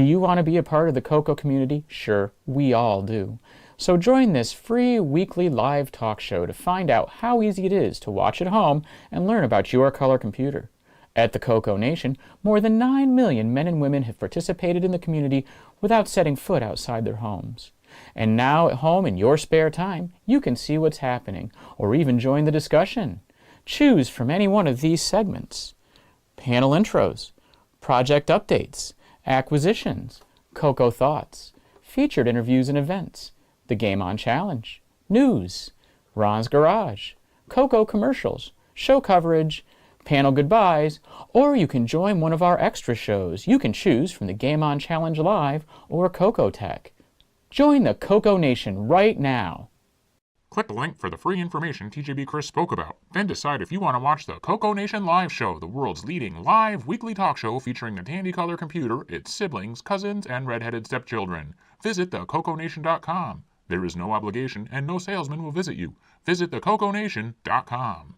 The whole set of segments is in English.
Do you want to be a part of the CoCo community? Sure, we all do. So join this free weekly live talk show to find out how easy it is to watch at home and learn about your color computer. At the CoCoNation, more than 9 million men and women have participated in the community without setting foot outside their homes. And now at home in your spare time, you can see what's happening, or even join the discussion. Choose from any one of these segments: panel intros, project updates, acquisitions, CoCo thoughts, featured interviews and events, the Game On Challenge, news, Ron's Garage, CoCo commercials, show coverage, panel goodbyes, or you can join one of our extra shows. You can choose from the Game On Challenge Live or CoCo Tech. Join the CoCoNation right now. Click the link for the free information TJB Chris spoke about. Then decide if you want to watch the CoCoNation Live Show, the world's leading live weekly talk show featuring the Tandy Color computer, its siblings, cousins, and red-headed stepchildren. Visit thecoconation.com. There is no obligation, and no salesman will visit you. Visit thecoconation.com.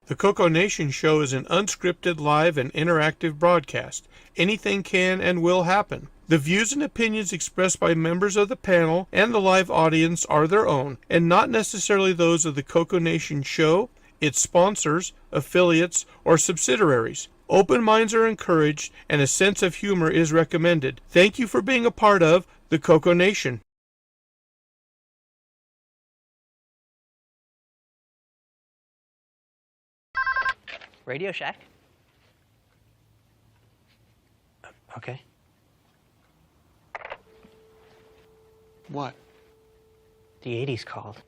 The CoCoNation show is an unscripted, live, and interactive broadcast. Anything can and will happen. The views and opinions expressed by members of the panel and the live audience are their own, and not necessarily those of the CoCoNation show, its sponsors, affiliates, or subsidiaries. Open minds are encouraged, and a sense of humor is recommended. Thank you for being a part of the CoCoNation. Radio Shack? Okay. What? The 80s called.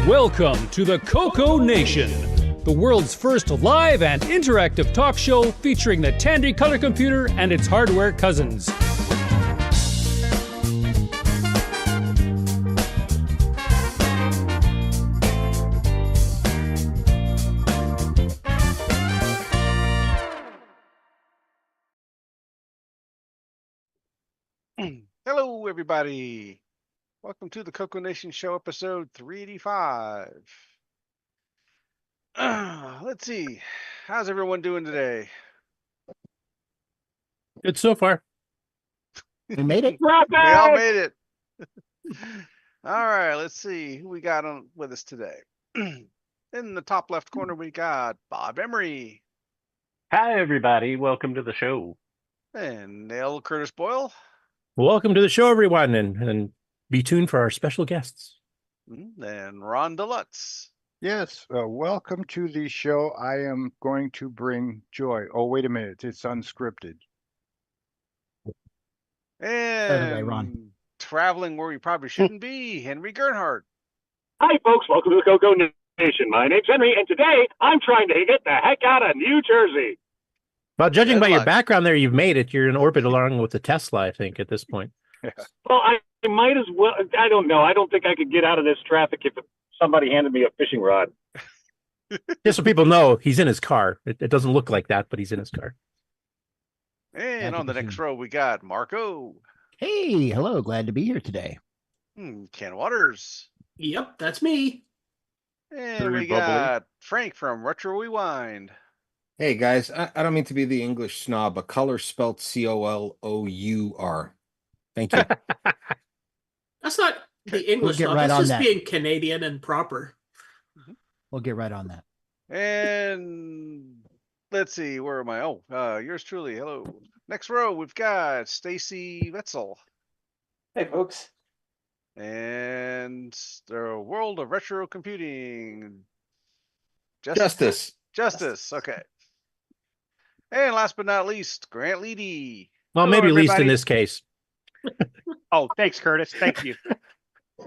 Welcome to the CoCoNation, the world's first live and interactive talk show featuring the Tandy color computer and its hardware cousins. Hello, everybody. Welcome to the CoCoNation Show, episode 385. Let's see. How's everyone doing today? Good so far. We made it. We all made it. All right, let's see who we got on with us today. In the top left corner, we got Bob Emery. Hi, everybody. Welcome to the show. And L Curtis Boyle. Welcome to the show, everyone, and be tuned for our special guests. And Ron Deluxe. Yes, welcome to the show. I am going to bring joy. Oh, wait a minute. It's unscripted. And Ron. traveling where we probably shouldn't be, Henry Gernhardt. Hi, folks. Welcome to the CoCoNation. My name's Henry, and today I'm trying to get the heck out of New Jersey. Well, judging Good by your luck. background there, you've made it. You're in orbit along with the Tesla, I think, at this point. Well, I might as well. I don't know. I don't think I could get out of this traffic if somebody handed me a fishing rod. Just so people know, he's in his car. It doesn't look like that, but he's in his car. And on the next row, we got Marco. Hey, hello. Glad to be here today. Ken Waters. Yep, that's me. And Very we bubbly. got Frank from Retro Rewind. Hey guys, I don't mean to be the English snob, but color spelt COLOUR. Thank you. That's not the English get stuff. right That's on just that. being Canadian and proper. We'll get right on that. And let's see, where am I? Oh, yours truly. Hello. Next row, we've got Stacy Vetzal. Hey, folks. And the world of retro computing. Justice. Okay. And last but not least, Grant Leedy. Well, Hello, maybe least in everybody. this case. Oh, thanks, Curtis. Thank you.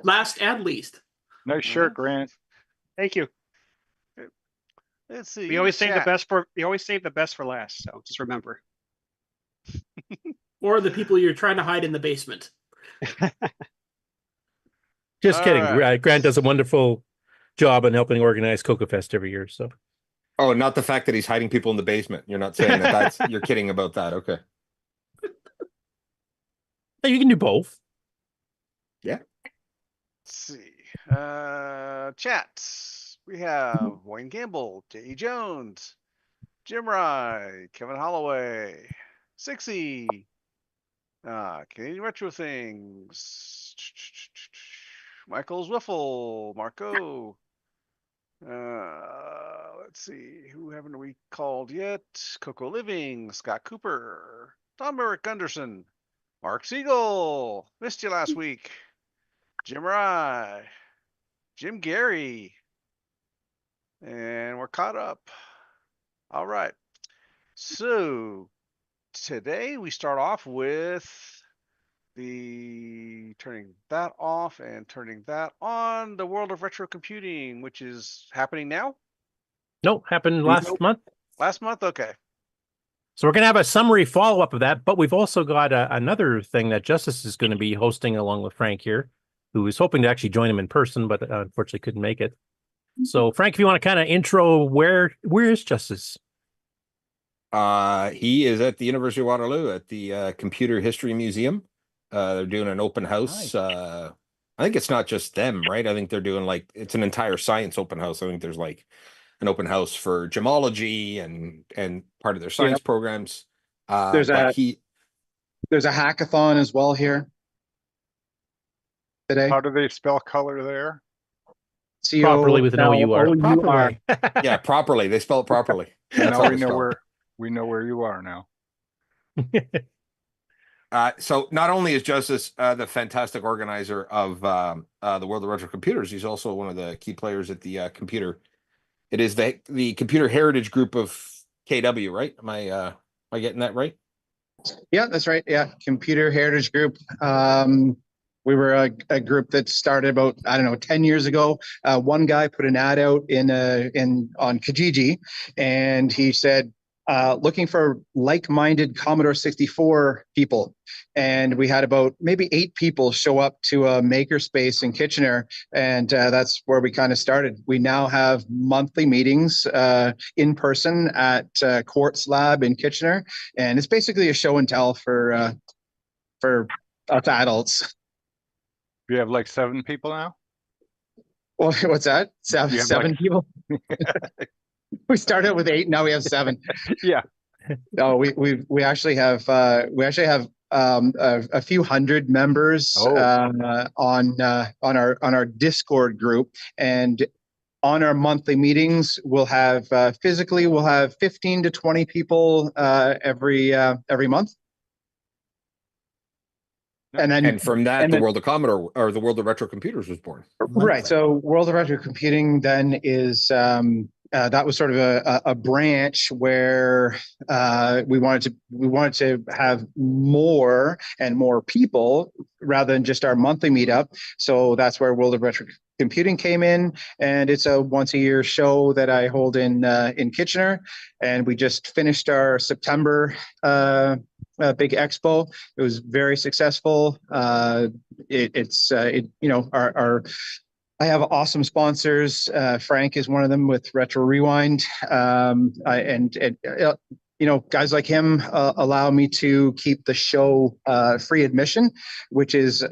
Last and least. Nice shirt, Grant. Thank you. Let's see. We always save the chat. best for last, so just remember. Or the people you're trying to hide in the basement. Just All kidding. right. Grant does a wonderful job in helping organize CoCoFEST every year. So Oh, not the fact that he's hiding people in the basement. You're not saying that you're kidding about that. Okay. you can do both. Let's see. Chat. We have Wayne Campbell, J.E. Jones, Jim Rye, Kevin Holloway, Sixy, Canadian Retro Things, Michael Zwiffle, Marco. Let's see, who haven't we called yet? Coco Living, Scott Cooper, Tom Eric Gunderson, Mark Siegel, missed you last week, Jim Rye, Jim Gary, and we're caught up. All right. So today we start off with the turning that off and turning that on, the world of retro computing, which is happening now. No, happened last month. Last month, okay. So we're going to have a summary follow-up of that, but we've also got another thing that Justice is going to be hosting along with Frank here, who was hoping to actually join him in person, but unfortunately couldn't make it. So Frank, if you want to kind of intro, where is Justice? He is at the University of Waterloo at the Computer History Museum. They're doing an open house. Nice. I think it's not just them, right? I think they're doing it's an entire science open house. I think there's an open house for gemology and part of their science programs. There's a hackathon as well here today. How do they spell color there? Properly with an OUR. Properly. Yeah, properly. They spell it properly. That's Now how we they know spell it. we know where you are now. So not only is Justice the fantastic organizer of the World of Retro Computers, he's also one of the key players at the computer. It is the Computer Heritage Group of KW, right? Am I getting that right? Yeah, that's right. Yeah, Computer Heritage Group. We were a group that started about, I don't know, 10 years ago. One guy put an ad out on Kijiji, and he said, looking for like-minded Commodore 64 people. And we had about maybe 8 people show up to a makerspace in Kitchener, and that's where we kind of started. We now have monthly meetings in person at Quartz Lab in Kitchener, and it's basically a show and tell for us adults. You have like 7 people now? Well, what's that? Seven people? We started with 8, now we have 7. Yeah. No, we actually have a few hundred members on our Discord group, and on our monthly meetings we'll have physically we'll have 15 to 20 people every month. And from that, the World of Commodore or the World of Retro Computers was born. Right. So World of Retro Computing then is that was sort of a branch where we wanted to have more and more people rather than just our monthly meetup. So that's where World of Retro Computing came in, and it's a once-a-year show that I hold in Kitchener. And we just finished our September big expo. It was very successful. I have awesome sponsors. Frank is one of them with Retro Rewind, guys like him allow me to keep the show free admission, which is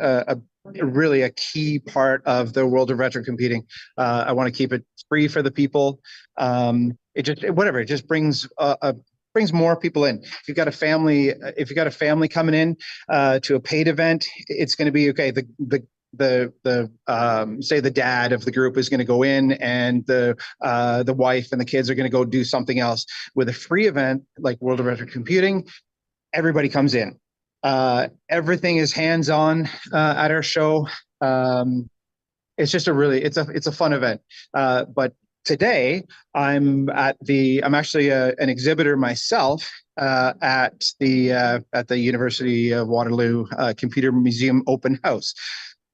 really a key part of the world of retro computing. I want to keep it free for the people. It just brings more people in. If you've got a family coming in to a paid event, it's going to be okay. Say the dad of the group is going to go in, and the wife and the kids are going to go do something else. With a free event like World of Retro Computing, everybody comes in. Everything is hands-on at our show. It's just it's a fun event. But today I'm actually an exhibitor myself at the University of Waterloo Computer Museum open house.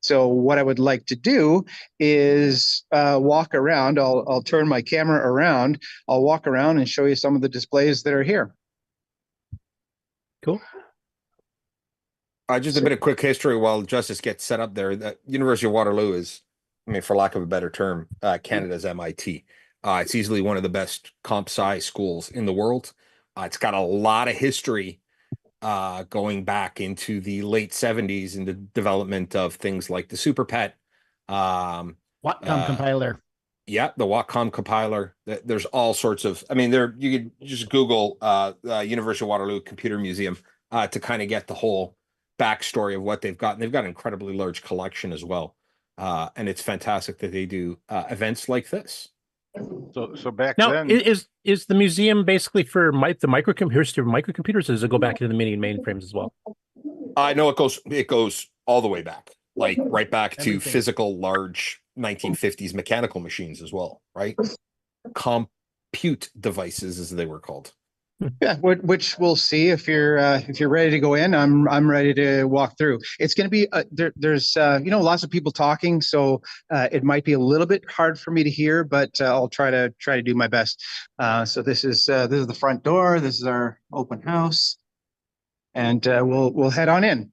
So what I would like to do is walk around. I'll turn my camera around. I'll walk around and show you some of the displays that are here. Cool. Just a bit of quick history while Justice gets set up there. The University of Waterloo is, for lack of a better term, Canada's MIT. It's easily one of the best comp sci schools in the world. It's got a lot of history going back into the late 70s in the development of things like the SuperPET. Watcom compiler. Yeah, the Watcom compiler. There's all sorts of, you could just Google University of Waterloo Computer Museum to kind of get the whole backstory of what they've got. And they've got an incredibly large collection as well. And it's fantastic that they do events like this. So back now, then, is the museum basically for the microcomputers, or does it go back into the mini mainframes as well? No, it goes all the way back, like right back to physical large 1950s mechanical machines as well, right? Compute devices, as they were called. Yeah, which we'll see if you're ready to go in. I'm ready to walk through. It's going to be there's lots of people talking, so it might be a little bit hard for me to hear, but I'll try to do my best. So this is the front door. This is our open house, and we'll head on in.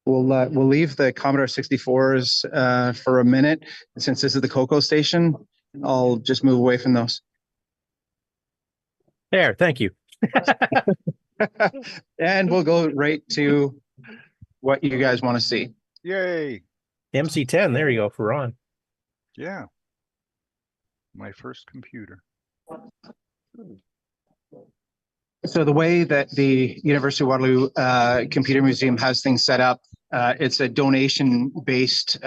We'll leave the Commodore 64s for a minute, since this is the CoCo station. I'll just move away from those. There, thank you. And we'll go right to what you guys want to see. Yay. MC10, there you go, for Ron. Yeah. My first computer. So the way that the University of Waterloo Computer Museum has things set up, it's a donation-based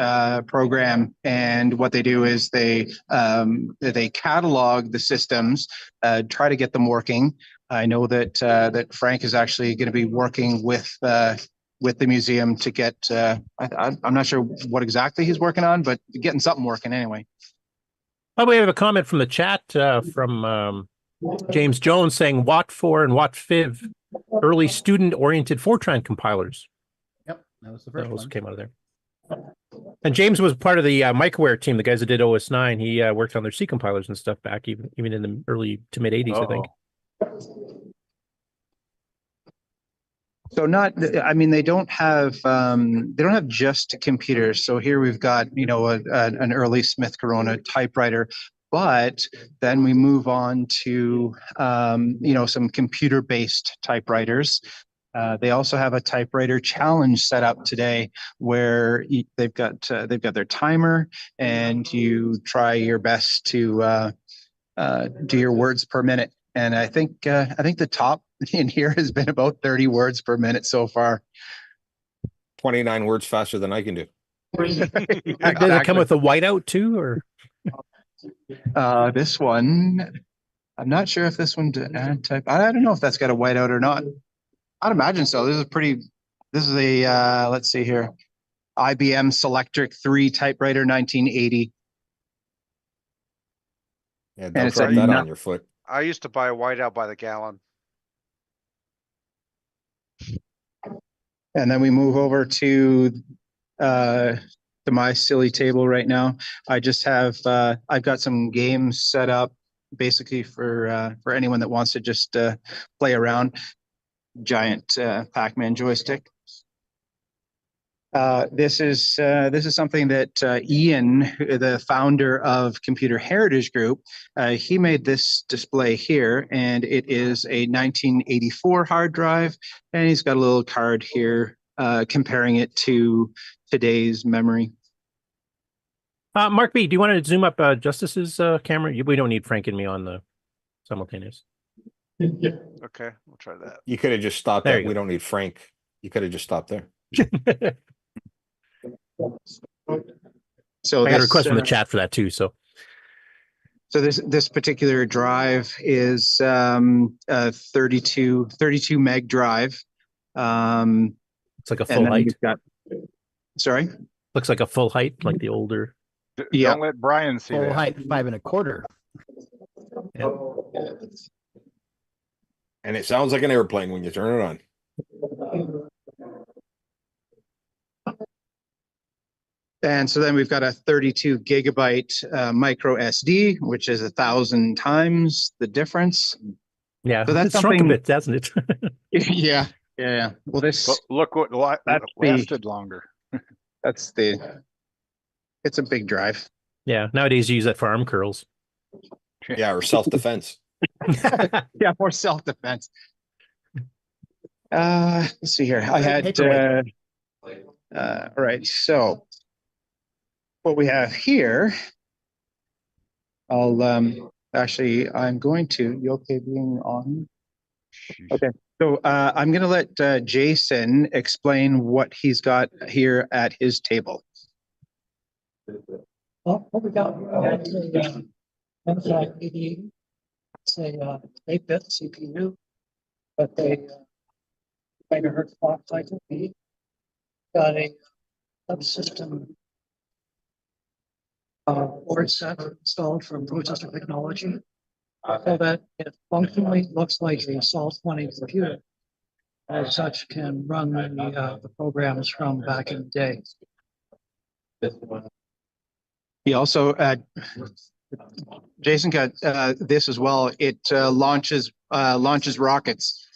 program, and what they do is they catalog the systems, try to get them working. I know that Frank is actually going to be working with the museum to get. I'm not sure what exactly he's working on, but getting something working anyway. Oh, we have a comment from the chat from James Jones saying WATFOR and WATFIV early student-oriented Fortran compilers. Yep, that was the first Those one. came out of there. And James was part of the Microware team, the guys that did OS9. He worked on their C compilers and stuff back even in the early to mid 80s, I think. So they don't have just computers. So here we've got, an early Smith Corona typewriter, but then we move on to, some computer-based typewriters. They also have a typewriter challenge set up today where they've got their timer and you try your best to do your words per minute. And I think the top in here has been about 30 words per minute so far. 29 words faster than I can do. Did it come with a whiteout too, or? This one, I'm not sure if this one type. I don't know if that's got a whiteout or not. I'd imagine so. This is a let's see here, IBM Selectric 3 typewriter 1980. Yeah, don't drop that on your foot. I used to buy a whiteout by the gallon. And then we move over to my silly table right now. I just have I've got some games set up basically for anyone that wants to just play around. Giant Pac-Man joystick. This is something that Ian, the founder of Computer Heritage Group, he made this display here, and it is a 1984 hard drive, and he's got a little card here comparing it to today's memory. Mark B, do you want to zoom up Justice's camera? We don't need Frank and me on the simultaneous. Okay, we'll try that. You could have just stopped There there. you We go. don't need Frank. You could have just stopped there. So I got a request from the chat for that too. So this particular drive is a 32 meg drive. it's like a full height. Sorry? Looks like a full height, like the older. Yeah. Don't let Brian see Full that. height, 5 1/4. Yeah. And it sounds like an airplane when you turn it on. And so then we've got a 32 gigabyte micro SD, which is 1,000 times the difference. Yeah, so that's it's shrunk a something. bit, hasn't it? Yeah. Well, this But look what lasted longer. It's a big drive. Yeah, nowadays you use that for arm curls. Yeah, or self-defense. Yeah, more self-defense. Let's see here. I had all right, so what we have here, I'm going to, you okay being on? Okay, so I'm going to let Jason explain what he's got here at his table. Well, what we got is MSI 80. It's a 8-bit CPU, but a megahertz clock cycle. We got a subsystem board set installed from processor technology, so that it functionally looks like a SOL-20 computer. As such, can run the programs from back in the day. He also, Jason got this as well. It launches rockets.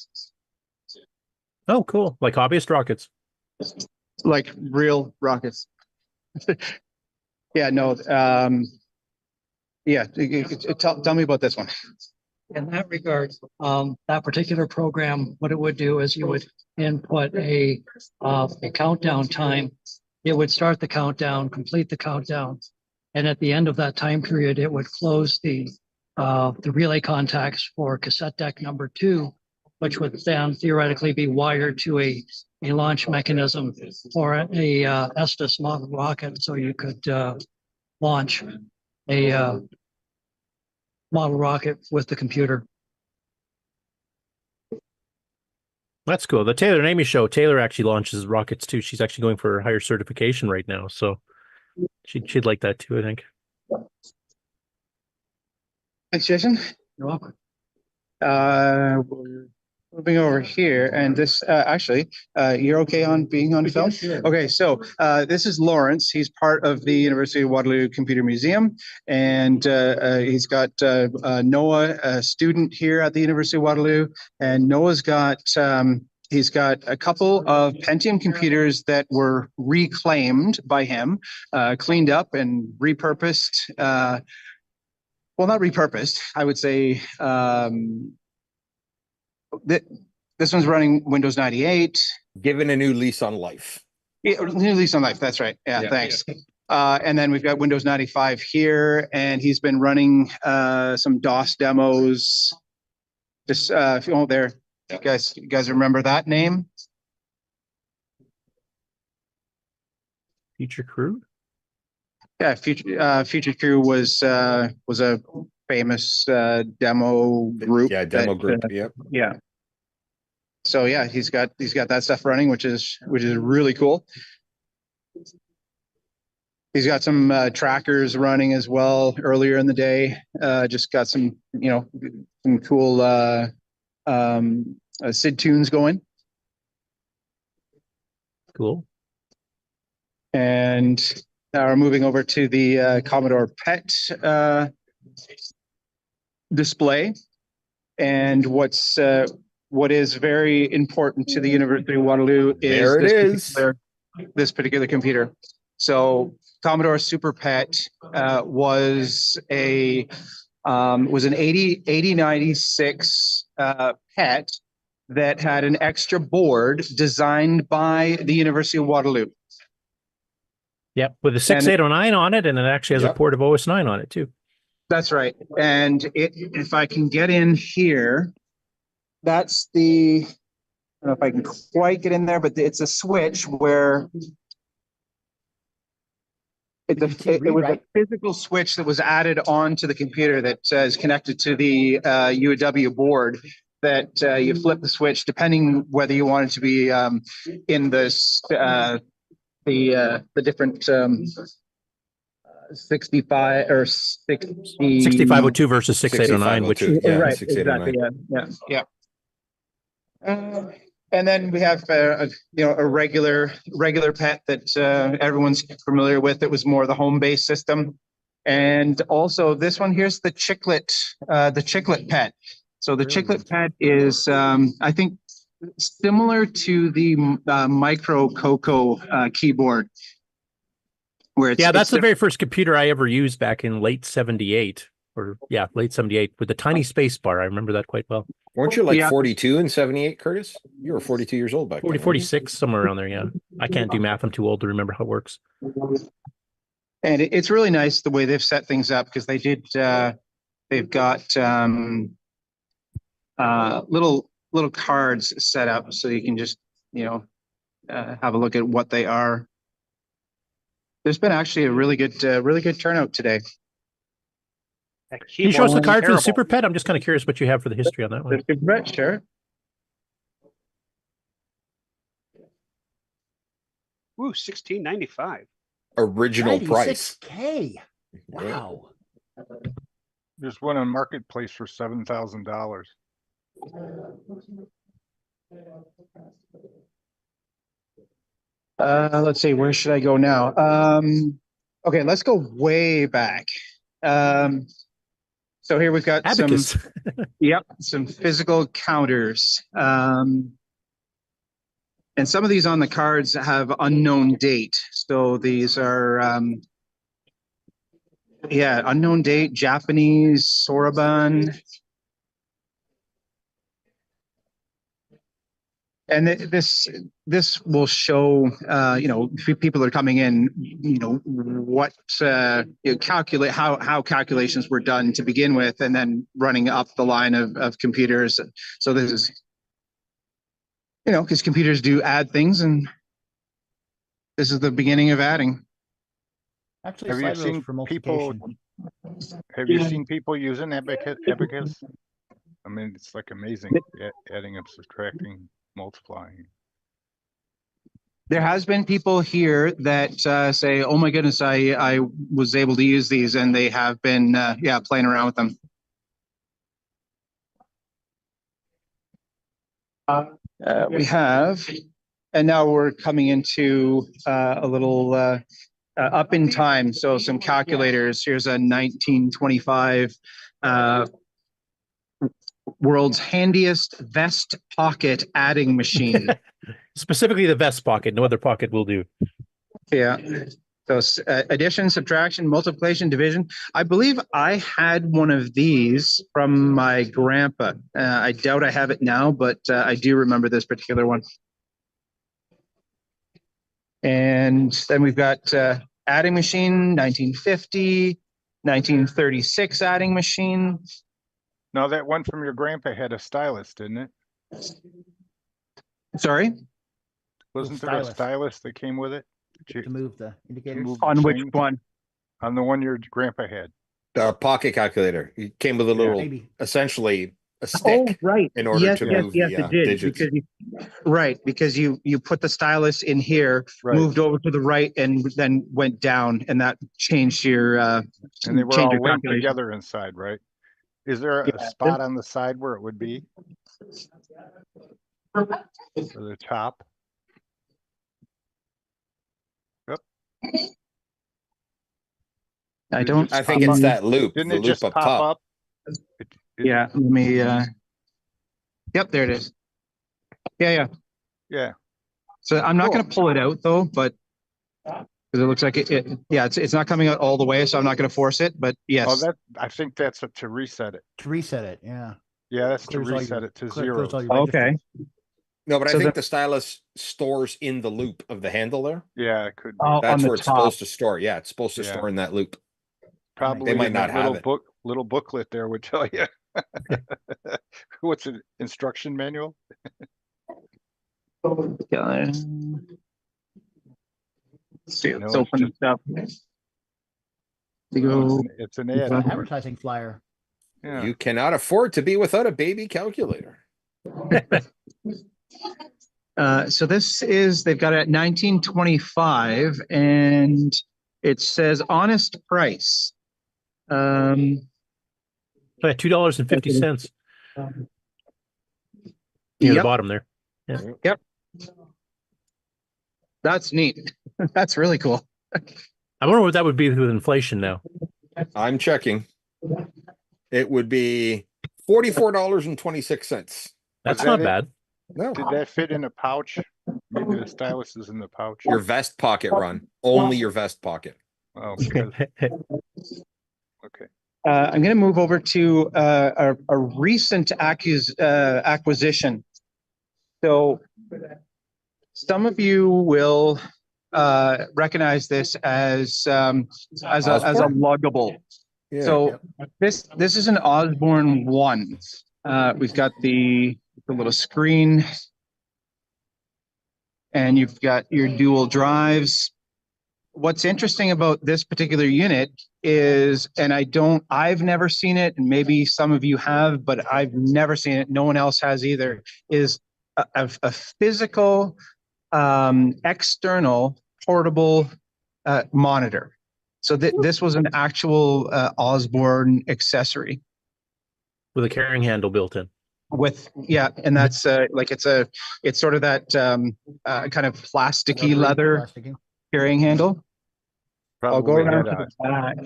Oh, cool! Like hobbyist rockets. Like real rockets. Yeah. No. Yeah. Tell me about this one. In that regard, that particular program, what it would do is you would input a countdown time. It would start the countdown, complete the countdown, and at the end of that time period, it would close the relay contacts for cassette deck number 2, which would then theoretically be wired to a launch mechanism for a Estes model rocket, so you could launch a model rocket with the computer. That's cool. The Taylor and Amy show, Taylor actually launches rockets too. She's actually going for higher certification right now, so she'd like that too, I think. Thanks, Jason. You're welcome. moving over here, and this actually, you're okay on being on film? Okay, so this is Lawrence. He's part of the University of Waterloo Computer Museum, and he's got Noah, a student here at the University of Waterloo, and Noah's got he's got a couple of Pentium computers that were reclaimed by him, cleaned up and repurposed. Well, not repurposed, I would say. This one's running Windows 98. Given a new lease on life. Yeah, new lease on life. That's right. Yeah, thanks. And then we've got Windows 95 here, and he's been running some DOS demos. Just if you there, you guys remember that name? Future Crew. Yeah, Future Crew was a famous demo group. Yeah, demo group. Yep. Yeah. So yeah, he's got that stuff running, which is really cool. He's got some trackers running as well earlier in the day. Just got some some cool SID tunes going. Cool. And now we're moving over to the Commodore PET display. And what is very important to the University of Waterloo is this particular computer. So Commodore SuperPET was an 8096 PET that had an extra board designed by the University of Waterloo. Yep, with a 6809 on it, and it actually has a port of OS9 on it too. That's right. And if I can get in here, that's the, I don't know if I can quite get in there, but it's a switch where it was a physical switch that was added onto the computer that is connected to the UAW board that you flip the switch depending whether you want it to be in this the different 65 or 6502 versus 6809, which right, exactly, yeah. And then we have a regular PET that everyone's familiar with. It was more the home-based system, and also this one here's the chiclet PET. So the chiclet PET is I think similar to the micro CoCo keyboard. Where that's the very first computer I ever used back in late 78 late 78 with the tiny space bar. I remember that quite well. Weren't you like 42 in 78, Curtis? You were 42 years old back then. 46, somewhere around there, yeah. I can't do math. I'm too old to remember how it works. And it's really nice the way they've set things up because they did, they've got little cards set up so you can just, have a look at what they are. There's been actually a really good turnout today. Can you show us the card for the SuperPET? I'm just kind of curious what you have for the history on that one. The SuperPET, sure. Ooh, $16.95. Original price. $96K. Wow. There's one on Marketplace for $7,000. Let's see, where should I go now? Okay, let's go way back. So here we've got Abacus. some physical counters. And some of these on the cards have unknown date. So these are, unknown date, Japanese, Soroban. And this will show, people are coming in, what calculate how calculations were done to begin with, and then running up the line of computers. So this is, because computers do add things, and this is the beginning of adding. Actually, have you seen people using Abacus? I mean, it's like amazing, adding and subtracting, multiplying. There has been people here that say, "Oh my goodness, I was able to use these," and they have been playing around with them. We have, and now we're coming into a little up in time. So some calculators. Here's a 1925 world's handiest vest pocket adding machine. Specifically the vest pocket. No other pocket will do. Yeah. So addition, subtraction, multiplication, division. I believe I had one of these from my grandpa. I doubt I have it now, but I do remember this particular one. And then we've got adding machine, 1950, 1936 adding machine. No, that one from your grandpa had a stylus, didn't it? Sorry? Wasn't there a stylus that came with it? To move the indicators? On which one? On the one your grandpa had. The pocket calculator. It came with a little, essentially a stick, in order to move the digits. Because you put the stylus in here, moved over to the right, and then went down, and that changed your. And they were all linked together inside, right? Is there a spot on the side where it would be? Or the top? Yep. I think it's that loop. Didn't the it loop just up pop top. up? Yeah, let me. Yep, there it is. Yeah. So I'm not going to pull it out though, but because it looks like it's not coming out all the way, so I'm not going to force it. But yes. Oh, I think that's to reset it. To reset it, yeah. Yeah, that's to reset it to zero. Okay. No, but I think the stylus stores in the loop of the handle there. Yeah, it could be. That's where it's supposed to store. Yeah, it's supposed to store in that loop. Probably they might not have it. Little booklet there would tell you. What's an instruction manual? Let's see, let's open it up. It's an ad. Advertising flyer. Yeah. You cannot afford to be without a baby calculator. So this is, they've got it at 1925, and it says honest price. $2.50. Near the bottom there. Yeah. Yep. That's neat. That's really cool. I wonder what that would be with inflation now. I'm checking. It would be $44.26. That's not bad. No. Did that fit in a pouch? Maybe the stylus is in the pouch. Your vest pocket, Ron. Only your vest pocket. Oh, because... Okay. I'm going to move over to a recent acquisition. So some of you will recognize this as a luggable. Yeah. So this is an Osbourne 1. We've got the little screen, and you've got your dual drives. What's interesting about this particular unit is, and I've never seen it, and maybe some of you have, but I've never seen it, no one else has either, is a physical, external, portable monitor. So this was an actual Osbourne accessory. With a carrying handle built in. And that's it's sort of that kind of plasticky leather carrying handle. Probably I'll go around to the back.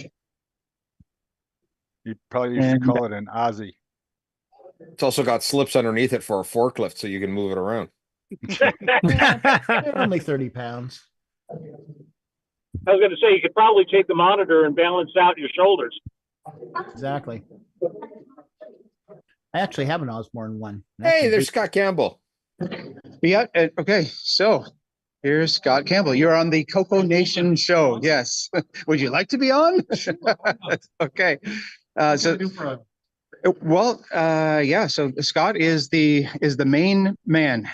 You probably used to call it an Aussie. It's also got slips underneath it for a forklift, so you can move it around. They're only 30 pounds. I was going to say, you could probably take the monitor and balance out your shoulders. Exactly. I actually have an Osbourne 1. Hey, there's Scott Campbell. Yeah. Okay. So here's Scott Campbell. You're on the CoCoNation show. Yes. Would you like to be on? Okay. So Scott is the main man.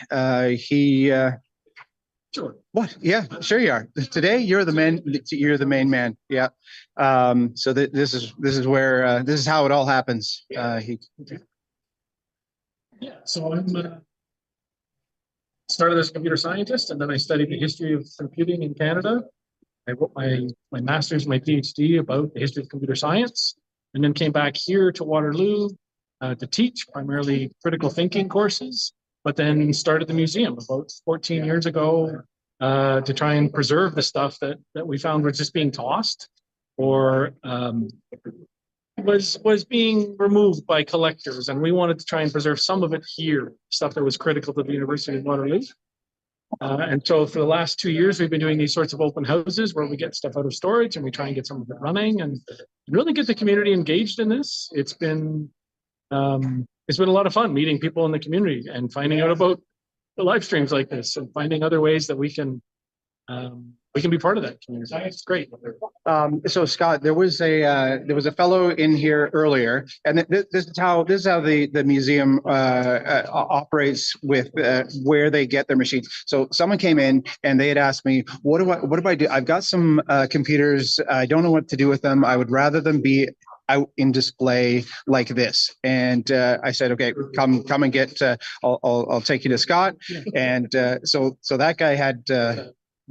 Sure. What? Yeah, sure you are. Today you're the man. You're the main man. Yeah. So this is where this is how it all happens. So I'm started as a computer scientist, and then I studied the history of computing in Canada. I wrote my master's, my PhD about the history of computer science, and then came back here to Waterloo to teach primarily critical thinking courses. but then started the museum about 14 years ago to try and preserve the stuff that we found was just being tossed or was being removed by collectors, and we wanted to try and preserve some of it here, stuff that was critical to the University of Waterloo. And so for the last 2 years, we've been doing these sorts of open houses where we get stuff out of storage and we try and get some of it running and really get the community engaged in this. It's been a lot of fun meeting people in the community and finding out about the live streams like this and finding other ways that we can be part of that community. It's great. So Scott, there was a fellow in here earlier, and this is how the museum operates with where they get their machines. So someone came in and they had asked me, what do I do? I've got some computers. I don't know what to do with them. I would rather them be out in display like this. And I said, okay, come and get. I'll take you to Scott. And so that guy had.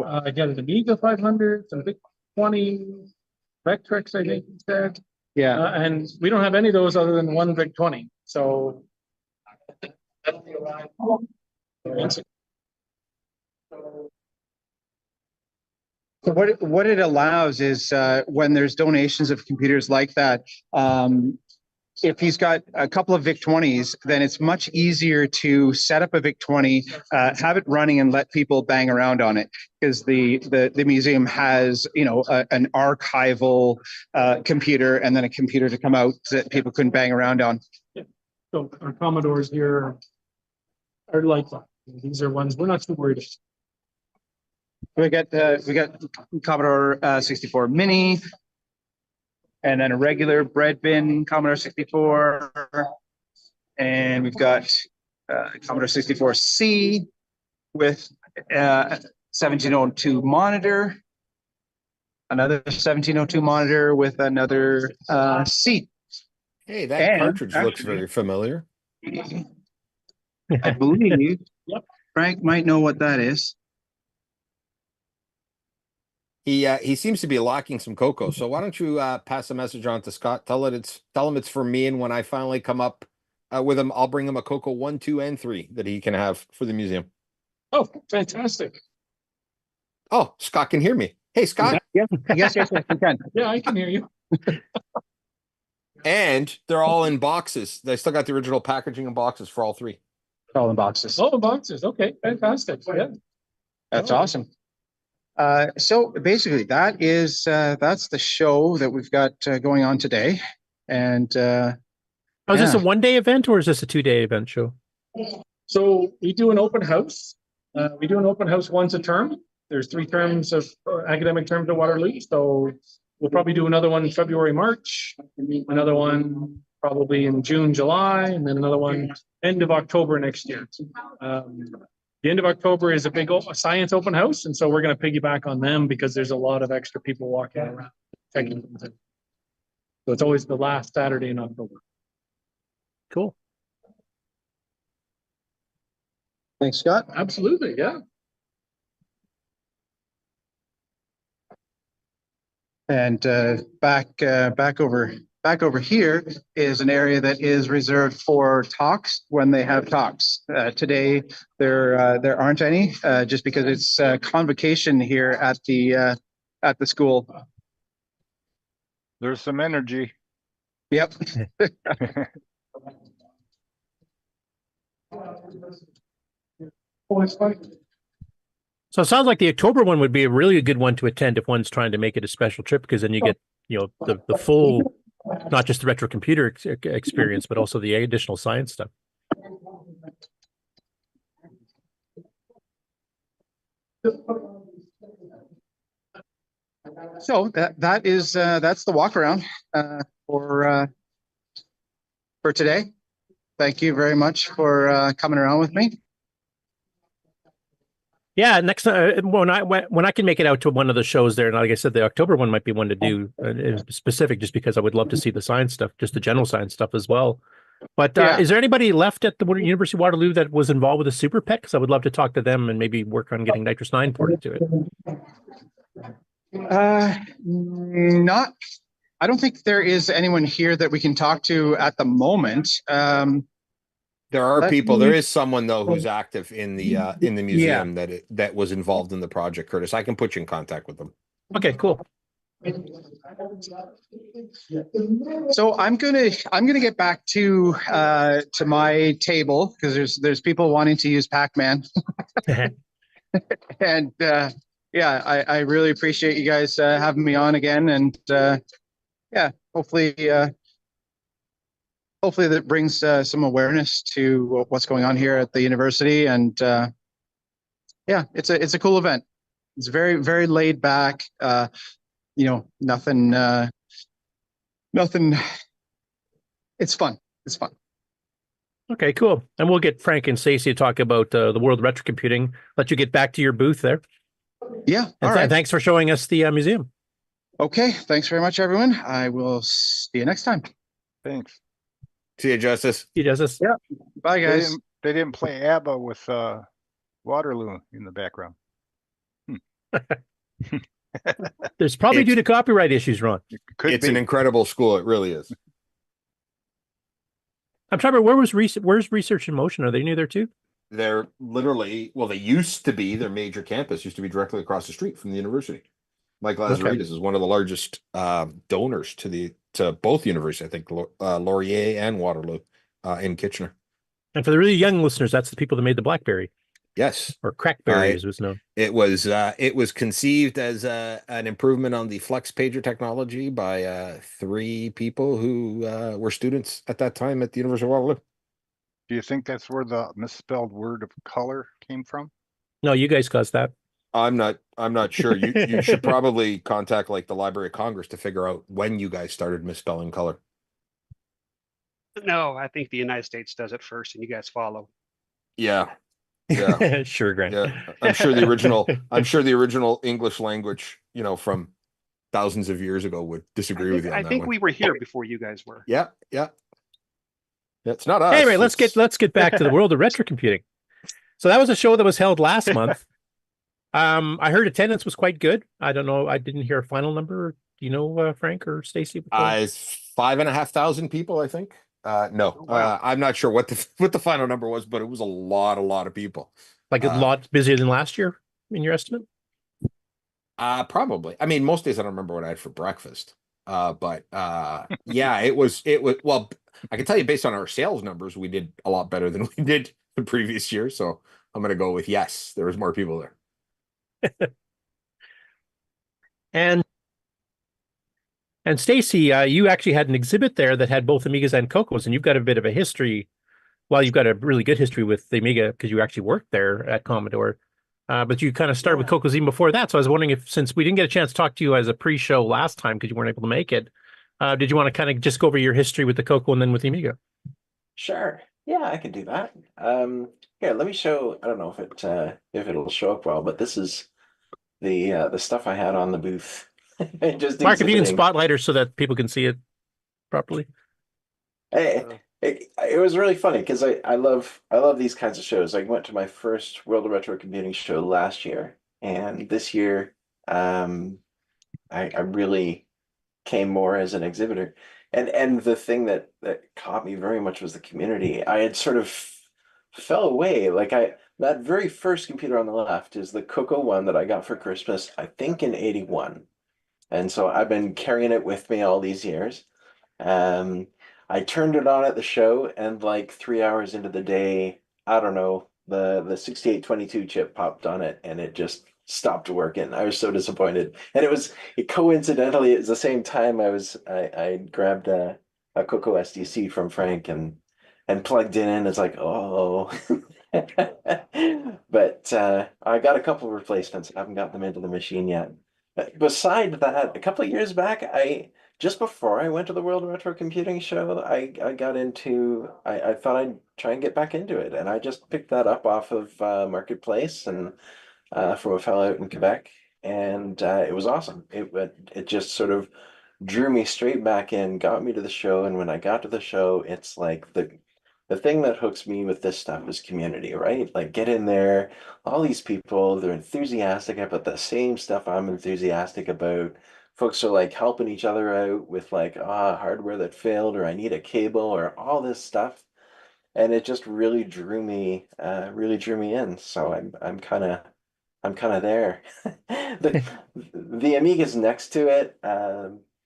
I got an Amiga 500, some big 20 Vectrex, I think he said. Yeah. And we don't have any of those other than one big 20. So. So what it allows is when there's donations of computers like that, if he's got a couple of VIC-20s, then it's much easier to set up a VIC-20, have it running, and let people bang around on it, because the museum has an archival computer and then a computer to come out that people couldn't bang around on. Yeah. So our Commodores here are like that. These are ones we're not too worried about. We got Commodore 64 Mini. And then a regular bread bin Commodore 64. And we've got Commodore 64C with 1702 monitor. Another 1702 monitor with another C. Hey, that cartridge looks very familiar. I believe Frank might know what that is. He seems to be locking some CoCo. So why don't you pass a message on to Scott? Tell him it's for me, and when I finally come up with him, I'll bring him a CoCo 1, 2, and 3 that he can have for the museum. Oh, fantastic! Oh, Scott can hear me. Hey, Scott. Yes, I can. Yeah, I can hear you. And they're all in boxes. They still got the original packaging and boxes for all 3. All in boxes. All in boxes. Okay, fantastic. Yeah, that's awesome. So basically, that's the show that we've got going on today. And is this a one-day event or is this a 2-day event show? So we do an open house. We do an open house once a term. There's 3 terms of academic terms at Waterloo. So we'll probably do another one in February, March, another one probably in June, July, and then another one end of October next year. The end of October is a big science open house, and so we're going to piggyback on them because there's a lot of extra people walking around. So it's always the last Saturday in October. Cool. Thanks, Scott. Absolutely, yeah. And back over here is an area that is reserved for talks when they have talks. Today there aren't any, just because it's convocation here at the school. There's some energy. Yep. So it sounds like the October one would be a really good one to attend if one's trying to make it a special trip, because then you get the full, not just the retro computer experience, but also the additional science stuff. So that's the walk around for today. Thank you very much for coming around with me. Yeah, next time when I can make it out to one of the shows there, and like I said, the October one might be one to do specific, just because I would love to see the science stuff, just the general science stuff as well. But is there anybody left at the University of Waterloo that was involved with the SuperPET? Because I would love to talk to them and maybe work on getting Nitrous 9 ported to it. Not. I don't think there is anyone here that we can talk to at the moment. There are Let people. me- There is someone though who's active in the museum that was involved in the project. Curtis, I can put you in contact with them. Okay, cool. So I'm gonna get back to my table because there's people wanting to use Pac-Man. And yeah, I really appreciate you guys having me on again, and yeah, hopefully that brings some awareness to what's going on here at the university. And yeah, it's a cool event. It's very, very laid back. Nothing. It's fun. It's fun. Okay, cool. And we'll get Frank and Stacy to talk about the world of retro computing. Let you get back to your booth there. Yeah. And All right. thanks for showing us the museum. Okay. Thanks very much, everyone. I will see you next time. Thanks. See you, Justice. See you, Justice. Yeah. Bye, guys. They didn't play ABBA with Waterloo in the background. There's probably due to copyright issues, Ron. It's an incredible school. It really is. I'm trying to remember, where's Research in Motion? Are they near there too? They're literally, well, they used to be, their major campus used to be directly across the street from the university. Mike Lazaridis is one of the largest donors to both universities, I think, Laurier and Waterloo in Kitchener. And for the really young listeners, that's the people that made the BlackBerry. Yes. Or Crackberry, as it was known. It was conceived as an improvement on the Flex Pager technology by 3 people who were students at that time at the University of Waterloo. Do you think that's where the misspelled word of color came from? No, you guys caused that. I'm not sure. You should probably contact like the Library of Congress to figure out when you guys started misspelling color. No, I think the United States does it first, and you guys follow. Yeah. Yeah. Sure, Grant. Yeah. I'm sure the original English language, from thousands of years ago would disagree with you on I that think one. we were here before you guys were. Yeah. It's not us. Anyway, let's get back to the world of retro computing. So that was a show that was held last month. I heard attendance was quite good. I don't know. I didn't hear a final number. Do you know, Frank or Stacy? 5,500 people, I think. No, Oh, wow. I'm not sure what the final number was, but it was a lot of people. Like a lot busier than last year, in your estimate? Probably. I mean, most days I don't remember what I had for breakfast. But yeah, it was. Well, I can tell you based on our sales numbers, we did a lot better than we did the previous year. So I'm going to go with yes. There was more people there. And Stacy, you actually had an exhibit there that had both Amigas and CoCos, and you've got a bit of a history. Well, you've got a really good history with the Amiga because you actually worked there at Commodore. But you kind of started with CoCos even before that. So I was wondering if, since we didn't get a chance to talk to you as a pre-show last time because you weren't able to make it, did you want to kind of just go over your history with the CoCo and then with the Amiga? Sure. Yeah, I can do that. Here, let me show. I don't know if it'll show up well, but this is the stuff I had on the booth. Just Mark, if you can exhibiting. spotlight her so that people can see it properly. It was really funny because I love these kinds of shows. I went to my first World of Retro Computing show last year, and this year I really came more as an exhibitor. And the thing that caught me very much was the community. I had sort of fell away. That very first computer on the left is the CoCo one that I got for Christmas, I think in '81. And so I've been carrying it with me all these years. I turned it on at the show, and like 3 hours into the day, I don't know, the 6822 chip popped on it, and it just stopped working. I was so disappointed. And coincidentally, it was the same time I grabbed a CoCo SDC from Frank and plugged it in. It's like, oh. But I got a couple of replacements. I haven't got them into the machine yet. Beside that, a couple of years back, just before I went to the World of Retro Computing show, I got into, I thought I'd try and get back into it. And I just picked that up off of Marketplace and from a fellow out in Quebec. And it was awesome. It just sort of drew me straight back in, got me to the show. And when I got to the show, it's like the thing that hooks me with this stuff is community, right? Like, get in there, all these people, they're enthusiastic about the same stuff I'm enthusiastic about. Folks are like helping each other out with like, hardware that failed, or I need a cable, or all this stuff. and it just really drew me in. So I'm kind of there. The Amiga's next to it.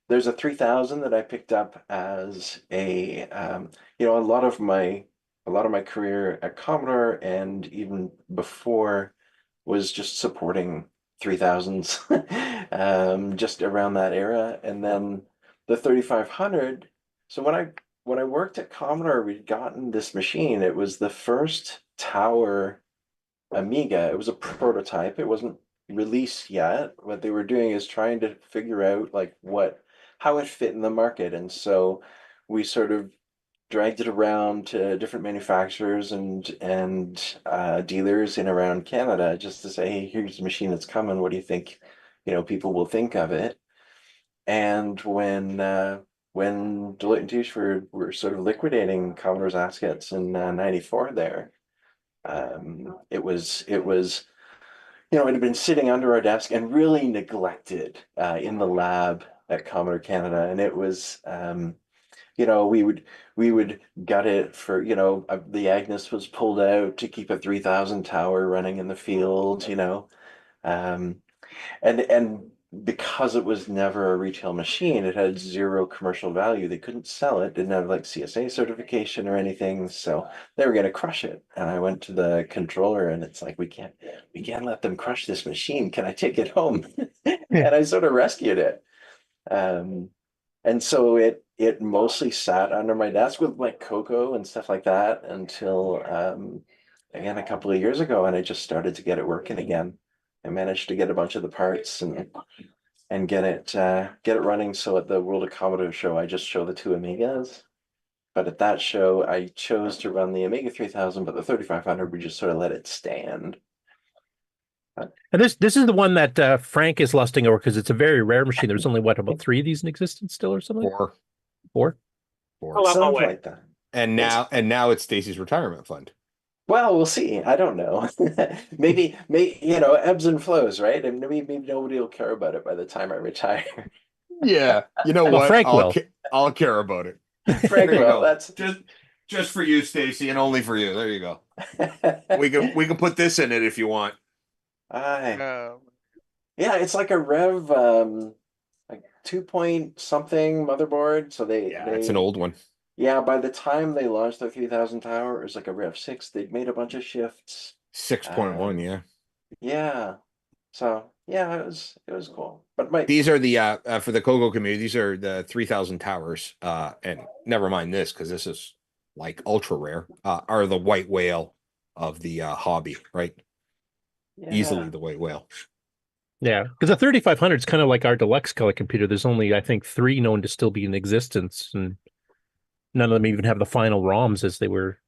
There's a 3000 that I picked up as a a lot of my career at Commodore and even before was just supporting 3000s just around that era. And then the 3500. So when I worked at Commodore, we'd gotten this machine. It was the first tower Amiga. It was a prototype. It wasn't released yet. What they were doing is trying to figure out like how it fit in the market. And so we sort of dragged it around to different manufacturers and dealers in around Canada just to say, hey, here's the machine that's coming. What do you think, people will think of it? And when Deloitte and Touche were sort of liquidating Commodore's assets in '94 there, it was it had been sitting under our desk and really neglected in the lab at Commodore Canada. And it was we would gut it for the Agnes was pulled out to keep a 3000 tower running in the field, and because it was never a retail machine, it had zero commercial value. They couldn't sell it, didn't have like CSA certification or anything, so they were going to crush it. And I went to the controller and it's like, we can't let them crush this machine. Can I take it home? And I sort of rescued it. And so it mostly sat under my desk with like CoCo and stuff like that until again a couple of years ago, and I just started to get it working again. I managed to get a bunch of the parts and get it running. So at the World of Commodore show, I just show the two Amigas. But at that show, I chose to run the Amiga 3000, but the 3500 we just sort of let it stand. And this is the one that Frank is lusting over because it's a very rare machine. There's only about 3 of these in existence still, or something. Four. Something like that. And now it's Stacy's retirement fund. Well, we'll see. I don't know. maybe ebbs and flows, right? And maybe nobody will care about it by the time I retire. Yeah, you know what? Frank will. I'll care about it. Frank will. That's just for you, Stacy, and only for you. There you go. we can put this in it if you want. Yeah, it's like a Rev like 2 something motherboard. So it's an old one. Yeah, by the time they launched the 3000 tower, it was like a Rev 6. They'd made a bunch of shifts. 6.1, yeah. Yeah. So yeah, it was cool. But these are the for the CoCo community, these are the 3000 towers. And never mind this, because this is like ultra rare. Are the white whale of the hobby, right? Yeah. Easily the white whale. Yeah, because the 3500 is kind of like our deluxe color computer. There's only, I think, 3 known to still be in existence, and none of them even have the final ROMs as they were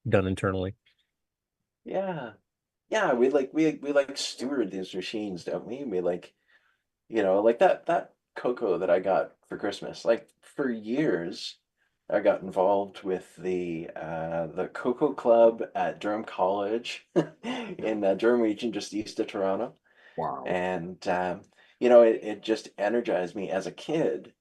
done internally. Yeah. We steward these machines, don't we? We like that CoCo that I got for Christmas. Like for years, I got involved with the CoCo Club at Durham College in Durham region, just east of Toronto. Wow. And it just energized me as a kid,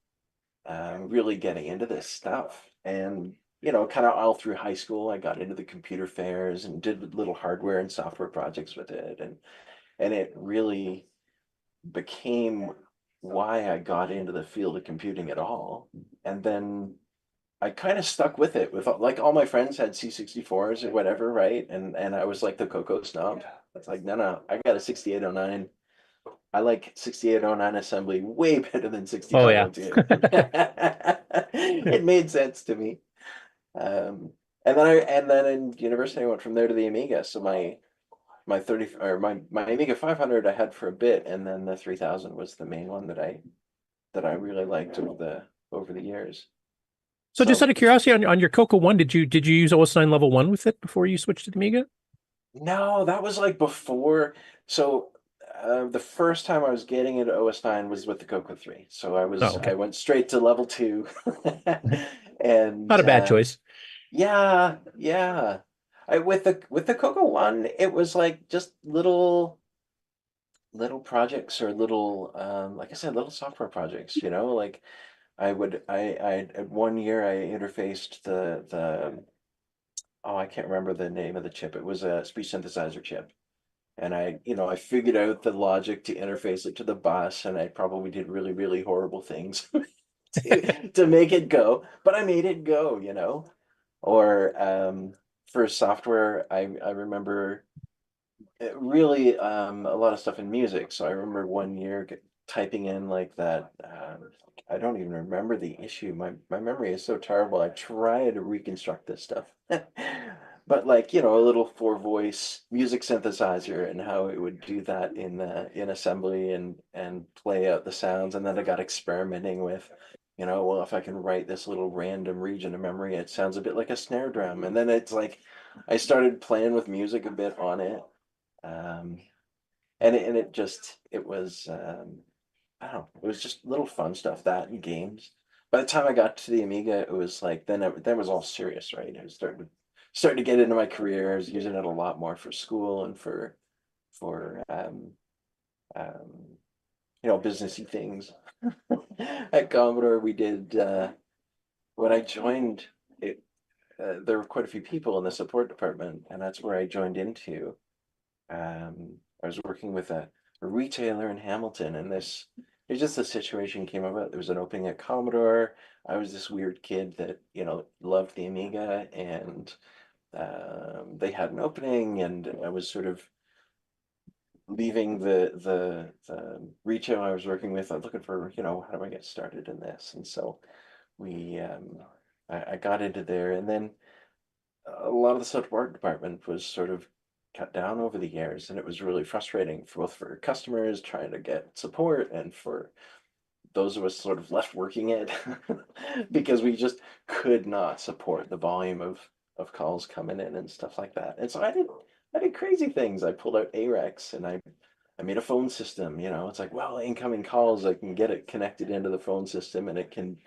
really getting into this stuff. And kind of all through high school, I got into the computer fairs and did little hardware and software projects with it, and it really became why I got into the field of computing at all. And then I kind of stuck with it. With like all my friends had C64s or whatever, right? And I was like the CoCo snob. It's like, no, I got a 6809. I like 6809 assembly way better than 6502. It made sense to me. And then in university I went from there to the Amiga. So my Amiga 500 I had for a bit, and then the 3000 was the main one that I really liked over the years. So just out of curiosity, on your CoCo 1, did you use OS9 level 1 with it before you switched to the Amiga? No, that was like before. So the first time I was getting into OS9 was with the CoCo 3. So I went straight to level 2. And not a bad choice. Yeah. With the CoCo 1, it was like just little projects or little like I said, little software projects, like I at one year I interfaced the oh, I can't remember the name of the chip. It was a speech synthesizer chip. And I figured out the logic to interface it to the bus, and I probably did really, really horrible things to make it go, but I made it go, Or for software, I remember really a lot of stuff in music. So I remember one year typing in like that. I don't even remember the issue. My memory is so terrible. I try to reconstruct this stuff. But like, a little 4-voice music synthesizer and how it would do that in assembly and play out the sounds. And then I got experimenting with, well, if I can write this little random region of memory, it sounds a bit like a snare drum. And then it's like I started playing with music a bit on it. And it was I don't know, it was just little fun stuff, that and games. By the time I got to the Amiga, it was like then it was all serious, right? I was starting to get into my career. I was using it a lot more for school and for businessy things. At Commodore, we did when I joined it. There were quite a few people in the support department, and that's where I joined into. I was working with a retailer in Hamilton, and it's just a situation came about. There was an opening at Commodore. I was this weird kid that loved the Amiga, and they had an opening, and I was sort of leaving the retail I was working with. I was looking for how do I get started in this, and so I got into there, and then a lot of the support department was sort of cut down over the years, and it was really frustrating for both for customers trying to get support and for those of us sort of left working it because we just could not support the volume of calls coming in and stuff like that. And so I did crazy things. I pulled out AREX and I made a phone system. It's like, well, incoming calls, I can get it connected into the phone system, and it can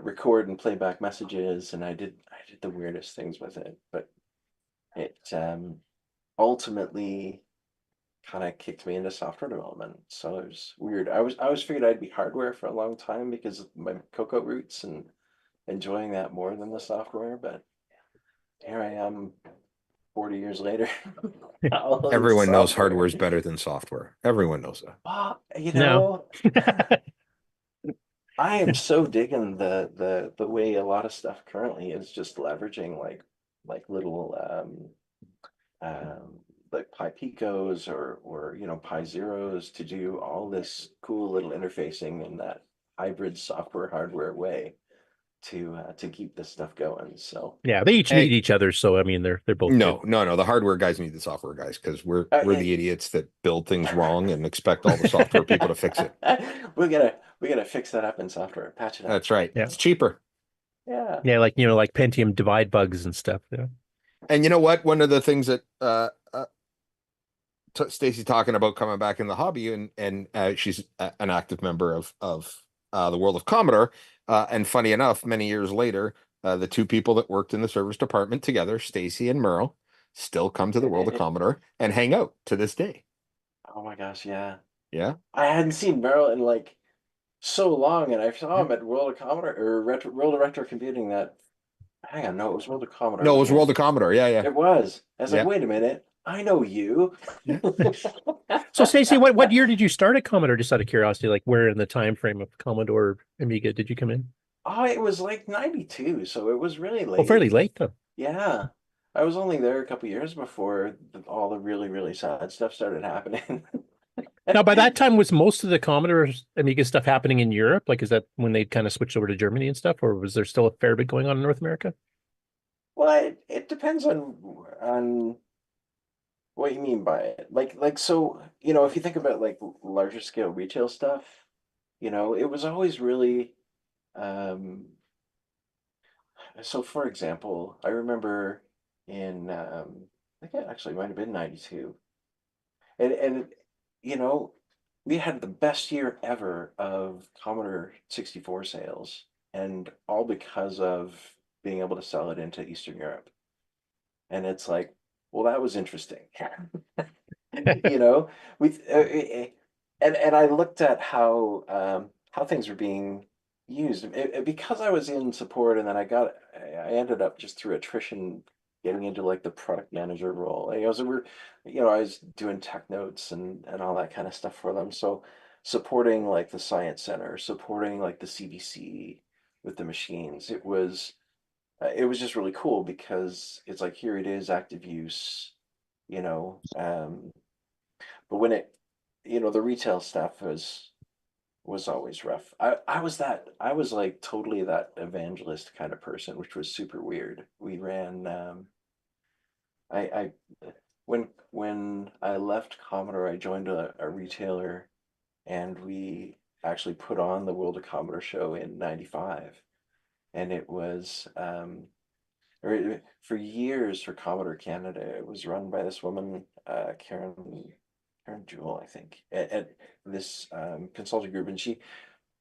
record and play back messages. And I did the weirdest things with it, but it ultimately kind of kicked me into software development. So it was weird. I always figured I'd be hardware for a long time because of my CoCo roots and enjoying that more than the software. But here I am 40 years later. Everyone knows hardware is better than software. Everyone knows that. No. I am so digging the way a lot of stuff currently is just leveraging like little like Pi Picos or Pi Zeros to do all this cool little interfacing in that hybrid software hardware way to keep this stuff going. So yeah, they each need each other. So I mean, they're both no. good. The hardware guys need the software guys because we're the idiots that build things wrong and expect all the software people to fix it. we gotta fix that up in software, patch it up. That's right. Yeah. It's cheaper. Yeah. Yeah, like like Pentium divide bugs and stuff. Yeah. And you know what? One of the things that Stacy talking about coming back in the hobby, and she's an active member of the world of Commodore. And funny enough, many years later, the two people that worked in the service department together, Stacy and Merle, still come to the world of Commodore and hang out to this day. Oh my gosh, yeah. Yeah. I hadn't seen Merle in like so long, and I saw him at World of Commodore or World of Retro Computing. Hang on, no, it was World of Commodore. No, it was World of Commodore. Yeah, yeah. It was. I was like, wait a minute, I know you. So Stacy, what year did you start at Commodore? Just out of curiosity, like where in the time frame of Commodore Amiga did you come in? Oh, it was like 92, so it was really late. Oh, fairly late though. Yeah. I was only there a couple years before all the really, really sad stuff started happening. Now, by that time, was most of the Commodore Amiga stuff happening in Europe? Like, is that when they kind of switched over to Germany and stuff, or was there still a fair bit going on in North America? Well, it depends on what you mean by it. Like so, if you think about like larger scale retail stuff, it was always really so for example, I remember in I think it actually might have been 92. And we had the best year ever of Commodore 64 sales, and all because of being able to sell it into Eastern Europe. And it's like, well, that was interesting. we and I looked at how things were being used because I was in support, and then I ended up just through attrition getting into like the product manager role. I was doing tech notes and all that kind of stuff for them. So supporting like the science center, supporting like the CBC with the machines. It was just really cool because it's like, here it is, active use, you know. But when the retail stuff was always rough. I was like totally that evangelist kind of person, which was super weird. We ran I when I left Commodore, I joined a retailer, and we actually put on the World of Commodore show in '95, and it was for years for Commodore Canada. It was run by this woman, Karen Jewell, I think, at this consulting group, and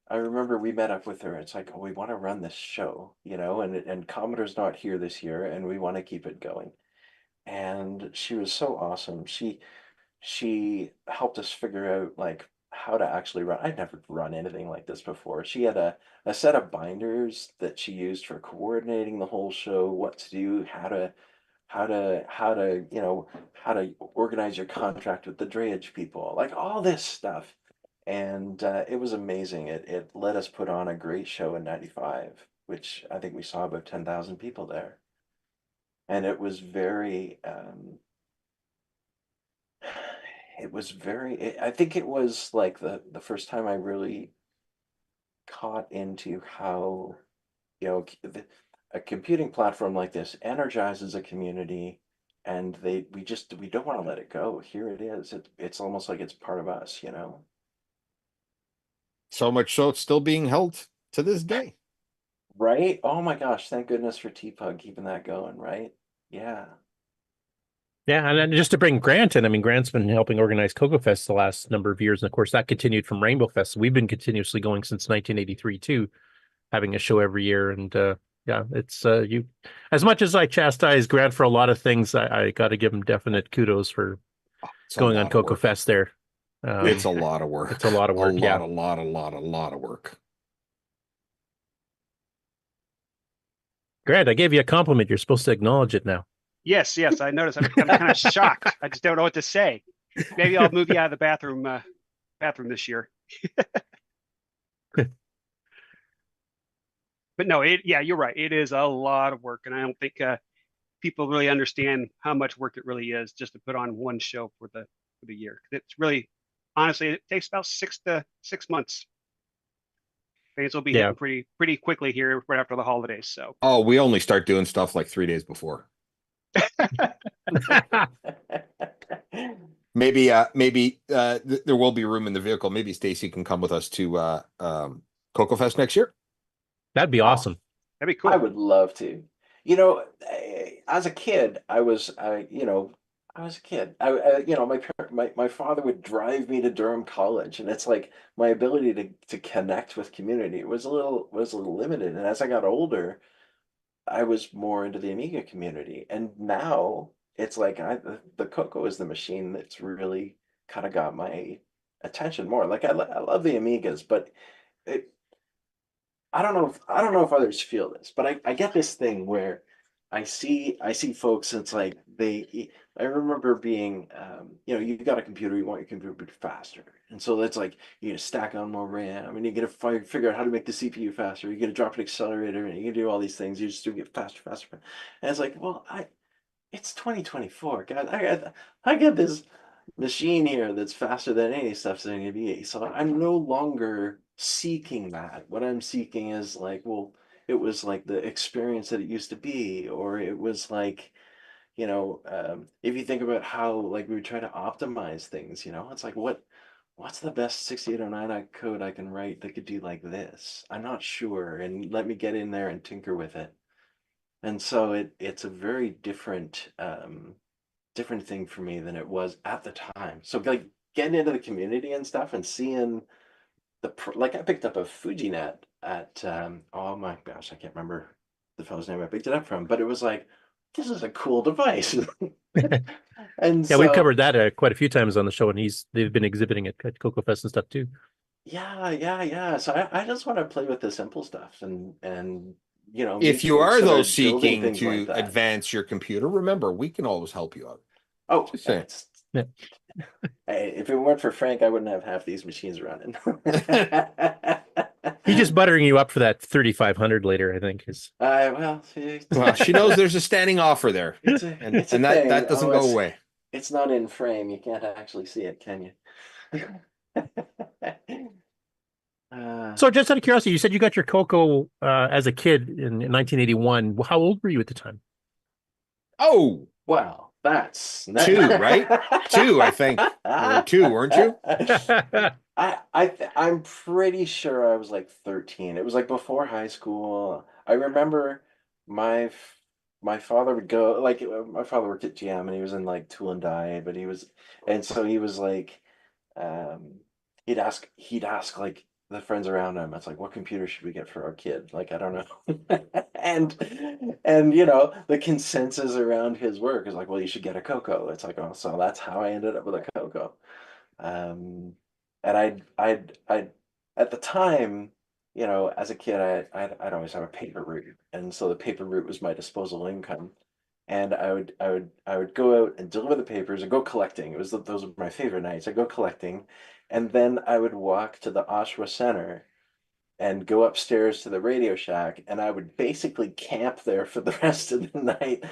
I remember we met up with her. It's like, oh, we want to run this show, and Commodore's not here this year, and we want to keep it going. And she was so awesome. She helped us figure out like how to actually run. I'd never run anything like this before. She had a set of binders that she used for coordinating the whole show, what to do, how to organize your contract with the drayage people, like all this stuff. And it was amazing. It let us put on a great show in '95, which I think we saw about 10,000 people there. And it was very, I think it was like the first time I really caught into how, a computing platform like this energizes a community, and we don't want to let it go. Here it is. It's almost like it's part of us, So much so it's still being held to this day. Right? Oh my gosh, thank goodness for TPUG keeping that going, right? Yeah. Yeah, and then just to bring Grant in, I mean, Grant's been helping organize CoCoFEST the last number of years, and of course that continued from Rainbow Fest. We've been continuously going since 1983 too, having a show every year. And yeah, it's you. As much as I chastise Grant for a lot of things, I got to give him definite kudos for going on CoCoFEST there. It's a lot of work. It's a lot of work. A lot of work. Grant, I gave you a compliment. You're supposed to acknowledge it now. Yes, I noticed. I'm kind of shocked. I just don't know what to say. Maybe I'll move you out of the bathroom this year. But no, you're right. It is a lot of work, and I don't think people really understand how much work it really is just to put on one show for the year. It's really, honestly, it takes about 6 months. Things will be hitting pretty quickly here right after the holidays. So. Oh, we only start doing stuff like 3 days before. Maybe there will be room in the vehicle. Maybe Stacy can come with us to CoCoFEST next year. That'd be awesome. That'd be cool. I would love to. As a kid, I was a kid. My father would drive me to Durham College, and it's like my ability to connect with community was a little limited. And as I got older, I was more into the Amiga community, and now it's like the CoCo is the machine that's really kind of got my attention more. Like I love the Amigas, but I don't know if others feel this, but I get this thing where I see folks, and it's like I remember being, you got a computer, you want your computer to be faster. And so it's like, you got to stack on more RAM, and you got to figure out how to make the CPU faster. You got to drop an accelerator, and you can do all these things. You just do get faster. And it's like, well, it's 2024. God, I got this machine here that's faster than any stuff's going to be. So I'm no longer seeking that. What I'm seeking is like, well, it was like the experience that it used to be, or it was like, if you think about how like we try to optimize things, it's like what's the best 6809 code I can write that could do like this? I'm not sure, and let me get in there and tinker with it. And so it's a very different thing for me than it was at the time. So like getting into the community and stuff and seeing I picked up a FujiNet at oh my gosh, I can't remember the fellow's name I picked it up from, but it was like, this is a cool device. And yeah, we've covered that quite a few times on the show, and they've been exhibiting at CoCoFEST and stuff too. Yeah. So I just want to play with the simple stuff and meet If you folks are that though are building seeking things like to that. advance your computer, remember we can always help you out. Oh, Just saying. Yeah. Hey, if it weren't for Frank, I wouldn't have half these machines running. He's just buttering you up for that 3,500 later, I think. Well, see, Well, she knows there's a standing offer there, it's and a that thing. doesn't go away. It's not in frame. You can't actually see it, can you? So just out of curiosity, you said you got your CoCo as a kid in 1981. How old were you at the time? Oh, well, that's 2, right? 2, I think. You were 2, weren't you? I'm pretty sure I was like 13. It was like before high school. I remember my father would go, like, my father worked at GM and he was in like tool and die, but so he was like, he'd ask like the friends around him. It's like, what computer should we get for our kid? Like, I don't know. and the consensus around his work is like, well, you should get a CoCo. It's like, oh, so that's how I ended up with a CoCo. And I'd at the time, as a kid, I'd always have a paper route, and so the paper route was my disposable income, and I would go out and deliver the papers and go collecting. Those were my favorite nights. I'd go collecting, and then I would walk to the Oshawa Center and go upstairs to the Radio Shack, and I would basically camp there for the rest of the night,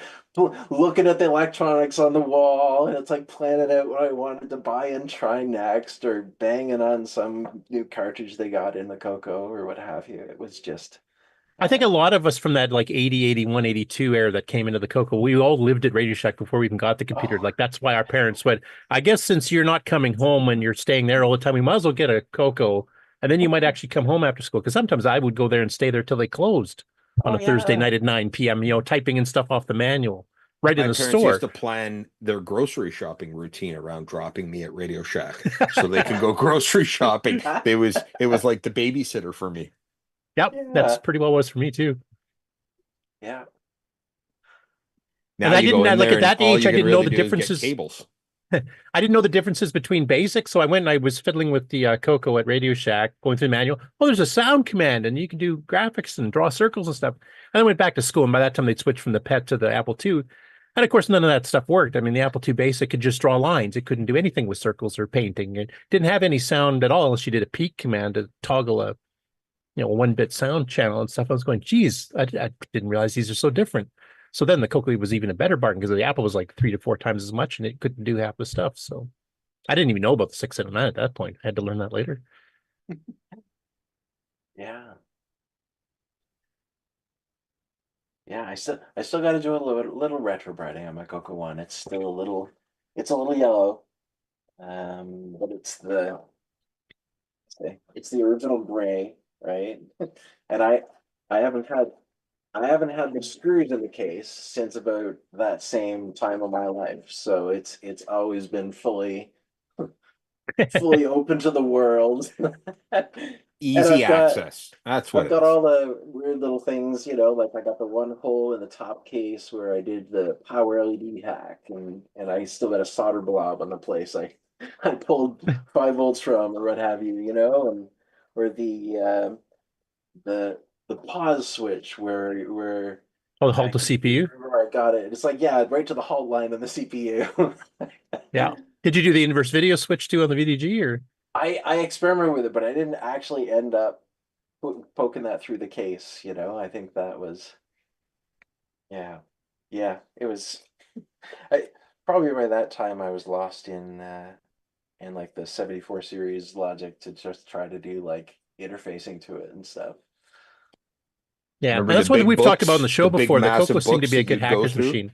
looking at the electronics on the wall, and it's like planning out what I wanted to buy and try next, or banging on some new cartridge they got in the CoCo or what have you. It was just... I think a lot of us from that like 80, 81, 82 era that came into the CoCo, we all lived at Radio Shack before we even got the computer. Like that's why our parents went, I guess since you're not coming home and you're staying there all the time, we might as well get a CoCo. And then you might actually come home after school. Because sometimes I would go there and stay there till they closed on a Thursday night at 9 p.m., typing in stuff off the manual right in the store. My parents used to plan their grocery shopping routine around dropping me at Radio Shack so they can go grocery shopping. It was like the babysitter for me. Yep, that's pretty well was for me too. Yeah. Now and I didn't like at that age. I didn't know the differences. Cables. I didn't know the differences between basics, so I went and I was fiddling with the CoCo at Radio Shack, going through the manual. Oh, there's a sound command, and you can do graphics and draw circles and stuff. And I went back to school, and by that time they'd switched from the PET to the Apple II. And of course, none of that stuff worked. I mean, the Apple II Basic could just draw lines. It couldn't do anything with circles or painting. It didn't have any sound at all unless you did a peak command to toggle a 1-bit sound channel and stuff. I was going, geez, I didn't realize these are so different. So then the CoCo was even a better bargain because the Apple was like 3 to 4 times as much and it couldn't do half the stuff. So I didn't even know about the 679 at that point. I had to learn that later. Yeah. Yeah, I still got to do a little retro brighting on my CoCo 1. It's still a little yellow. But it's the original gray, right? And I haven't had the screws in the case since about that same time of my life. So it's always been fully open to the world. Easy access. That's what I've got all the weird little things, like I got the one hole in the top case where I did the power LED hack, and I still got a solder blob on the place I pulled 5 volts from or what have you, and or the pause switch where halt the CPU. Where I got it. It's like, yeah, right to the halt line on the CPU. Yeah. Did you do the inverse video switch too on the VDG or? I experimented with it, but I didn't actually end up poking that through the case. I think that was, yeah, it was. Probably by that time I was lost in like the 74 series logic to just try to do like interfacing to it and stuff. Yeah, that's what we've talked about on the show before. The CoCo seemed to be a good hacker's machine.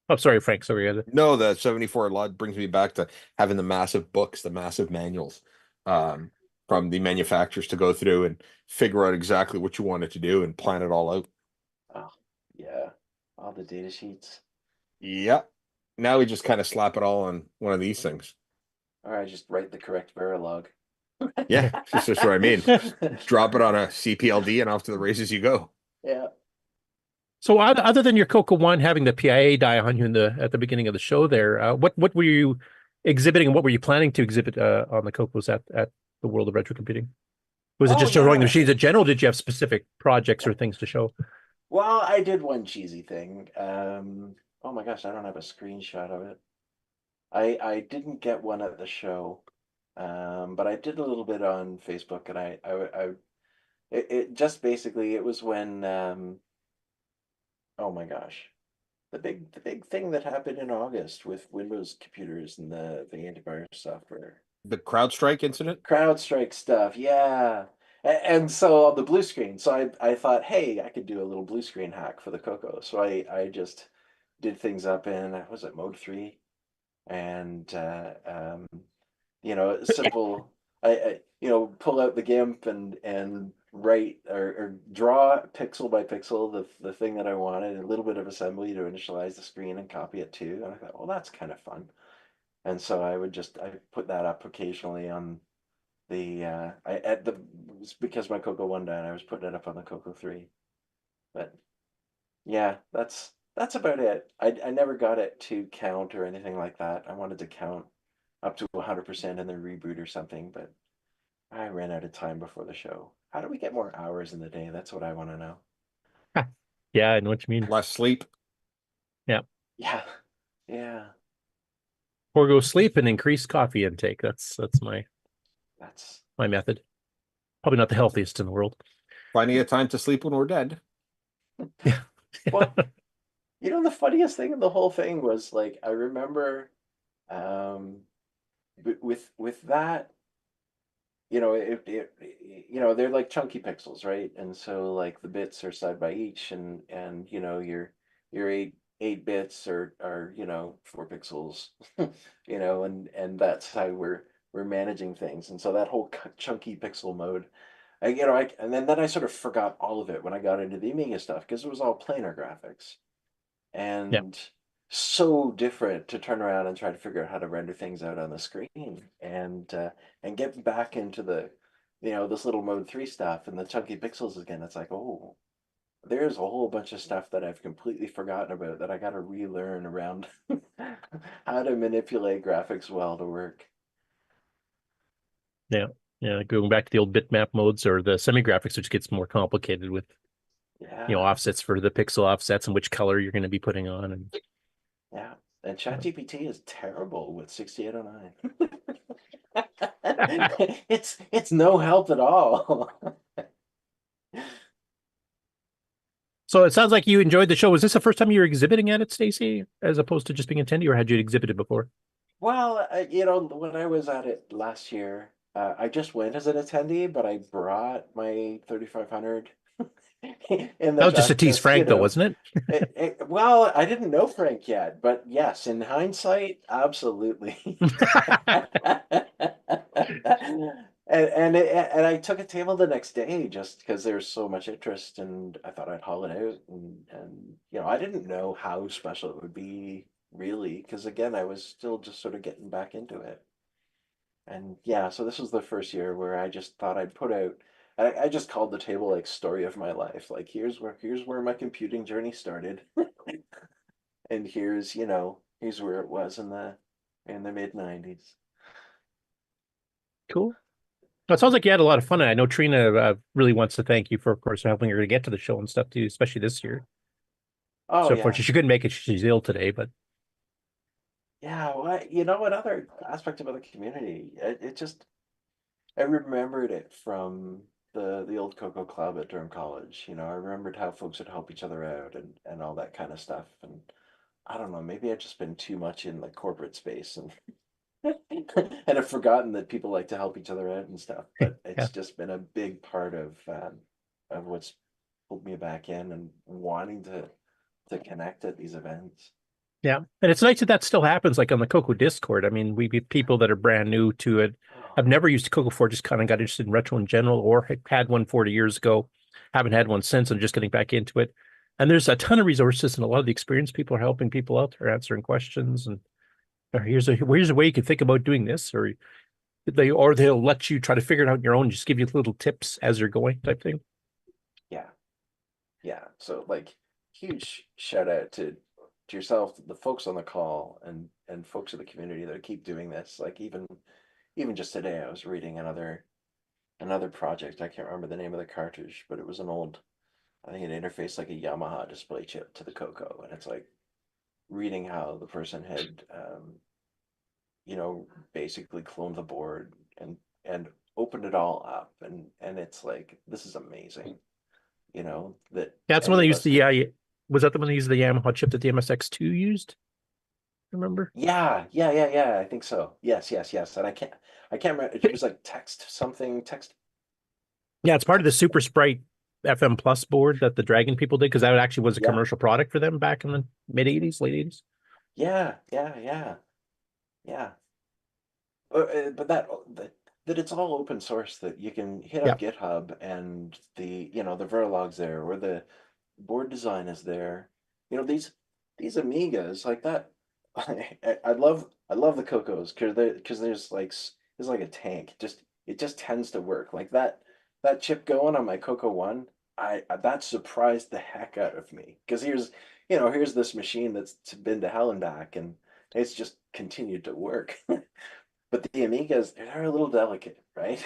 Oh, sorry, Frank. Sorry. No, the 74 lot brings me back to having the massive books, the massive manuals from the manufacturers to go through and figure out exactly what you wanted to do and plan it all out. Oh, yeah. All the data sheets. Yep. Now we just kind of slap it all on one of these things. Or I just write the correct Verilog. Yeah, that's just what I mean. Drop it on a CPLD and off to the races you go. Yeah. So other than your CoCo 1 having the PIA die on you at the beginning of the show there, what were you exhibiting and what were you planning to exhibit on the CoCos at the world of retro computing? Was it Oh, just showing the yeah. machines in general? Did you have specific projects or things to show? Well, I did one cheesy thing. Oh my gosh, I don't have a screenshot of it. I didn't get one at the show, but I did a little bit on Facebook, and it just basically it was when oh my gosh, the big thing that happened in August with Windows computers and the antivirus software. The CrowdStrike incident? CrowdStrike stuff, yeah. And so on the blue screen, so I thought, hey, I could do a little blue screen hack for the CoCo. So I just did things up in, was it mode 3? And you know, simple. You know, pull out the GIMP and write or draw pixel by pixel the thing that I wanted, a little bit of assembly to initialize the screen and copy it too. And I thought, well, that's kind of fun. And so I put that up occasionally on the because my CoCo 1 died, I was putting it up on the CoCo 3. But yeah, that's about it. I never got it to count or anything like that. I wanted to count up to 100% in the reboot or something, but I ran out of time before the show. How do we get more hours in the day? That's what I want to know. Yeah, I know what you mean. Less sleep. Yeah. Yeah. Yeah. Or go sleep and increase coffee intake. That's my method. Probably not the healthiest in the world. Plenty of time to sleep when we're dead. Yeah. Well, you know, the funniest thing in the whole thing was, like, I remember with that, you know, you know, they're like chunky pixels, right? And so like the bits are side by each, and you know, your eight bits are you know 4 pixels, you know, and that's how we're managing things. And so that whole chunky pixel mode, you know, and then I sort of forgot all of it when I got into the Amiga stuff, because it was all planar graphics, and so different to turn around and try to figure out how to render things out on the screen, and get back into the, you know, this little mode 3 stuff and the chunky pixels again. It's like, oh, there's a whole bunch of stuff that I've completely forgotten about that I got to relearn around how to manipulate graphics well to work. Yeah. Yeah. Going back to the old bitmap modes or the semi-graphics, which gets more complicated with you know, offsets for the pixel offsets and which color you're going to be putting on. And yeah. And ChatGPT is terrible with 6809. It's no help at all. So it sounds like you enjoyed the show. Was this the first time you were exhibiting at it, Stacy, as opposed to just being attendee, or had you exhibited before? Well, you know, when I was at it last year, I just went as an attendee, but I brought my 3500. That was just to tease Frank, though, wasn't it? Well, I didn't know Frank yet, but yes, in hindsight, absolutely. And I took a table the next day just because there's so much interest, and I thought I'd haul it out, and you know, I didn't know how special it would be really, because again, I was still just sort of getting back into it. And yeah, so this was the first year where I just thought I'd put out. I just called the table like story of my life. Like here's where my computing journey started, and here's, you know, here's where it was in the mid 90s. Cool. Well, it sounds like you had a lot of fun. And I know Trina really wants to thank you for, of course, helping her to get to the show and stuff too, especially this year. Oh, so yeah. unfortunately, she couldn't make it. She's ill today, but yeah, well, you know, another aspect about the community, it just, I remembered it from the old CoCo Club at Durham College. You know, I remembered how folks would help each other out and all that kind of stuff. And I don't know, maybe I've just been too much in the corporate space and and have forgotten that people like to help each other out and stuff. But it's just been a big part of what's pulled me back in and wanting to connect at these events. yeah. And it's nice that that still happens, like on the CoCo Discord. I mean, we people that are brand new to it. I've never used CoCo 4, just kind of got interested in retro in general, or had one 40 years ago. Haven't had one since, and just getting back into it. And there's a ton of resources, and a lot of the experienced people are helping people out. They're answering questions, and here's a way you can think about doing this, or they'll let you try to figure it out on your own, just give you little tips as you're going, type thing. Yeah. So like, huge shout out to yourself, the folks on the call, and folks in the community that keep doing this. Like even just today, I was reading another another project. I can't remember the name of the cartridge, but it was an old, I think it interfaced like a Yamaha display chip to the CoCo, and it's like reading how the person had, you know, basically cloned the board and opened it all up, and it's like, this is amazing, you know, that That's the one any that of used us the could. was that the one that used the Yamaha chip that the MSX2 used? Remember? Yeah. I think so. Yes. And I can't remember. It was like text. Yeah, it's part of the Super Sprite FM Plus board that the Dragon people did, because that actually was a Yeah. commercial product for them back in the mid 80s, late 80s. Yeah. But that it's all open source, that you can hit up Yeah. GitHub, and the Verilog's there, or the board design is there. You know, these Amigas like that. I love the CoCos because there's like a tank. It just tends to work like that chip going on my CoCo 1. That surprised the heck out of me, because here's this machine that's been to hell and back, and it's just continued to work. But the Amigas, they're a little delicate, right?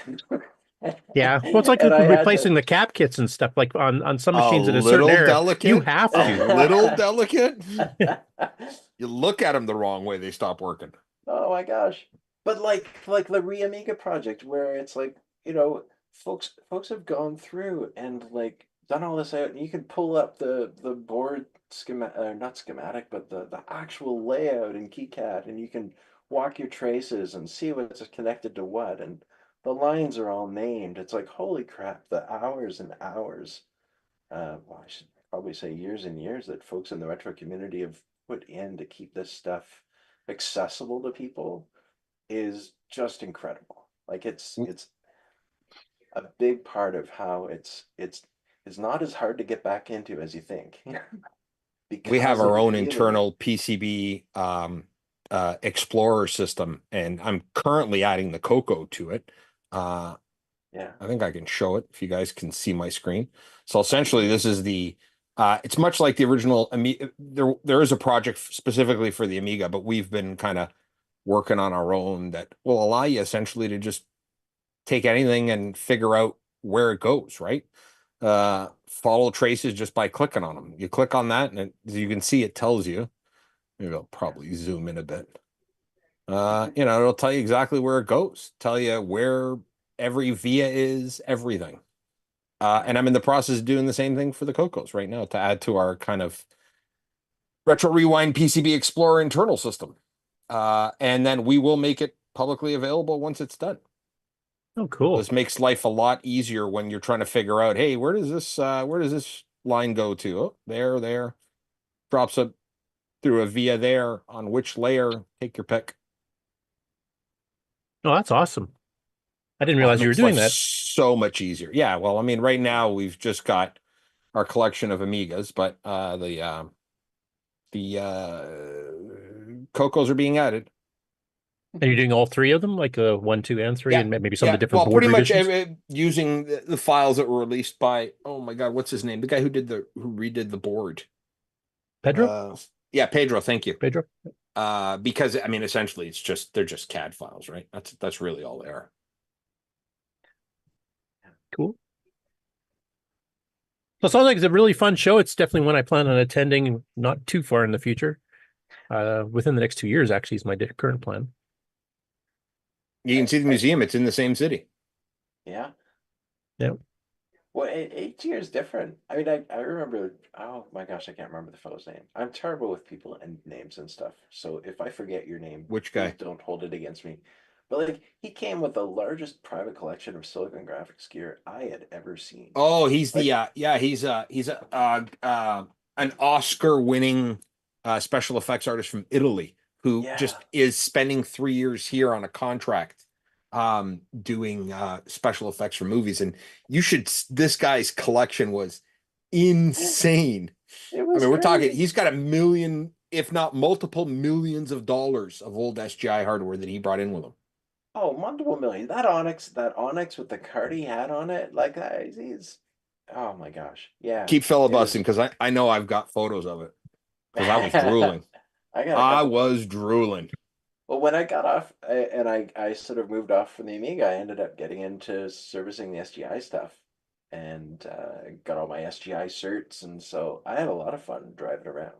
Yeah. Well, it's like And I had replacing to. the cap kits and stuff, like on some A machines in a certain little era. You delicate. have A to. little delicate. You look at them the wrong way, they stop working. Oh my gosh. But like the Amiga project, where it's like, folks have gone through and like done all this out, and you can pull up the board schematic, not schematic, but the actual layout in KiCad, and you can walk your traces and see what's connected to what, and the lines are all named. It's like, holy crap, the hours and hours, well, I should probably say years and years, that folks in the retro community have put in to keep this stuff accessible to people is just incredible. Like it's a big part of how it's not as hard to get back into as you think. We have Because of our the own feeling. internal PCB Explorer system, and I'm currently adding the CoCo to it. Yeah. I think I can show it if you guys can see my screen. So essentially, this is the it's much like the original Amiga. There is a project specifically for the Amiga, but we've been kind of working on our own that will allow you essentially to just take anything and figure out where it goes, right? Follow traces just by clicking on them. You click on that, and as you can see, it tells you. Maybe I'll probably zoom in a bit. It'll tell you exactly where it goes, tell you where every via is, everything. And I'm in the process of doing the same thing for the CoCos right now to add to our kind of Retro Rewind PCB Explorer internal system. And then we will make it publicly available once it's done. Oh, cool. This makes life a lot easier when you're trying to figure out, hey, where does this line go to? Oh, there. Drops it through a via there on which layer. Take your pick. Oh, that's awesome. I didn't realize you were doing that. So much easier. Yeah, well, I mean, right now we've just got our collection of Amigas, but the CoCos are being added. And you're doing all three of them, like 1, 2, and 3, and maybe some of the different board pretty revisions? much using the files that were released by, oh my God, what's his name? The guy who redid the board. Pedro? Yeah, Pedro. Thank you. Pedro. Because I mean, essentially, they're just CAD files, right? That's really all they are. Cool. So it sounds like it's a really fun show. It's definitely one I plan on attending not too far in the future. Within the next 2 years, actually, is my current plan. You can see the museum. It's in the same city. Yeah. Yeah. Well, each year is different. I mean, I remember, oh my gosh, I can't remember the fellow's name. I'm terrible with people and names and stuff. So if I forget your name, which guy? Please don't hold it against me. But like, he came with the largest private collection of Silicon Graphics gear I had ever seen. Oh, he's he's an Oscar-winning special effects artist from Italy who just is spending 3 years here on a contract doing special effects for movies. And this guy's collection was insane. We're talking, he's got $1 million, if not multiple millions of dollars of old SGI hardware that he brought in with him. Oh, multiple million. That Onyx with the card he had on it, like that, he's, oh my gosh. Yeah. Keep filibustering, because I know I've got photos of it. Because I was drooling. I was drooling. Well, when I got off and I sort of moved off from the Amiga, I ended up getting into servicing the SGI stuff and got all my SGI certs. And so I had a lot of fun driving around,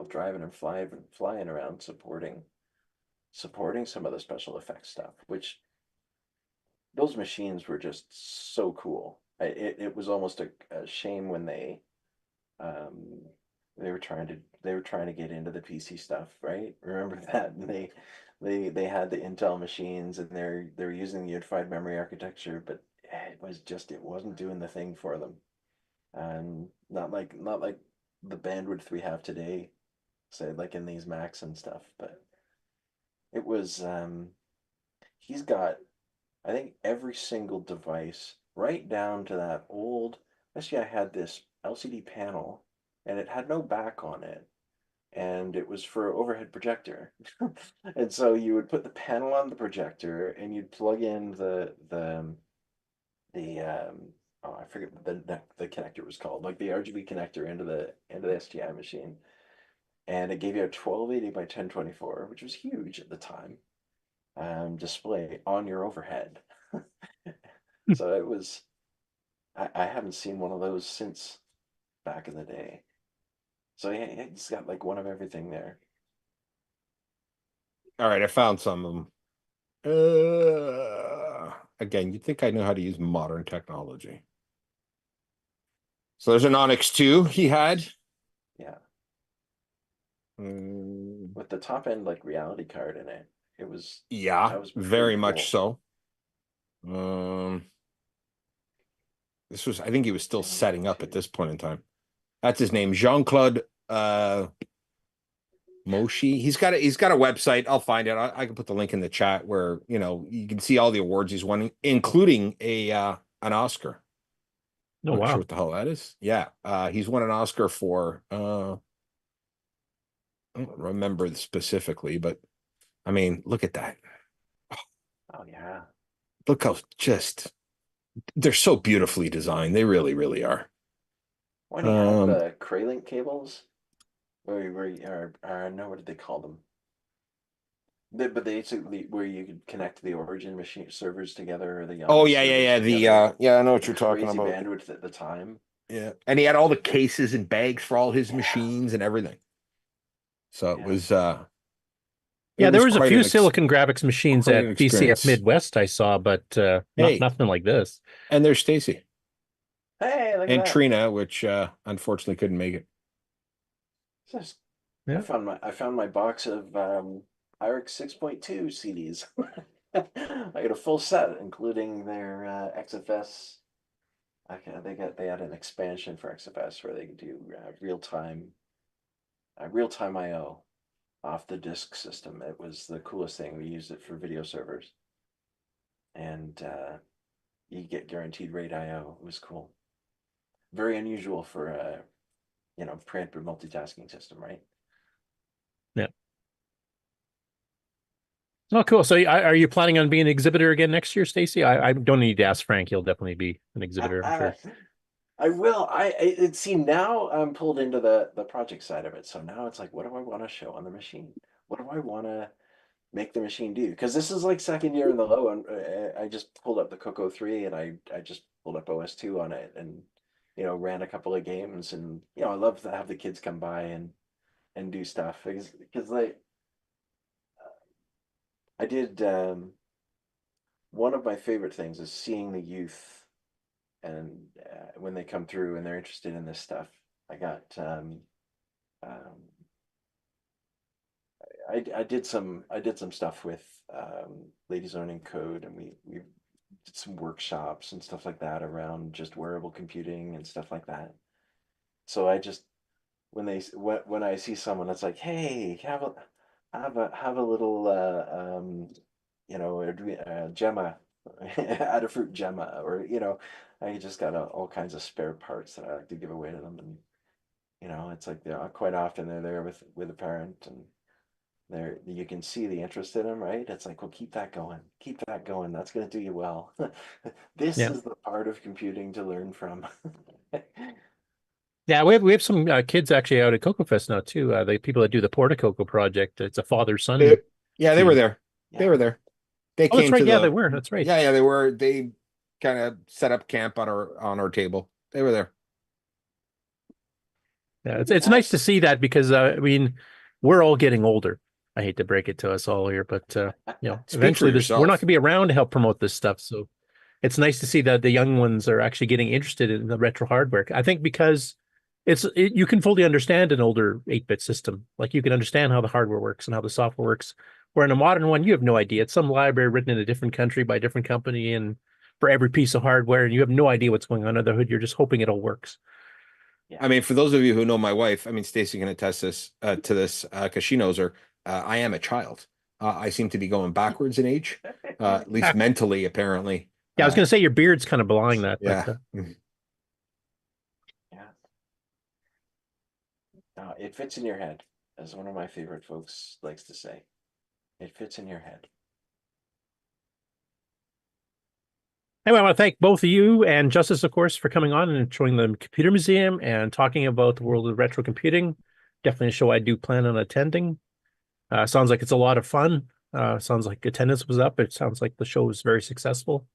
driving and flying around supporting some of the special effects stuff, which those machines were just so cool. It was almost a shame when um, they were trying to get into the PC stuff, right? Remember that? And they had the Intel machines and they were using the unified memory architecture, but it wasn't doing the thing for them. And not like the bandwidth we have today, say like in these Macs and stuff, but it was he's got I think every single device, right down to that old. Actually, I had this LCD panel, and it had no back on it, and it was for overhead projector. And so you would put the panel on the projector, and you'd plug in the oh, I forget what the connector was called, like the RGB connector into the STI machine, and it gave you a 1280 by 1024, which was huge at the time, display on your overhead. So it was, I haven't seen one of those since back in the day. So yeah, it's got like one of everything there. All right, I found some of them. Again, you'd think I know how to use modern technology. So there's an Onyx 2 he had. Yeah. With the top end like reality card in it. It was Yeah, very much so. This was, I think he was still setting up at this point in time. That's his name, Jean-Claude Moshi. He's got a website. I'll find it. I can put the link in the chat where you can see all the awards he's won, including an Oscar. Oh, Not wow. sure what the hell that is. Yeah, he's won an Oscar for I don't remember specifically, but I mean, look at that. Oh yeah. Look how they're so beautifully designed. They really, really are. Why do you have the Cray-Link cables? Or no, what did they call them? But basically where you could connect the origin machine servers together, or the Oh Onyx yeah, servers yeah. together. I know what you're talking Crazy about. bandwidth at the time. Yeah, and he had all the cases and bags for all his machines and everything. So it was. Yeah, there was a few Silicon Graphics machines at VCF experience. Midwest I saw, but nothing like this. And there's Stacy. Hey, look at And that. Trina, which unfortunately couldn't make it. I found my box of IRIX 6.2 CDs. I got a full set, including their XFS. They had an expansion for XFS where they could do real time I/O off the disk system. It was the coolest thing. We used it for video servers, and you get guaranteed rate I/O. It was cool. Very unusual for a preemptive multitasking system, right? Yeah. Oh, cool. So are you planning on being an exhibitor again next year, Stacy? I don't need to ask Frank. He'll definitely be an exhibitor, I'm sure. I will. Now I'm pulled into the project side of it. So now it's like, what do I want to show on the machine? What do I want to make the machine do? Because this is like second year in the low. And I just pulled up the CoCo 3 and I just pulled up OS 2 on it and ran a couple of games, and I love to have the kids come by and do stuff because I did one of my favorite things is seeing the youth, and when they come through and they're interested in this stuff. I did some stuff with Ladies Learning Code, and we did some workshops and stuff like that around just wearable computing and stuff like that. So I just when I see someone that's like, hey, have a little Gemma, Adafruit Gemma, or I just got all kinds of spare parts that I like to give away to them, and it's like quite often they're there with a parent, and you can see the interest in them, right? It's like, well, keep that going, that's going to do you well. This is the part of computing to learn from. Yeah, we have some kids actually out at CoCoFEST now too. The people that do the Porta Coco project. It's a father-son Yeah, they were there. They were there. They Oh, came that's right. to Yeah, the. they were. That's right. Yeah, they were. They kind of set up camp on our table. They were there. Yeah, it's nice to see that because I mean, we're all getting older. I hate to break it to us all here, but eventually we're not yourself. going to be around to help promote this stuff. So it's nice to see that the young ones are actually getting interested in the retro hardware. I think because you can fully understand an older 8-bit system. Like you can understand how the hardware works and how the software works. Where in a modern one, you have no idea. It's some library written in a different country by a different company, and for every piece of hardware, and you have no idea what's going on under the hood. You're just hoping it all works. I mean, for those of you who know my wife, I mean, Stacy can attest to this because she knows her. I am a child. I seem to be going backwards in age, at least mentally, apparently. Yeah, I was going to say your beard's kind of belying that. Yeah. But, No, it fits in your head, as one of my favorite folks likes to say. It fits in your head. Anyway, I want to thank both of you and Justice, of course, for coming on and showing the Computer Museum and talking about the world of retro computing. Definitely a show I do plan on attending. Sounds like it's a lot of fun. Sounds like attendance was up. It sounds like the show was very successful.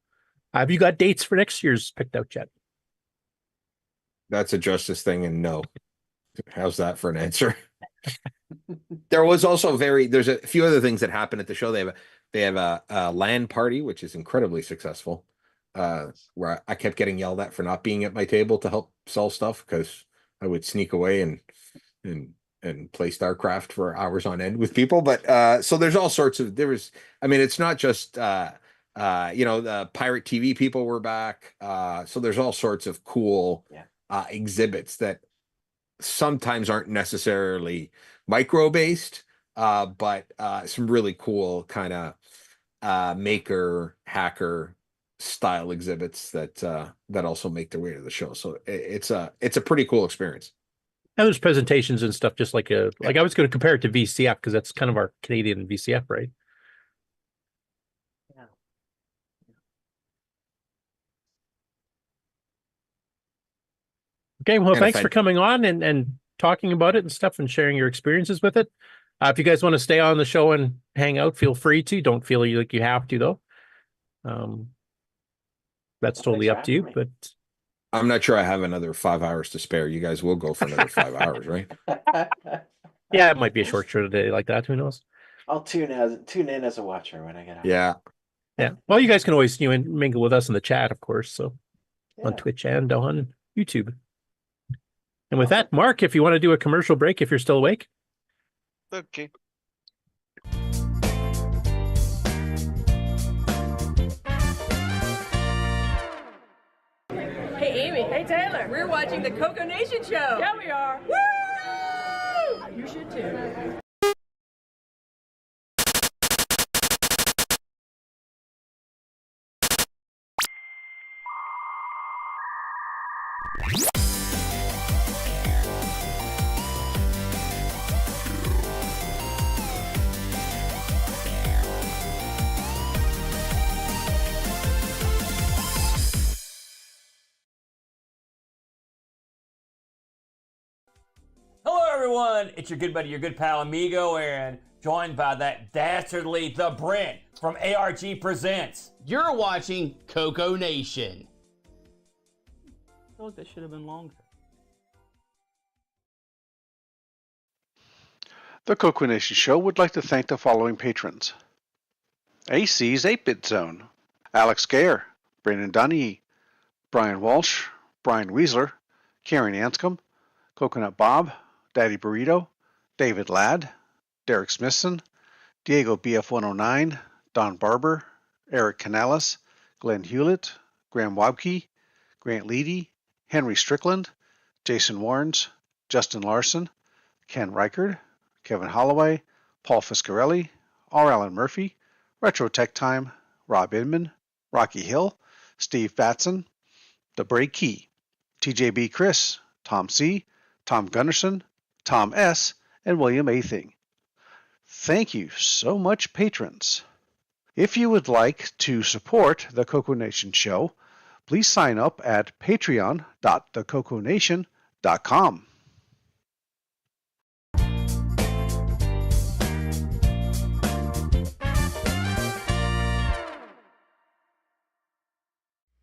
Have you got dates for next year's picked out yet? That's a Justice thing, and no. How's that for an answer? There was also there's a few other things that happen at the show. They have a LAN party, which is incredibly successful. Where I kept getting yelled at for not being at my table to help sell stuff because I would sneak away and play StarCraft for hours on end with people. But so there's all sorts of it's not just the pirate TV people were back. So there's all sorts of cool exhibits that sometimes aren't necessarily micro based, but some really cool kind of maker hacker style exhibits that also make their way to the show. So it's a pretty cool experience. And there's presentations and stuff, just like I was going to compare it to VCF because that's kind of our Canadian VCF, right? Yeah. Okay, well, thanks for coming on and talking about it and stuff and sharing your experiences with it. If you guys want to stay on the show and hang out, feel free to. Don't feel like you have to, though. That's totally up to you, but I'm not sure I have another 5 hours to spare. You guys will go for another 5 hours, right? Yeah, it might be a short show today like that. Who knows? I'll tune in as a watcher when I get out. Yeah. Yeah. Well, you guys can always mingle with us in the chat, of course. So on Twitch and on YouTube. And with that, Mark, if you want to do a commercial break, if you're still awake. Okay. Hey, Amy. Hey, Taylor. We're watching the CoCoNation show. Yeah, we are. Woo! You should too. Hello everyone, it's your good buddy, your good pal Amigo, and joined by that dastardly The Brent from ARG Presents. You're watching CoCoNation. I feel like that should have been longer. The CoCoNation show would like to thank the following patrons. AC's 8-Bit Zone, Alex Gayer, Brandon Donahue, Brian Walsh, Brian Weasler, Karen Anscombe, Coconut Bob, Daddy Burrito, David Ladd, Derek Smithson, Diego BF109, Don Barber, Eric Canales, Glenn Hewlett, Graham Wabke, Grant Leedy, Henry Strickland, Jason Warrens, Justin Larson, Ken Reichard, Kevin Holloway, Paul Fiscarelli, R. Allen Murphy, Retro Tech Time, Rob Inman, Rocky Hill, Steve Batson, The Break Key, TJB Chris, Tom C., Tom Gunderson, Tom S., and William A. Thing. Thank you so much, patrons. If you would like to support the CoCoNation show, please sign up at patreon.thecoconation.com.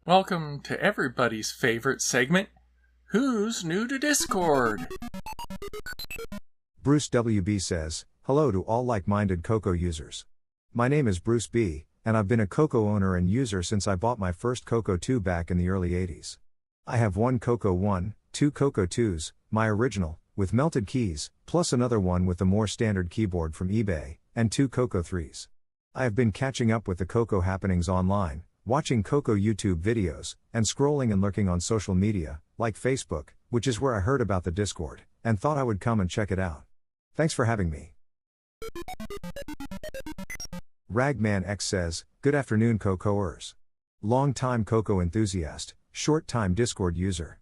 Welcome to everybody's favorite segment, Who's New to Discord? Bruce WB says, hello to all like-minded CoCo users. My name is Bruce B, and I've been a CoCo owner and user since I bought my first CoCo 2 back in the early 80s. I have one CoCo 1, two CoCo 2s, my original, with melted keys, plus another one with the more standard keyboard from eBay, and two CoCo 3s. I have been catching up with the CoCo happenings online, watching CoCo YouTube videos, and scrolling and lurking on social media, like Facebook, which is where I heard about the Discord, and thought I would come and check it out. Thanks for having me. Ragman X says, good afternoon CoCoers. Long-time CoCo enthusiast, short-time Discord user.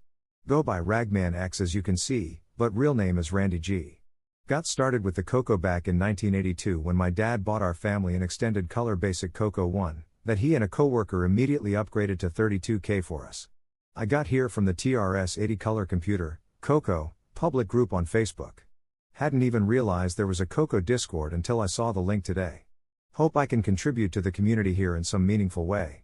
Go by Ragman X as you can see, but real name is Randy G. Got started with the CoCo back in 1982 when my dad bought our family an extended color basic CoCo 1, that he and a coworker immediately upgraded to 32K for us. I got here from the TRS-80 Color Computer, CoCo, public group on Facebook. Hadn't even realized there was a CoCo Discord until I saw the link today. Hope I can contribute to the community here in some meaningful way.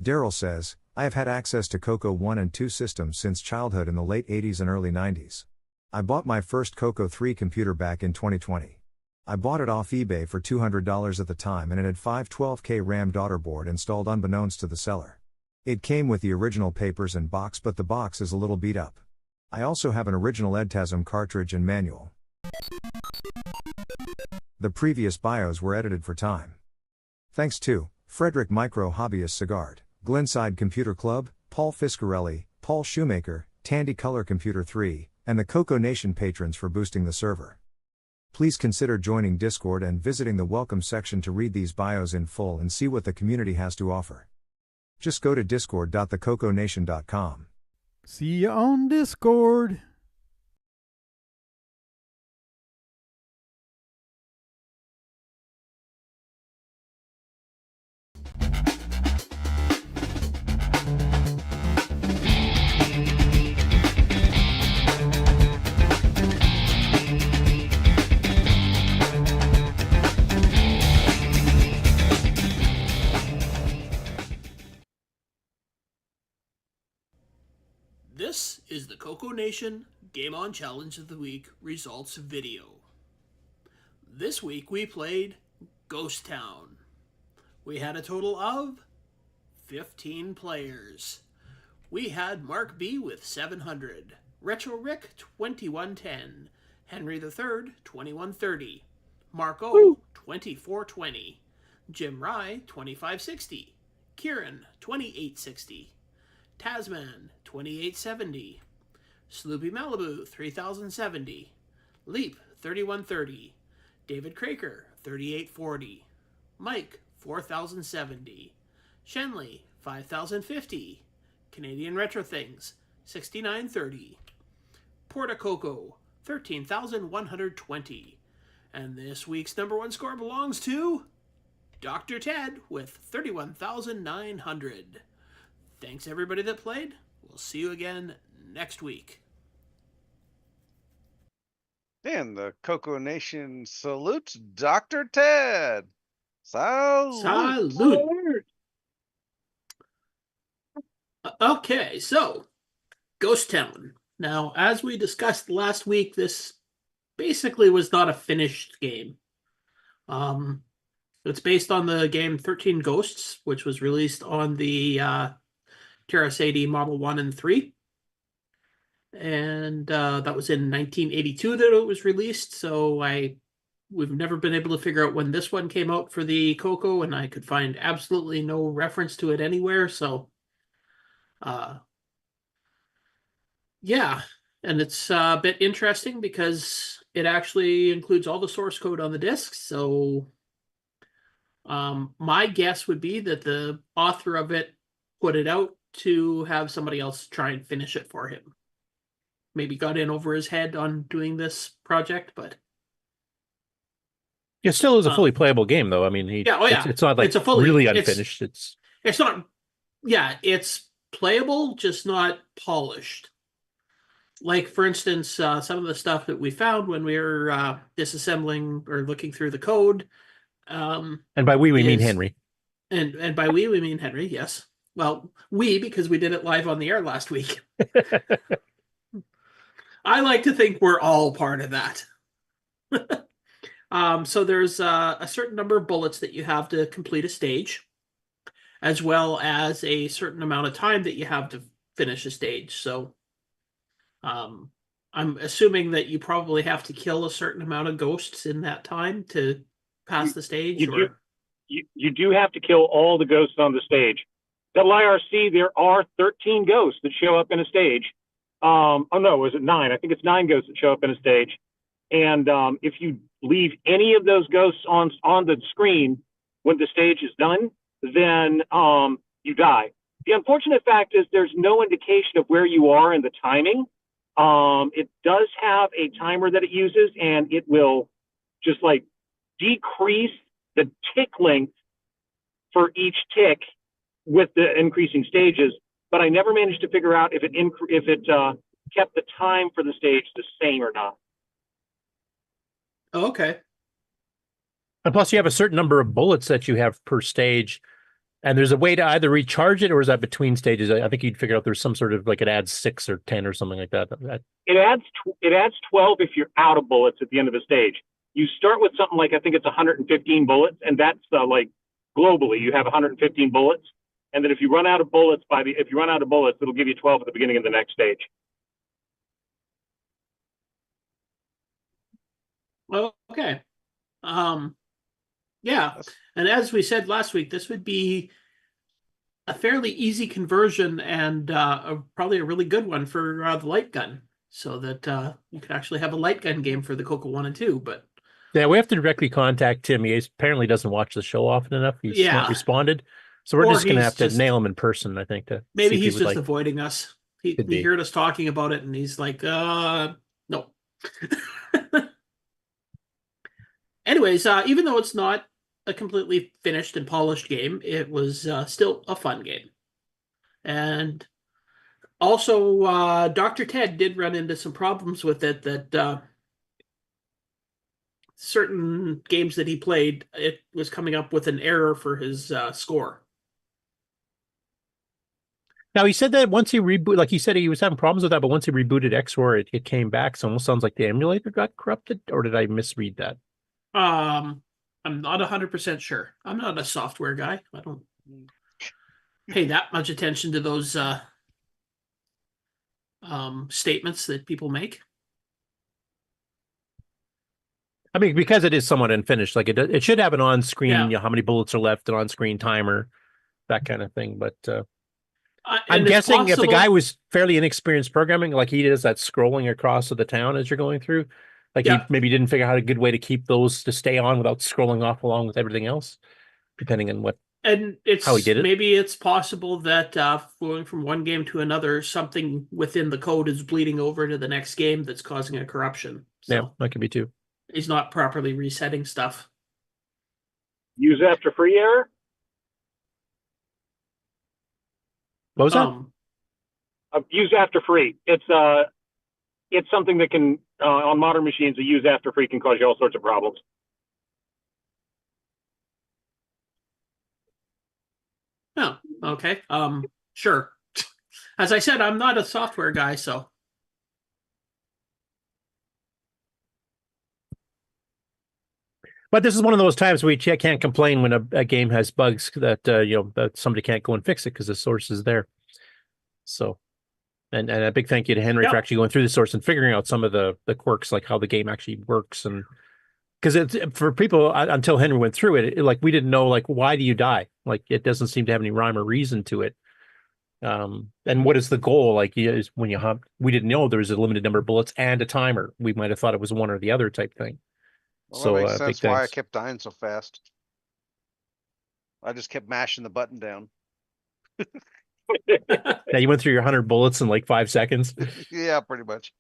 Daryl says, I have had access to CoCo 1 and 2 systems since childhood in the late 80s and early 90s. I bought my first CoCo 3 computer back in 2020. I bought it off eBay for $200 at the time and it had 512K RAM daughterboard installed unbeknownst to the seller. It came with the original papers and box, but the box is a little beat up. I also have an original EDTASM cartridge and manual. The previous bios were edited for time. Thanks to Frederick Micro Hobbyist Sigard, Glenside Computer Club, Paul Fiscarelli, Paul Shoemaker, Tandy Color Computer 3, and the CoCoNation patrons for boosting the server. Please consider joining Discord and visiting the welcome section to read these bios in full and see what the community has to offer. Just go to discord.thecoconation.com. See you on Discord. This is the CoCoNation Game On Challenge of the Week results video. This week we played Ghost Town. We had a total of 15 players. We had Mark B with 700, Retro Rick 2110, Henry III 2130, Mark O 2420, Jim Rye 2560, Kieran 2860, Tasman 2870, Sloopy Malibu 3070, Leap 3130, David Craker 3840, Mike 4070, Shenley 5050, Canadian Retro Things 6930, Porta Coco 13,120, and this week's number one score belongs to Dr. Ted with 31,900. Thanks everybody that played. We'll see you again next week. And the CoCoNation salutes Dr. Ted. Salute. Salute. Okay, so Ghost Town. Now, as we discussed last week, this basically was not a finished game. It's based on the game 13 Ghosts, which was released on the TRS-80 Model 1 and 3. And that was in 1982 that it was released, so we've never been able to figure out when this one came out for the CoCo, and I could find absolutely no reference to it anywhere, so yeah, and it's a bit interesting because it actually includes all the source code on the disk, so my guess would be that the author of it put it out to have somebody else try and finish it for him. Maybe got in over his head on doing this project, but it still is a fully playable game, though. I mean, it's not like it's a fully, really unfinished. It's not. Yeah, it's playable, just not polished. Like, for instance, some of the stuff that we found when we were disassembling or looking through the code. And by we mean Henry. And by we mean Henry, yes. Well, because we did it live on the air last week. I like to think we're all part of that. So there's a certain number of bullets that you have to complete a stage, as well as a certain amount of time that you have to finish a stage. So I'm assuming that you probably have to kill a certain amount of ghosts in that time to pass the stage. You do have to kill all the ghosts on the stage. WIRC, there are 13 ghosts that show up in a stage. Oh no, was it 9? I think it's 9 ghosts that show up in a stage. And if you leave any of those ghosts on the screen when the stage is done, then you die. The unfortunate fact is there's no indication of where you are in the timing. It does have a timer that it uses, and it will just like decrease the tick length for each tick with the increasing stages. But I never managed to figure out if it kept the time for the stage the same or not. Oh, okay. And plus, you have a certain number of bullets that you have per stage, and there's a way to either recharge it, or is that between stages? I think you'd figure out there's some sort of like it adds 6 or 10 or something like that. It adds 12 if you're out of bullets at the end of the stage. You start with something like, I think it's 115 bullets, and that's like globally you have 115 bullets, and then if you run out of bullets it'll give you 12 at the beginning of the next stage. Well, okay. Yeah, and as we said last week, this would be a fairly easy conversion and probably a really good one for the light gun, so that you could actually have a light gun game for the CoCo 1 and 2. But yeah, we have to directly contact Tim. He apparently doesn't watch the show often enough. He's not responded, so we're just going to have to nail him in person, I think. To maybe he's just avoiding us. He heard us talking about it, and he's like, no. Anyways, even though it's not a completely finished and polished game, it was still a fun game. And also, Dr. Ted did run into some problems with it, that certain games that he played, it was coming up with an error for his score. Now, he said that once he rebooted, like he said he was having problems with that, but once he rebooted XOR, it came back. So it almost sounds like the emulator got corrupted, or did I misread that? I'm not 100% sure. I'm not a software guy. I don't pay that much attention to those statements that people make. I mean, because it is somewhat unfinished, like it should have an on-screen, how many bullets are left, an on-screen timer, that kind of thing. But I'm guessing if the guy was fairly inexperienced programming, like he does that scrolling across to the town as you're going through, like he maybe didn't figure out a good way to keep those to stay on without scrolling off along with everything else, depending on how he did it. Maybe it's possible that going from one game to another, something within the code is bleeding over to the next game that's causing a corruption. So yeah, that could be too. He's not properly resetting stuff. Use after free error? What was that? Use after free. It's something that can on modern machines, the use after free can cause you all sorts of problems. Oh, okay. Sure. As I said, I'm not a software guy, so. But this is one of those times where you can't complain when a game has bugs that that somebody can't go and fix it because the source is there. So, and a big thank you to Henry for actually going through the source and figuring out some of the quirks, like how the game actually works. And because it's for people until Henry went through it, like we didn't know, like, why do you die? Like it doesn't seem to have any rhyme or reason to it. And what is the goal? Like when you hop, we didn't know there was a limited number of bullets and a timer. We might have thought it was one or the other type thing. Well, So that makes sense big why I thanks. kept dying so fast. I just kept mashing the button down. Now you went through your 100 bullets in like 5 seconds. Yeah, pretty much.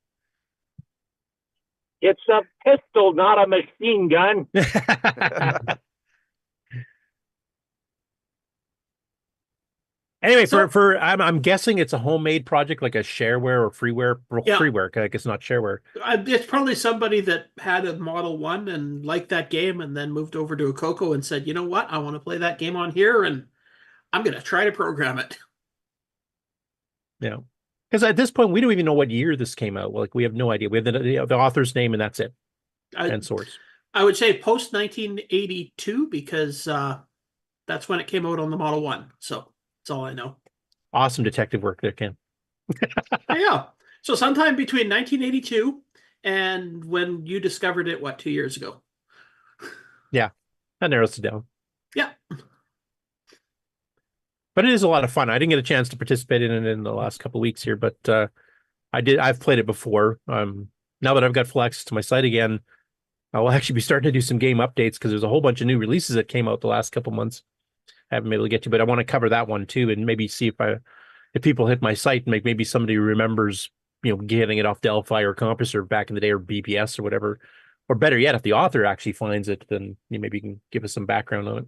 It's a pistol, not a machine gun. Anyway, I'm guessing it's a homemade project, like a shareware or freeware. Well, Yeah. freeware, I guess not shareware. It's probably somebody that had a Model 1 and liked that game and then moved over to a CoCo and said, you know what, I want to play that game on here and I'm going to try to program it. Yeah. Because at this point, we don't even know what year this came out. Like, we have no idea. We have the author's name and that's it. And source. I would say post 1982 because that's when it came out on the Model 1. So that's all I know. Awesome detective work there, Ken. Yeah. So sometime between 1982 and when you discovered it, 2 years ago? Yeah. That narrows it down. Yeah. But it is a lot of fun. I didn't get a chance to participate in it in the last couple of weeks here, but I've played it before. Now that I've got full access to my site again, I will actually be starting to do some game updates because there's a whole bunch of new releases that came out the last couple months. I haven't been able to get to, but I want to cover that one too, and maybe see if people hit my site and maybe somebody remembers, getting it off Delphi or Compass or back in the day or BPS or whatever, or better yet, if the author actually finds it, then maybe you can give us some background on it.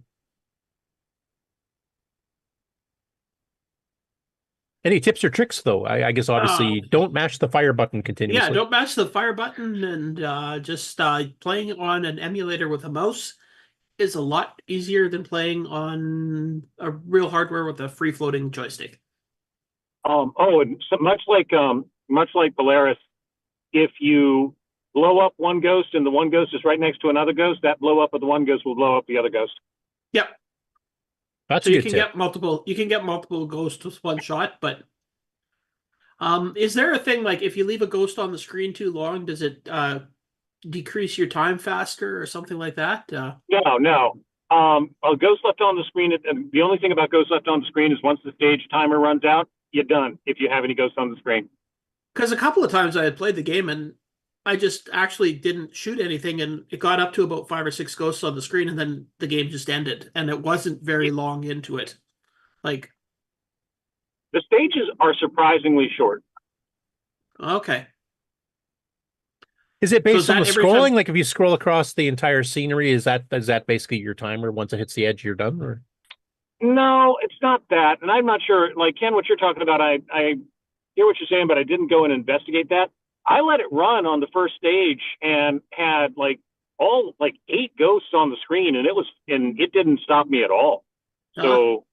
Any tips or tricks, though? I guess obviously don't mash the fire button continuously. Yeah, don't mash the fire button, and just playing on an emulator with a mouse is a lot easier than playing on a real hardware with a free-floating joystick. And so much like Polaris, if you blow up one ghost and the one ghost is right next to another ghost, that blow up of the one ghost will blow up the other ghost. Yep. That's so a you good can tip. get multiple. You can get multiple ghosts with one shot, but is there a thing like if you leave a ghost on the screen too long, does it decrease your time faster or something like that? No. A ghost left on the screen. The only thing about ghosts left on the screen is once the stage timer runs out, you're done. If you have any ghosts on the screen. Because a couple of times I had played the game and I just actually didn't shoot anything, and it got up to about 5 or 6 ghosts on the screen, and then the game just ended, and it wasn't very long into it. Like, the stages are surprisingly short. Okay. Is it based on the scrolling? time... Like if you scroll across the entire scenery, is that basically your timer? Once it hits the edge, you're done? Or no, it's not that. And I'm not sure, like Ken, what you're talking about, I hear what you're saying, but I didn't go and investigate that. I let it run on the first stage and had like 8 ghosts on the screen, and it didn't stop me at all. So,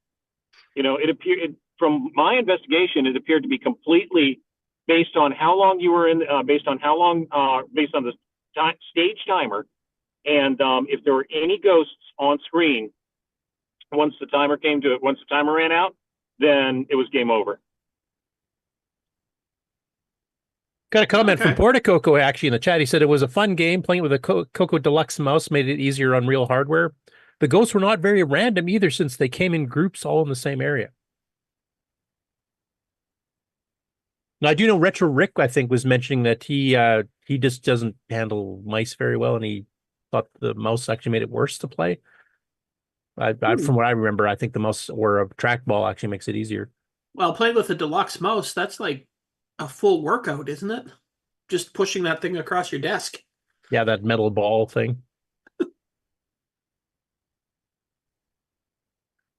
it appeared from my investigation, it appeared to be completely based on how long you were in, based on the stage timer, and if there were any ghosts on screen once the timer ran out, then it was game over. Got a comment from Porticoco actually in the chat. He said it was a fun game. Playing with a CoCo Deluxe mouse made it easier on real hardware. The ghosts were not very random either, since they came in groups all in the same area. Now, I do know Retro Rick, I think, was mentioning that he just doesn't handle mice very well, and he thought the mouse actually made it worse to play. From what I remember, I think the mouse or a trackball actually makes it easier. Well, playing with a deluxe mouse, that's like a full workout, isn't it? Just pushing that thing across your desk. Yeah, that metal ball thing.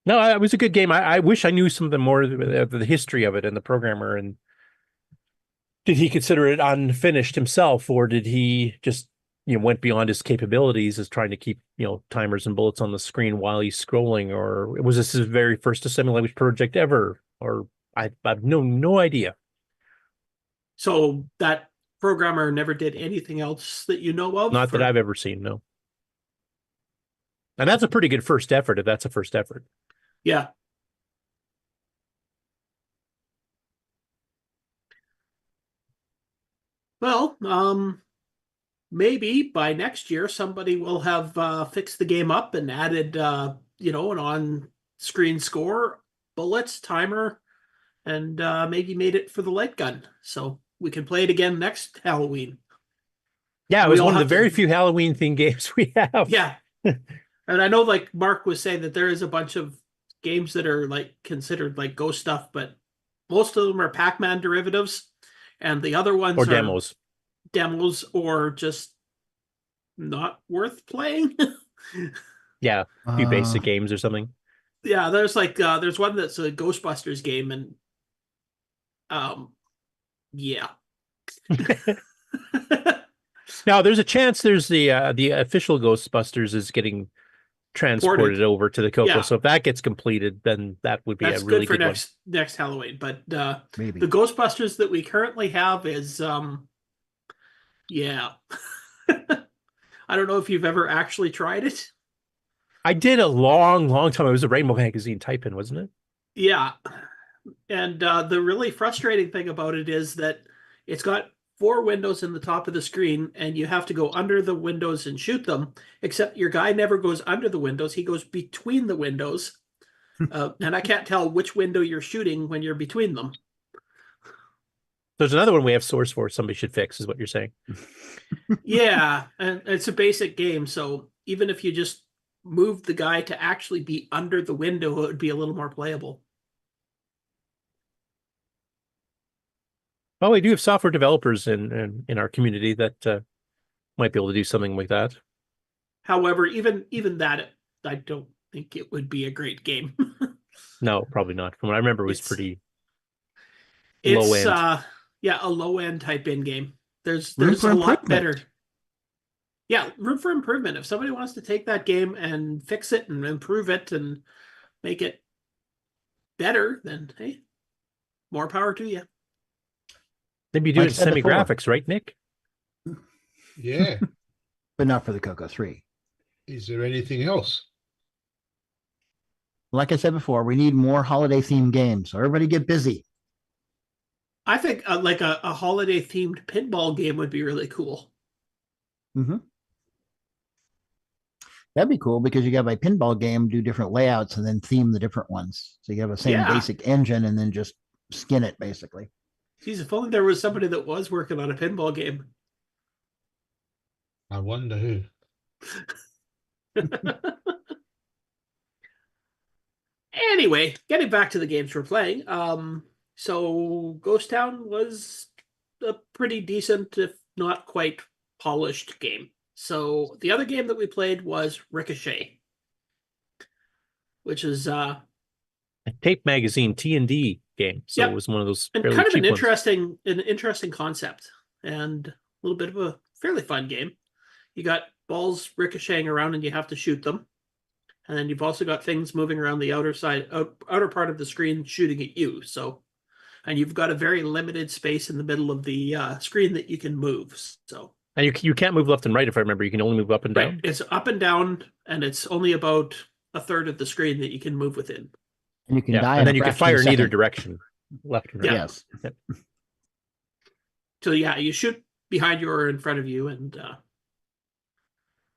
No, it was a good game. I wish I knew some of the more of the history of it and the programmer. And did he consider it unfinished himself, or did he just went beyond his capabilities as trying to keep timers and bullets on the screen while he's scrolling, or was this his very first assembly language project ever? Or I have no idea. So that programmer never did anything else that you know of? Not that I've ever seen, no. And that's a pretty good first effort, if that's a first effort. Yeah. Well, maybe by next year somebody will have fixed the game up and added, an on-screen score, bullets, timer, and maybe made it for the light gun. So we can play it again next Halloween. Yeah, it was one of the very few Halloween-themed games we have. Yeah. And I know, like Mark was saying, that there is a bunch of games that are like considered like ghost stuff, but most of them are Pac-Man derivatives, and the other ones or are demos or just not worth playing. Yeah, a few basic games or something. Yeah, there's like there's one that's a Ghostbusters game, and yeah. Now, there's a chance there's the official Ghostbusters is getting transported Ported. over to the CoCo. Yeah. So if that gets completed, then that would be That's a really good for good one. next Halloween. But Maybe. the Ghostbusters that we currently have is yeah. I don't know if you've ever actually tried it. I did a long time. It was a Rainbow Magazine type-in, wasn't it? Yeah. And the really frustrating thing about it is that it's got 4 windows in the top of the screen, and you have to go under the windows and shoot them, except your guy never goes under the windows. He goes between the windows. And I can't tell which window you're shooting when you're between them. There's another one we have source for somebody should fix, is what you're saying. Yeah, and it's a basic game, so even if you just move the guy to actually be under the window, it would be a little more playable. Well, we do have software developers in our community that might be able to do something like that. However, even that, I don't think it would be a great game. No, probably not. From what I remember, it was pretty low end. Yeah, a low end type in game. There's Room a for lot improvement. better. Yeah, room for improvement. If somebody wants to take that game and fix it and improve it and make it better, then hey, more power to you. Maybe you do Like it I said before. semi-graphics, right, Nick? Yeah. But not for the CoCo 3. Is there anything else? Like I said before, we need more holiday themed games. So everybody get busy. I think like a holiday themed pinball game would be really cool. Mm-hmm. That'd be cool because you got my pinball game do different layouts and then theme the different ones. So you have the same Yeah. basic engine and then just skin it basically. Geez, if only there was somebody that was working on a pinball game. I wonder who. Anyway, getting back to the games we're playing. So Ghost Town was a pretty decent, if not quite polished game. So the other game that we played was Ricochet, which is A tape magazine T&D game. So Yep. it was one of those and fairly kind of cheap an interesting concept and a little bit of a fairly fun game. You got balls ricocheting around and you have to shoot them. And then you've also got things moving around the outer part of the screen shooting at you. So, and you've got a very limited space in the middle of the screen that you can move. So, And you can't move left and right, if I remember. You can only move up and down. right, it's up and down, and it's only about a third of the screen that you can move within. And you can die. And then you can fire in either direction, left and right. Yes. Yep. So yeah, you shoot behind you or in front of you, and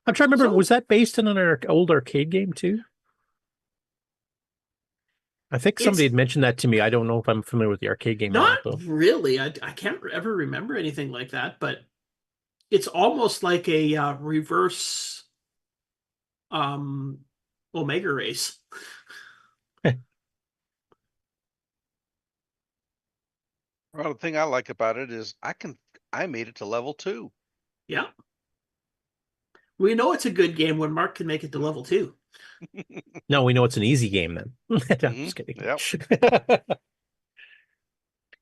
I'm trying to remember, was that based on an old arcade game too? I think somebody had mentioned that to me. I don't know if I'm familiar with the arcade game. not or not, though. really. I can't ever remember anything like that, but it's almost like a reverse Omega race. Well, the thing I like about it is I made it to level 2. Yeah. We know it's a good game when Mark can make it to level 2. No, we know it's an easy game then. I'm just kidding. Yep.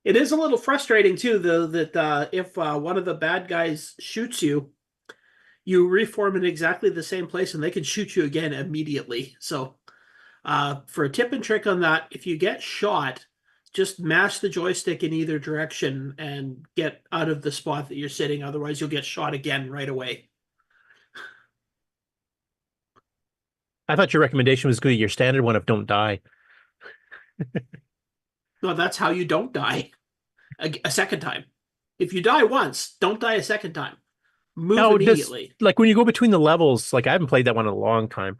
It is a little frustrating too, though, that if one of the bad guys shoots you, you reform in exactly the same place and they can shoot you again immediately. So for a tip and trick on that, if you get shot, just mash the joystick in either direction and get out of the spot that you're sitting. Otherwise, you'll get shot again right away. I thought your recommendation was good. Your standard one of don't die. No, that's how you don't die a second time. If you die once, don't die a second time. Move immediately. Like when you go between the levels, like I haven't played that one in a long time.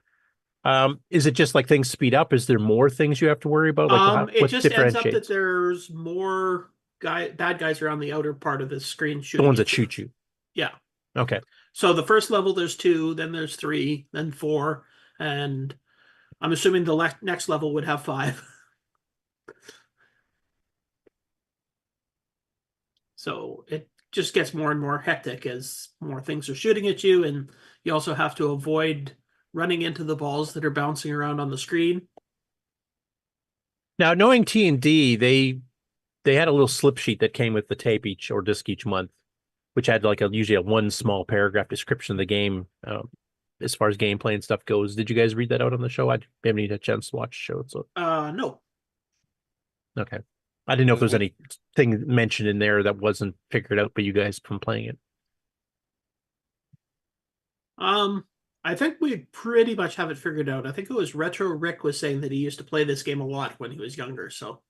Is it just like things speed up? Is there more things you have to worry about? Like It just ends up that there's more bad guys around the outer part of the screen shooting. The ones at that shoot you. Yeah. Okay. So the first level, there's 2, then there's 3, then 4, and I'm assuming the next level would have 5. So it just gets more and more hectic as more things are shooting at you, and you also have to avoid running into the balls that are bouncing around on the screen. Now, knowing T&D, they had a little slip sheet that came with the tape each or disc each month, which had like usually a one small paragraph description of the game as far as gameplay and stuff goes. Did you guys read that out on the show? I haven't had a chance to watch the show. So No. Okay. I didn't know if there was anything mentioned in there that wasn't figured out by you guys from playing it. I think we pretty much have it figured out. I think it was Retro Rick was saying that he used to play this game a lot when he was younger, so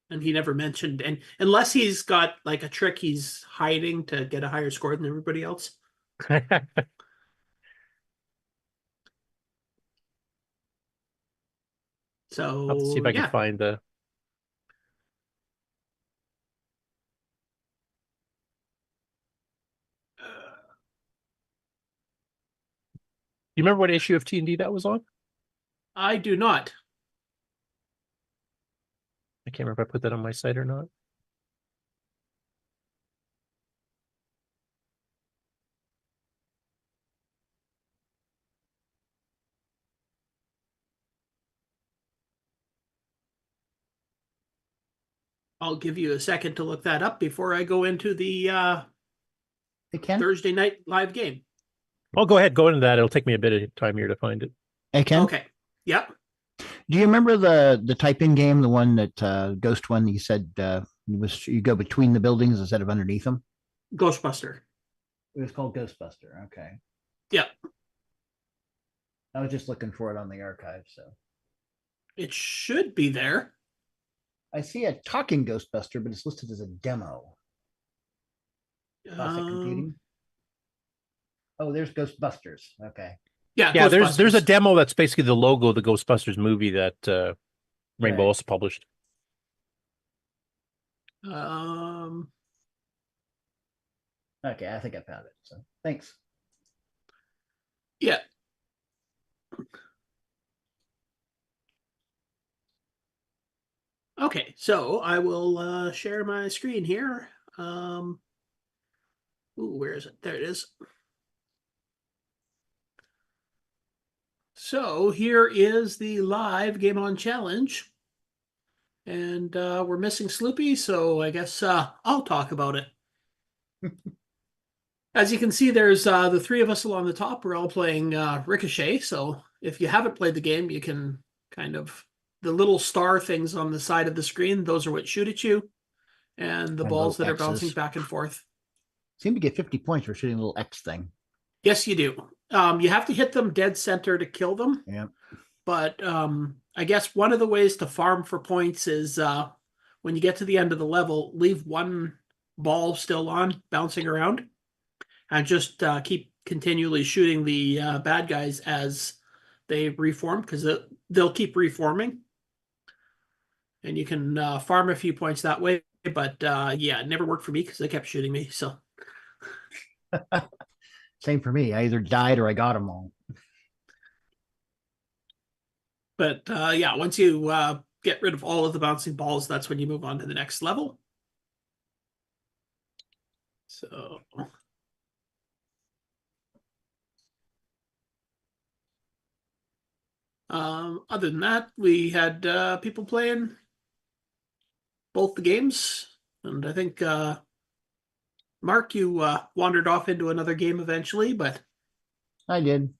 and he never mentioned, and unless he's got like a trick he's hiding to get a higher score than everybody else. So I'll have to see if I can find the. You remember what issue of T&D that was on? I do not. I can't remember if I put that on my site or not. I'll give you a second to look that up before I go into the Thursday night live game. Oh, go ahead. Go into that. It'll take me a bit of time here to find it. Hey, Ken? Okay. Yep. Do you remember the type-in game, the one that Ghost one you said you go between the buildings instead of underneath them? Ghostbuster. It was called Ghostbuster. Okay. Yep. I was just looking for it on the archive, so. It should be there. I see a talking Ghostbuster, but it's listed as a demo. Classic computing. Oh, there's Ghostbusters. Okay. Yeah, there's a demo that's basically the logo of the Ghostbusters movie that Rainbow also published. Okay, I think I found it. So thanks. Yeah. Okay, so I will share my screen here. Ooh, where is it? There it is. So here is the live Game On Challenge. And we're missing Sloopy, so I guess I'll talk about it. As you can see, there's the three of us along the top. We're all playing Ricochet, so if you haven't played the game, you can kind of... The little star things on the side of the screen, those are what shoot at you. And the balls that are bouncing back and forth. Seem to get 50 points for shooting a little X thing. Yes, you do. You have to hit them dead center to kill them. Yeah. But I guess one of the ways to farm for points is when you get to the end of the level, leave one ball still on, bouncing around, and just keep continually shooting the bad guys as they reform, because they'll keep reforming. And you can farm a few points that way. But yeah, it never worked for me because they kept shooting me. So same for me. I either died or I got them all. But yeah, once you get rid of all of the bouncing balls, that's when you move on to the next level. So other than that, we had people playing both the games. And I think, Mark, you wandered off into another game eventually, but... I did.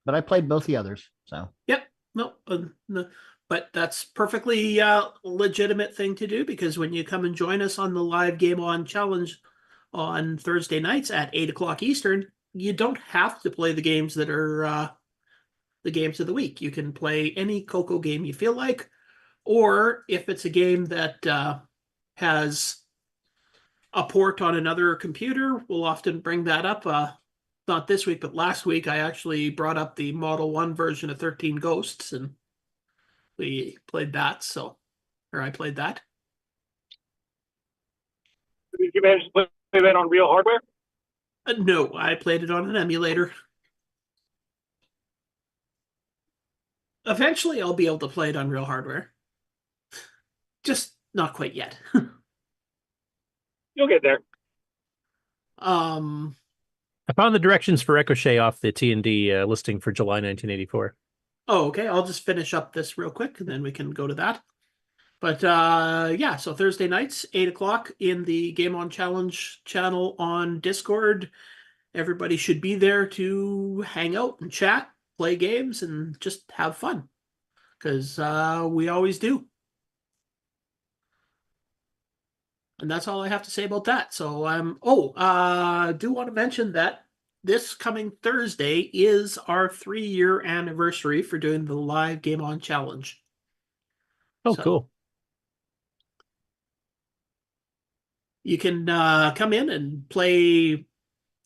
But I played both the others, so. Yep. No, but that's perfectly legitimate thing to do, because when you come and join us on the live Game On Challenge on Thursday nights at 8 o'clock Eastern, you don't have to play the games that are the games of the week. You can play any CoCo game you feel like, or if it's a game that has a port on another computer, we'll often bring that up. Not this week, but last week, I actually brought up the Model 1 version of 13 Ghosts, and we played that, or I played that. Did you manage to play that on real hardware? No, I played it on an emulator. Eventually, I'll be able to play it on real hardware. Just not quite yet. You'll get there. I found the directions for Ricochet off the T&D listing for July 1984. Oh, okay. I'll just finish up this real quick and then we can go to that. But yeah, so Thursday nights, 8 o'clock in the Game On Challenge channel on Discord. Everybody should be there to hang out and chat, play games, and just have fun. Because we always do. And that's all I have to say about that. So I do want to mention that this coming Thursday is our 3-year anniversary for doing the live Game On Challenge. Oh, cool. You can come in and play.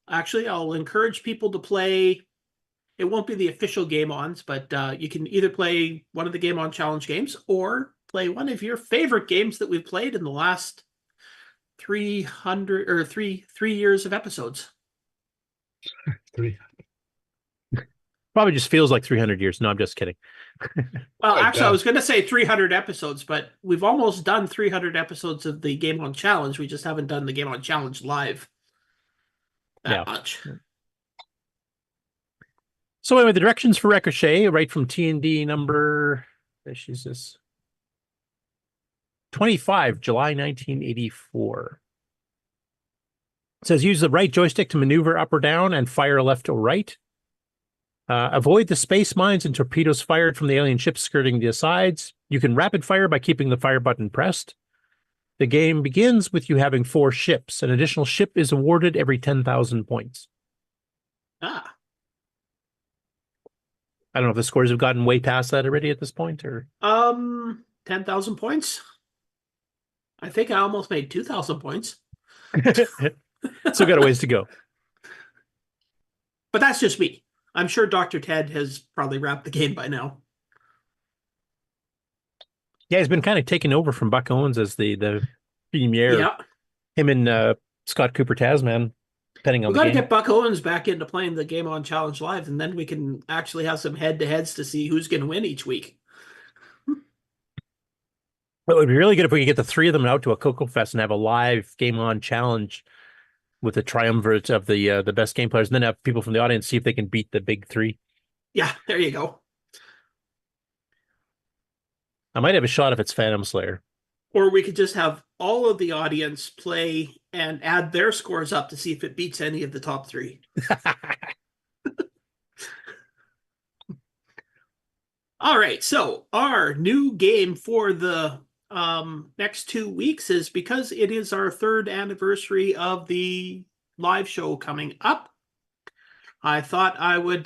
Actually, I'll encourage people to play. It won't be the official Game Ons, but you can either play one of the Game On Challenge games or play one of your favorite games that we've played in the last 300 or 3 years of episodes. 300. Probably just feels like 300 years. No, I'm just kidding. Well, actually, I was going to say 300 episodes, but we've almost done 300 episodes of the Game On Challenge. We just haven't done the Game On Challenge live that much. So anyway, the directions for Ricochet, right from T&D number, she's this 25, July 1984. It says use the right joystick to maneuver up or down and fire left or right. Avoid the space mines and torpedoes fired from the alien ships skirting the sides. You can rapid fire by keeping the fire button pressed. The game begins with you having 4 ships. An additional ship is awarded every 10,000 points. Ah. I don't know if the scores have gotten way past that already at this point, or 10,000 points. I think I almost made 2,000 points. Still got a ways to go. But that's just me. I'm sure Dr. Ted has probably wrapped the game by now. Yeah, he's been kind of taken over from Buck Owens as the premier. Yeah. Him and Scott Cooper Tasman, depending on We've the got to game. get Buck Owens back into playing the Game On Challenge live, and then we can actually have some head-to-heads to see who's going to win each week. Well, it would be really good if we could get the 3 of them out to a CoCoFEST and have a live Game On Challenge with the triumvirate of the best game players, and then have people from the audience see if they can beat the big 3. Yeah, there you go. I might have a shot if it's Phantom Slayer. Or we could just have all of the audience play and add their scores up to see if it beats any of the top 3. All right, so our new game for the next 2 weeks is, because it is our 3rd anniversary of the live show coming up, I thought I would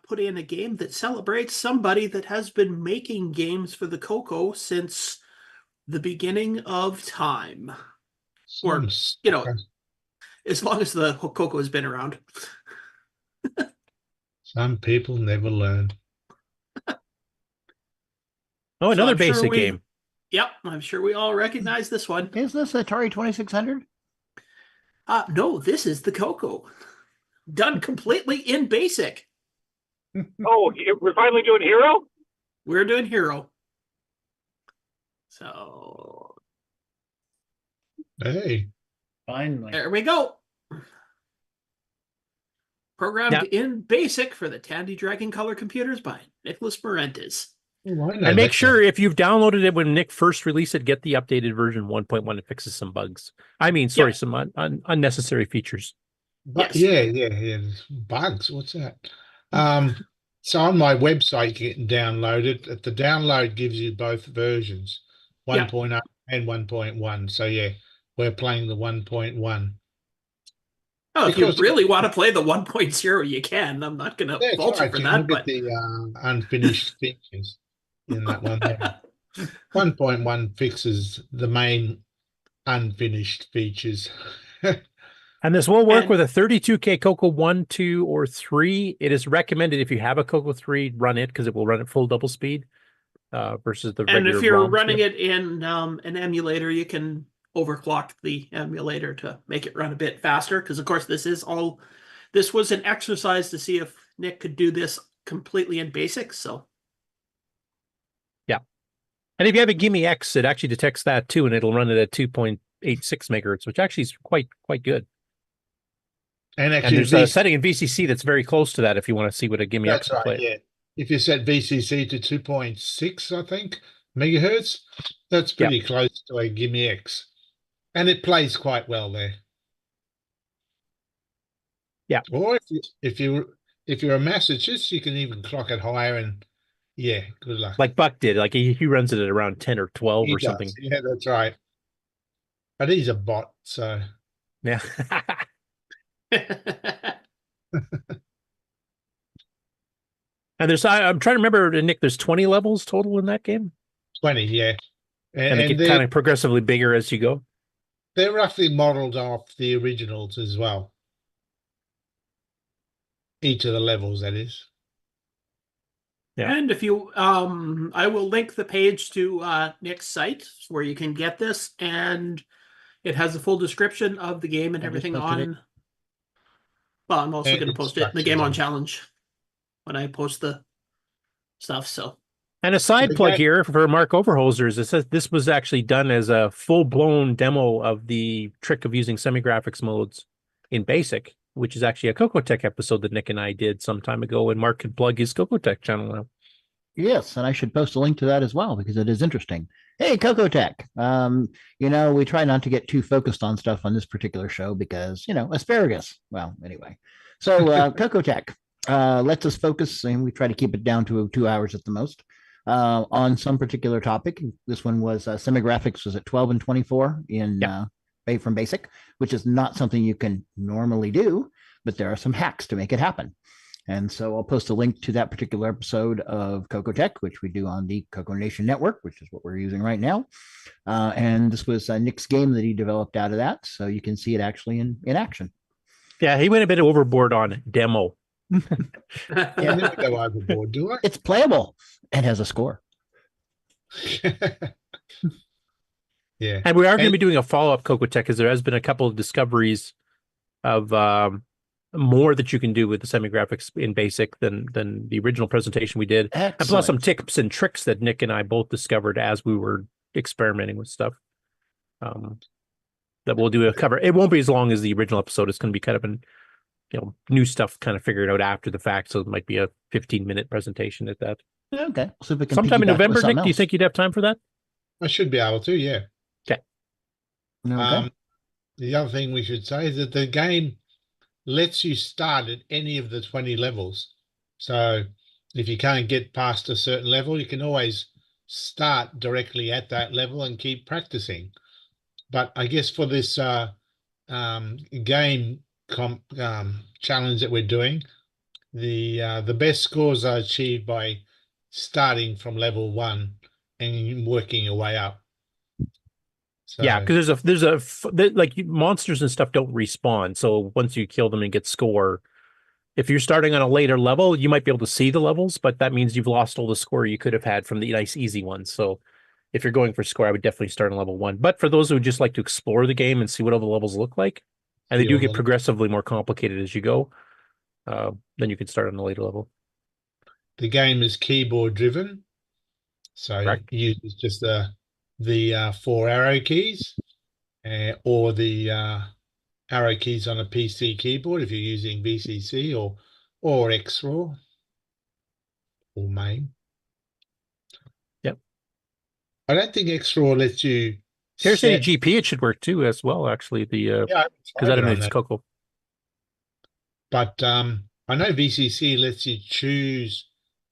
put in a game that celebrates somebody that has been making games for the CoCo since the beginning of time. Or, you know, as long as the CoCo has been around. Some people never learn. Oh, another I'm sure basic game. Yep, I'm sure we all recognize this one. Is this Atari 2600? No, this is the CoCo. Done completely in BASIC. Oh, we're finally doing Hero? We're doing Hero. So Hey. Finally. there we go. Programmed in BASIC for the Tandy Dragon Color computers by Nicholas Marentes. And make sure if you've downloaded it when Nick first released it, get the updated version 1.1. It fixes some bugs. I mean, sorry, some unnecessary features. But yeah. There's bugs. What's that? So on my website, you can download it. The download gives you both versions, 1.0 and 1.1. So yeah, we're playing the 1.1. Oh, if you really want to play the 1.0, you can. I'm not going to fault you for that. Look at the unfinished features in that one. 1.1 fixes the main unfinished features. And this will work with a 32K CoCo 1, 2, or 3. It is recommended if you have a CoCo 3, run it because it will run at full double speed versus the regular. And if you're ROM running speed. it in an emulator, you can overclock the emulator to make it run a bit faster. Because of course, this was an exercise to see if Nick could do this completely in BASIC. So yeah, and if you have a Gimme X, it actually detects that too, and it'll run it at 2.86 megahertz, which actually is quite good. And actually, there's a setting in VCC that's very close to that if you want to see what a Gimme X will play. if you set VCC to 2.6, I think, megahertz, that's pretty close to a Gimme X. And it plays quite well there. Yeah. Or if you're a Massachusetts, you can even clock it higher and yeah, good luck. Like Buck did. Like he runs it at around 10 or 12 He or does. something. Yeah, that's right. But he's a bot, so yeah. And I'm trying to remember, Nick, there's 20 levels total in that game? 20, yeah. And they get kind of progressively bigger as you go? They're roughly modeled off the originals as well. Each of the levels, that is. Yeah. And if you, I will link the page to Nick's site where you can get this, and it has a full description of the game and everything on. Well, I'm also going to post it in the Game On Challenge when I post the stuff. So, and a side plug here for Mark Overholzers, it says this was actually done as a full-blown demo of the trick of using semi-graphics modes in BASIC, which is actually a CoCoTech episode that Nick and I did some time ago, and Mark can plug his CoCoTech channel now. Yes, and I should post a link to that as well because it is interesting. Hey, CoCoTech. You know, we try not to get too focused on stuff on this particular show because, you know, asparagus. Well, anyway. So CoCoTech lets us focus, and we try to keep it down to 2 hours at the most on some particular topic. This one was semi-graphics was at 12 and 24 in from BASIC, which is not something you can normally do, but there are some hacks to make it happen. And so I'll post a link to that particular episode of CoCoTech, which we do on the CoCoNation network, which is what we're using right now. And this was Nick's game that he developed out of that. So you can see it actually in action. Yeah, he went a bit overboard on demo. Yeah, never go overboard, do I? It's playable and has a score. Yeah. And we are going to be doing a follow-up CoCoTech because there has been a couple of discoveries of more that you can do with the semi-graphics in BASIC than the original presentation we did. Excellent. And plus some tips and tricks that Nick and I both discovered as we were experimenting with stuff. That we'll do a cover. It won't be as long as the original episode. It's going to be kind of new stuff kind of figured out after the fact. So it might be a 15-minute presentation at that. Okay. So we can sometime in piggyback with November, Nick, something do you else. think you'd have time for that? I should be able to, yeah. Okay. The other thing we should say is that the game lets you start at any of the 20 levels. So if you can't get past a certain level, you can always start directly at that level and keep practicing. But I guess for this game challenge that we're doing, the best scores are achieved by starting from level 1 and working your way up. So, yeah, because like monsters and stuff don't respawn. So once you kill them and get score, if you're starting on a later level, you might be able to see the levels, but that means you've lost all the score you could have had from the nice easy ones. So if you're going for score, I would definitely start on level 1. But for those who just like to explore the game and see what all the levels look like, and they do get progressively more complicated as you go, then you can start on the later level. The game is keyboard driven, so it uses just the 4 arrow keys or the arrow keys on a PC keyboard if you're using VCC or XRAW or MAME. Yep. I don't think XRAW lets you. Here's a GP. It should work too as well. Actually, because I don't know it's CoCo. But I know VCC lets you choose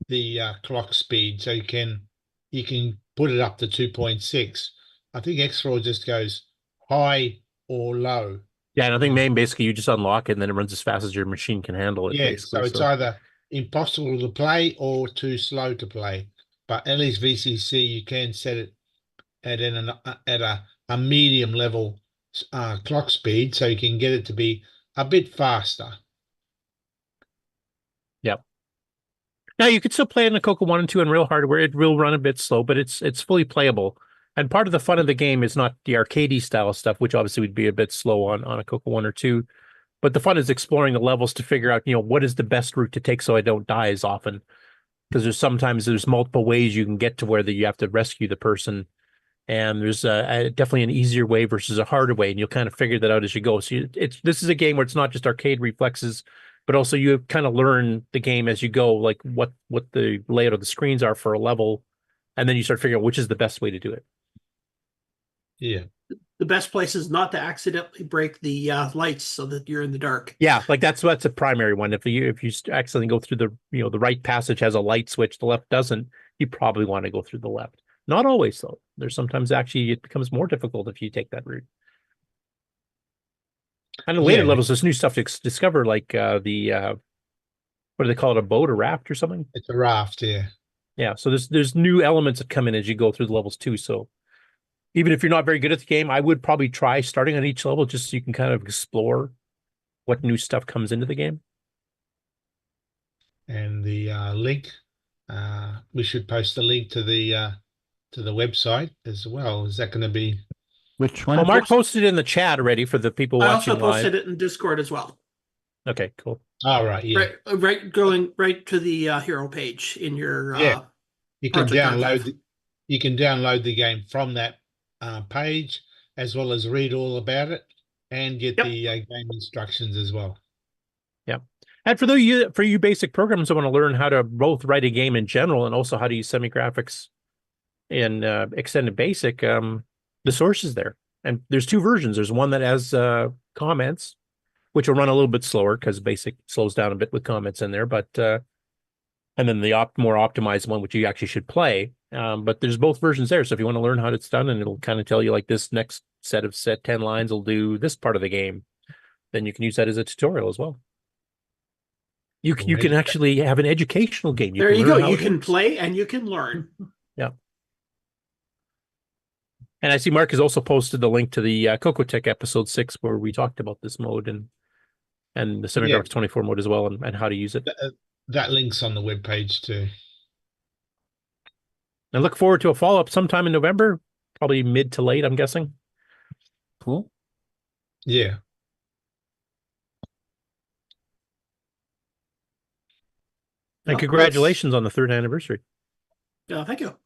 the clock speed, so you can put it up to 2.6. I think XRAW just goes high or low. Yeah, and I think MAME basically you just unlock it and then it runs as fast as your machine can handle it. Yeah, so it's either impossible to play or too slow to play. But at least VCC you can set it at a medium level clock speed, so you can get it to be a bit faster. Yep. Now you could still play it in a CoCo 1 and 2 on real hardware. It will run a bit slow, but it's fully playable. And part of the fun of the game is not the arcadey style stuff, which obviously would be a bit slow on a CoCo 1 or 2. But the fun is exploring the levels to figure out, what is the best route to take so I don't die as often. Because there's multiple ways you can get to where you have to rescue the person. And there's definitely an easier way versus a harder way, and you'll kind of figure that out as you go. So this is a game where it's not just arcade reflexes. but also you kind of learn the game as you go, like what the layout of the screens are for a level, and then you start figuring out which is the best way to do it. Yeah. The best place is not to accidentally break the lights so that you're in the dark. Yeah, like that's a primary one. If you accidentally go through the right passage has a light switch, the left doesn't, you probably want to go through the left. Not always though. There's sometimes actually it becomes more difficult if you take that route. And in later levels, there's new stuff to discover, like what do they call it, a boat, a raft or something? It's a raft, yeah. Yeah, so there's new elements that come in as you go through the levels too. So even if you're not very good at the game, I would probably try starting on each level just so you can kind of explore what new stuff comes into the game. And the link, we should post the link to the website as well. Is that going to be? Which one? Well, Mark posted it in the chat already for the people watching live. I also posted it in Discord as well. Okay, cool. All right, yeah. Going right to the hero page in your you can download you can download the game from that page, as well as read all about it and get the game instructions as well. Yeah. And for you basic programs that want to learn how to both write a game in general and also how to use semi-graphics in extended basic, the source is there. And there's two versions. There's one that has comments, which will run a little bit slower because basic slows down a bit with comments in there, but and then the more optimized one, which you actually should play. But there's both versions there. So if you want to learn how it's done, and it'll kind of tell you like this next set 10 lines will do this part of the game, then you can use that as a tutorial as well. You can actually have an educational game. There you go. You can play and you can learn. Yeah. And I see Mark has also posted the link to the CoCoTech episode 6 where we talked about this mode and the semi-graphics 24 mode as well and how to use it. That link's on the webpage too. I look forward to a follow-up sometime in November, probably mid to late, I'm guessing. Cool. Yeah. And congratulations on the 3rd anniversary. Yeah, thank you.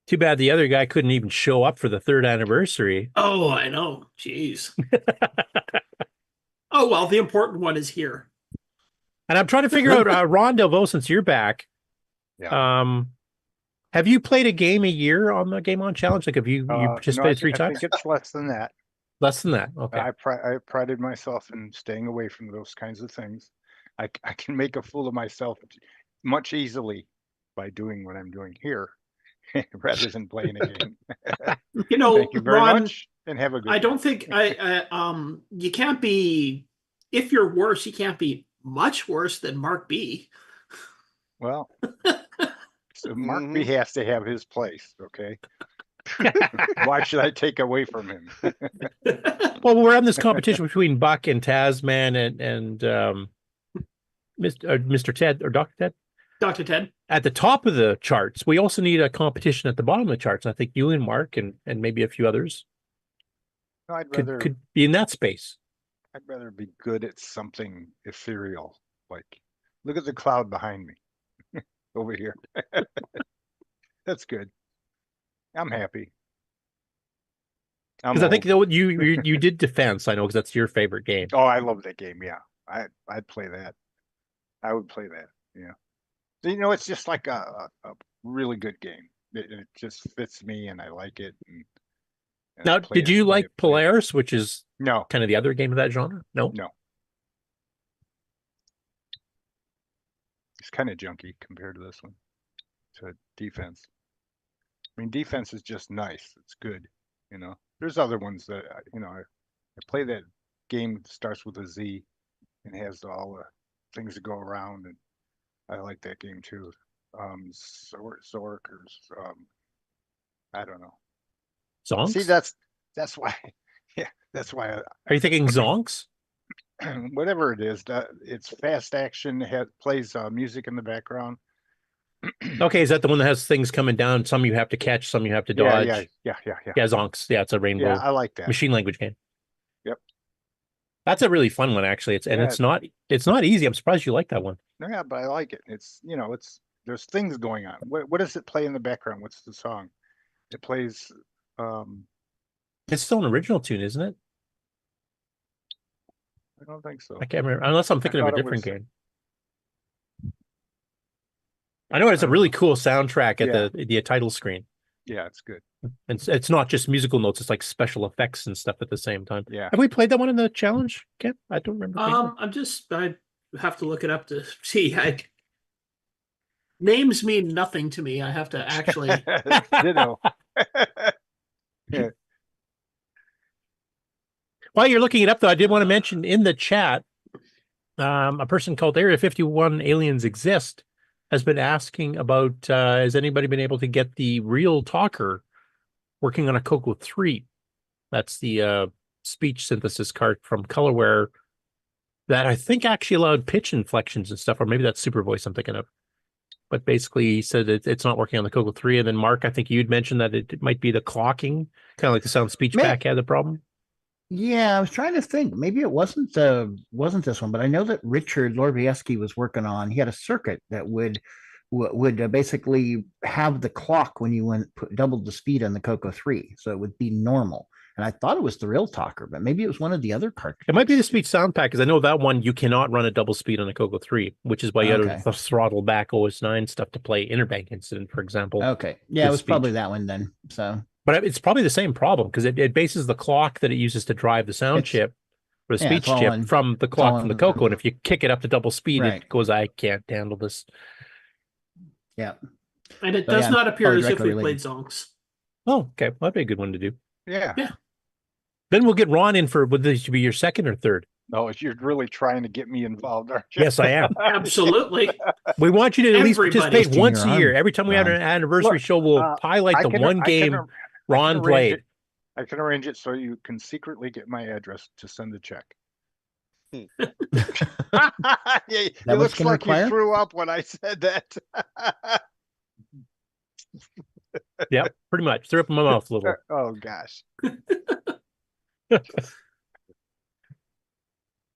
Too bad the other guy couldn't even show up for the 3rd anniversary. Oh, I know. Jeez. Oh, well, the important one is here. And I'm trying to figure out, Ron Delvaux, since you're back, have you played a game a year on the Game On Challenge? Like, have you participated 3 times? I think it's less than that. Less than that, okay. I prided myself in staying away from those kinds of things. I can make a fool of myself much easily by doing what I'm doing here rather than playing a game. You know, thank you very much and have a good I don't think you can't be, if you're worse, you can't be much worse than Mark B. Well, so Mark B has to have his place, okay? Why should I take away from him? Well, we're having this competition between Buck and Tasman and Mr. Ted or Dr. Ted. Dr. Ted. At the top of the charts, we also need a competition at the bottom of the charts. I think you and Mark and maybe a few others could be in that space. I'd rather be good at something ethereal. Like, look at the cloud behind me over here. That's good. I'm happy. Because I think you did Defense. I know because that's your favorite game. Oh, I love that game. Yeah, I'd play that. I would play that. Yeah. So, you know, it's just like a really good game. It just fits me, and I like it. And now, did you like Polaris, which is no kind of the other game of that genre? No. It's kind of junky compared to this one. To Defense. I mean, Defense is just nice. It's good. You know, there's other ones that I play. That game starts with a Z and has all the things that go around, and I like that game too. Zork or I don't know. Zonks? See, that's why. Yeah, that's why. Are you thinking Zonks? Whatever it is, it's fast action. Plays music in the background. Okay, is that the one that has things coming down? Some you have to catch, some you have to dodge. Yeah. Yeah, Zonks. Yeah, it's a rainbow. Yeah, I like that machine language game. Yep, that's a really fun one actually. It's not easy. I'm surprised you like that one. Yeah, but I like it. It's there's things going on. What does it play in the background? What's the song? It plays. It's still an original tune, isn't it? I don't think so. I can't remember unless I'm thinking of a thought it different was- game. I know it's a really cool soundtrack at Yeah. the title screen. Yeah, it's good. And it's not just musical notes; it's like special effects and stuff at the same time. Yeah. Have we played that one in the challenge? Ken? I don't remember. I have to look it up to see. Names mean nothing to me. I have to actually. Ditto. Yeah. While you're looking it up, though, I did want to mention in the chat, a person called Area 51 Aliens Exist has been asking about, has anybody been able to get the real talker working on a CoCo 3? That's the speech synthesis card from Colorware that I think actually allowed pitch inflections and stuff, or maybe that's Super Voice I'm thinking of. But basically, he said it's not working on the CoCo 3. And then, Mark, I think you'd mentioned that it might be the clocking, kind of like the sound speech back had the problem. Yeah, I was trying to think. Maybe it wasn't this one, but I know that Richard Lorbieski was working on. He had a circuit that would basically have the clock when you doubled the speed on the CoCo 3, so it would be normal. And I thought it was the real talker, but maybe it was one of the other cartridges. It might be the speech sound pack, because I know that one you cannot run at double speed on a CoCo 3, which is why you had to throttle back OS 9 stuff to play Interbank Incident, for example. Okay, yeah, it was probably that one then. So, but it's probably the same problem, because it bases the clock that it uses to drive the sound chip or the speech chip from the clock from the CoCo, and if you kick it up to double speed, it goes, I can't handle this. Yeah, and it does not appear as if we played Zonks. Oh, okay, well, that'd be a good one to do. Yeah. Then we'll get Ron in for, would this be your second or third? No, you're really trying to get me involved, aren't you? Yes, I am. Absolutely. We want you to at least participate once a year. Every time we have an anniversary show, we'll highlight the one game Ron played. I can arrange it so you can secretly get my address to send a check. Yeah, it looks like you threw up when I said that. Yeah, pretty much. Threw up in my mouth a little. Oh, gosh.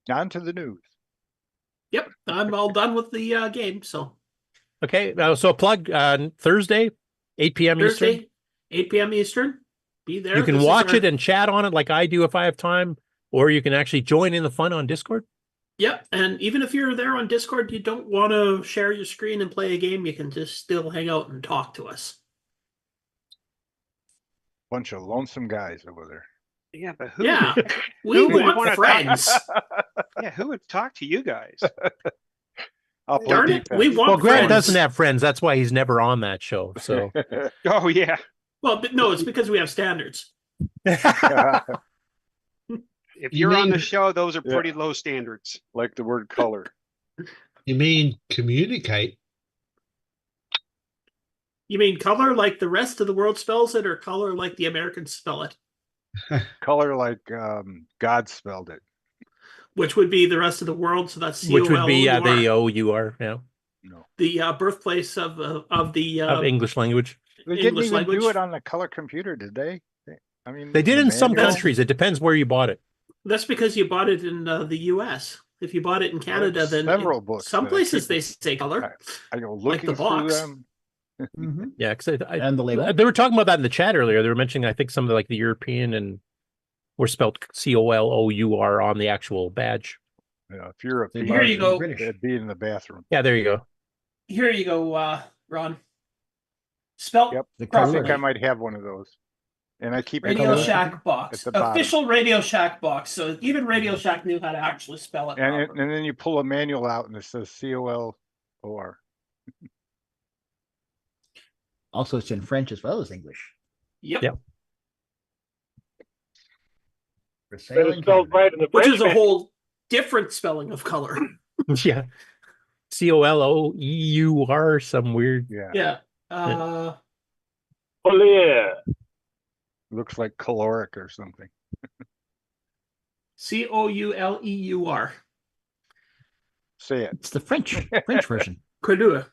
On to the news. Yep, I'm all done with the game. So, okay, so a plug Thursday, 8 p.m. Eastern. 8 p.m. Eastern. Be there. You can watch it and chat on it like I do if I have time, or you can actually join in the fun on Discord. Yep, and even if you're there on Discord, you don't want to share your screen and play a game, you can just still hang out and talk to us. Bunch of lonesome guys over there. Yeah, but who? Yeah, we who would want wanna friends. Yeah, who would talk to you guys? Darn it, we want Well, Grant friends. doesn't have friends. That's why he's never on that show. So, Oh yeah. Well, but no, it's because we have standards. If you're on the show, those are pretty low standards. Like the word color. You mean communicate? You mean color like the rest of the world spells it, or color like the Americans spell it? Color like God spelled it. Which would be the rest of the world, so that's which would be COLOUR. the OUR, yeah, The birthplace of the of English language. They didn't English even language. do it on the color computer, did they? I mean, They did the in some manual? countries. It depends where you bought it. That's because you bought it in the U.S. If you bought it in Canada, then several books some that I places keep- they say color, I go like the looking through box. them. Yeah, because and the label. they were talking about that in the chat earlier. They were mentioning, I think, some of the European and were spelled COLOUR on the actual badge. Yeah, if you're a Here you go. It'd be in the bathroom. Yeah, there you go. Here you go, Ron. Spelt Yep. I properly. think I might have one of those. And I keep it Radio at Shack box. the bottom. Official Radio Shack box. So even Radio Shack knew how to actually spell it. And then you pull a manual out and it says COLOR. Also, it's in French as well as English. Yep. For But sale it's in spelled Canada. right in the Which French is a manual. whole different spelling of color. Yeah, COLOEUR, some weird. Yeah. Yeah. Collier. Looks like caloric or something. COULEUR. Say it. It's the French version. Couleur.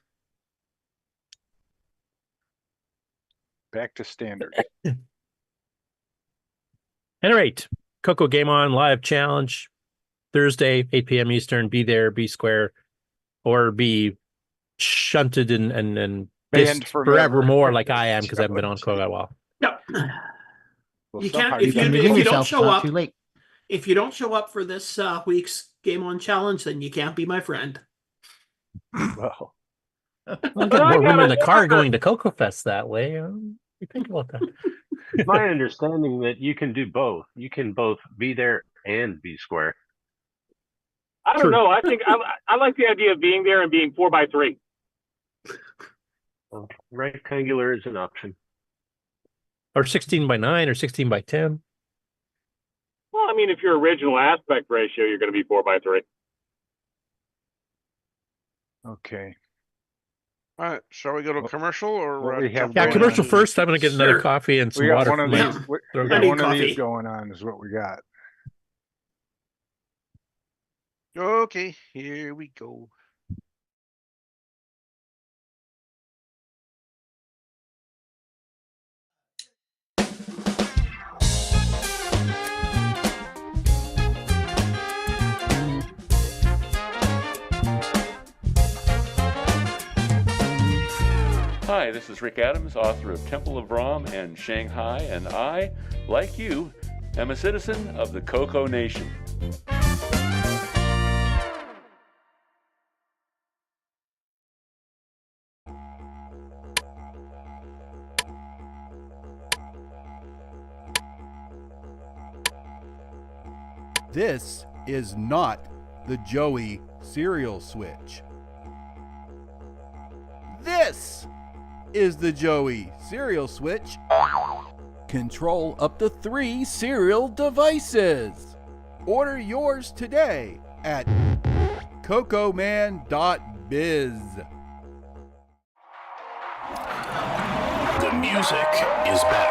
Back to standard. At any rate, CoCo Game On Live Challenge, Thursday, 8 p.m. Eastern. Be there, be square, or be shunted and Banned dissed forever. forevermore like I am because I haven't been on CoCo a while. Yep. Well, You can't somehow if You can you redeem don't yourself. show It's not up. too late. If you don't show up for this week's Game On Challenge, then you can't be my friend. Well, I'll get more room in the car going to CoCoFEST that way. You think about that. It's my understanding that you can do both. You can both be there and be square. I don't know. I think I like the idea of being there and being 4x3. Well, rectangular is an option. Or 16 by 9 or 16 by 10. Well, I mean, if your original aspect ratio, you're going to be 4x3. okay. All right, shall we go to commercial or what we have Yeah, going commercial on- first. I'm going to get another coffee and some We got water. one of from my- these. We throat. got need one of coffee. these going on. Is what we got. Okay, here we go. Hi, this is Rick Adams, author of Temple of Rom and Shanghai, and I, like you, am a citizen of the CoCoNation. This is not the Joey cereal switch. This is the Joey cereal switch. Control up to 3 cereal devices. Order yours today at cocoman.biz. The music is back.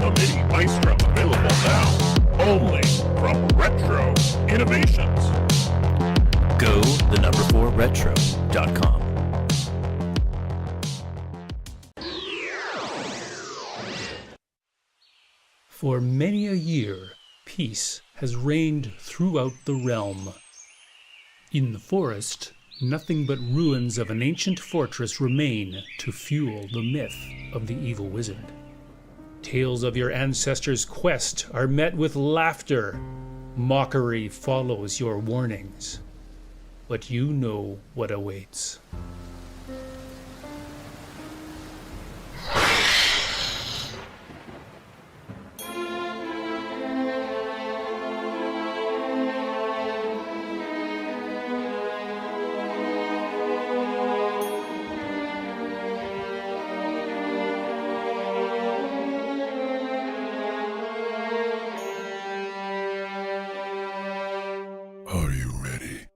The MIDI Maestro available now only from Retro Innovations. Go the number 4 retro.com. For many a year, peace has reigned throughout the realm. In the forest, nothing but ruins of an ancient fortress remain to fuel the myth of the evil wizard. Tales of your ancestors' quest are met with laughter. Mockery follows your warnings. But you know what awaits. Are you ready?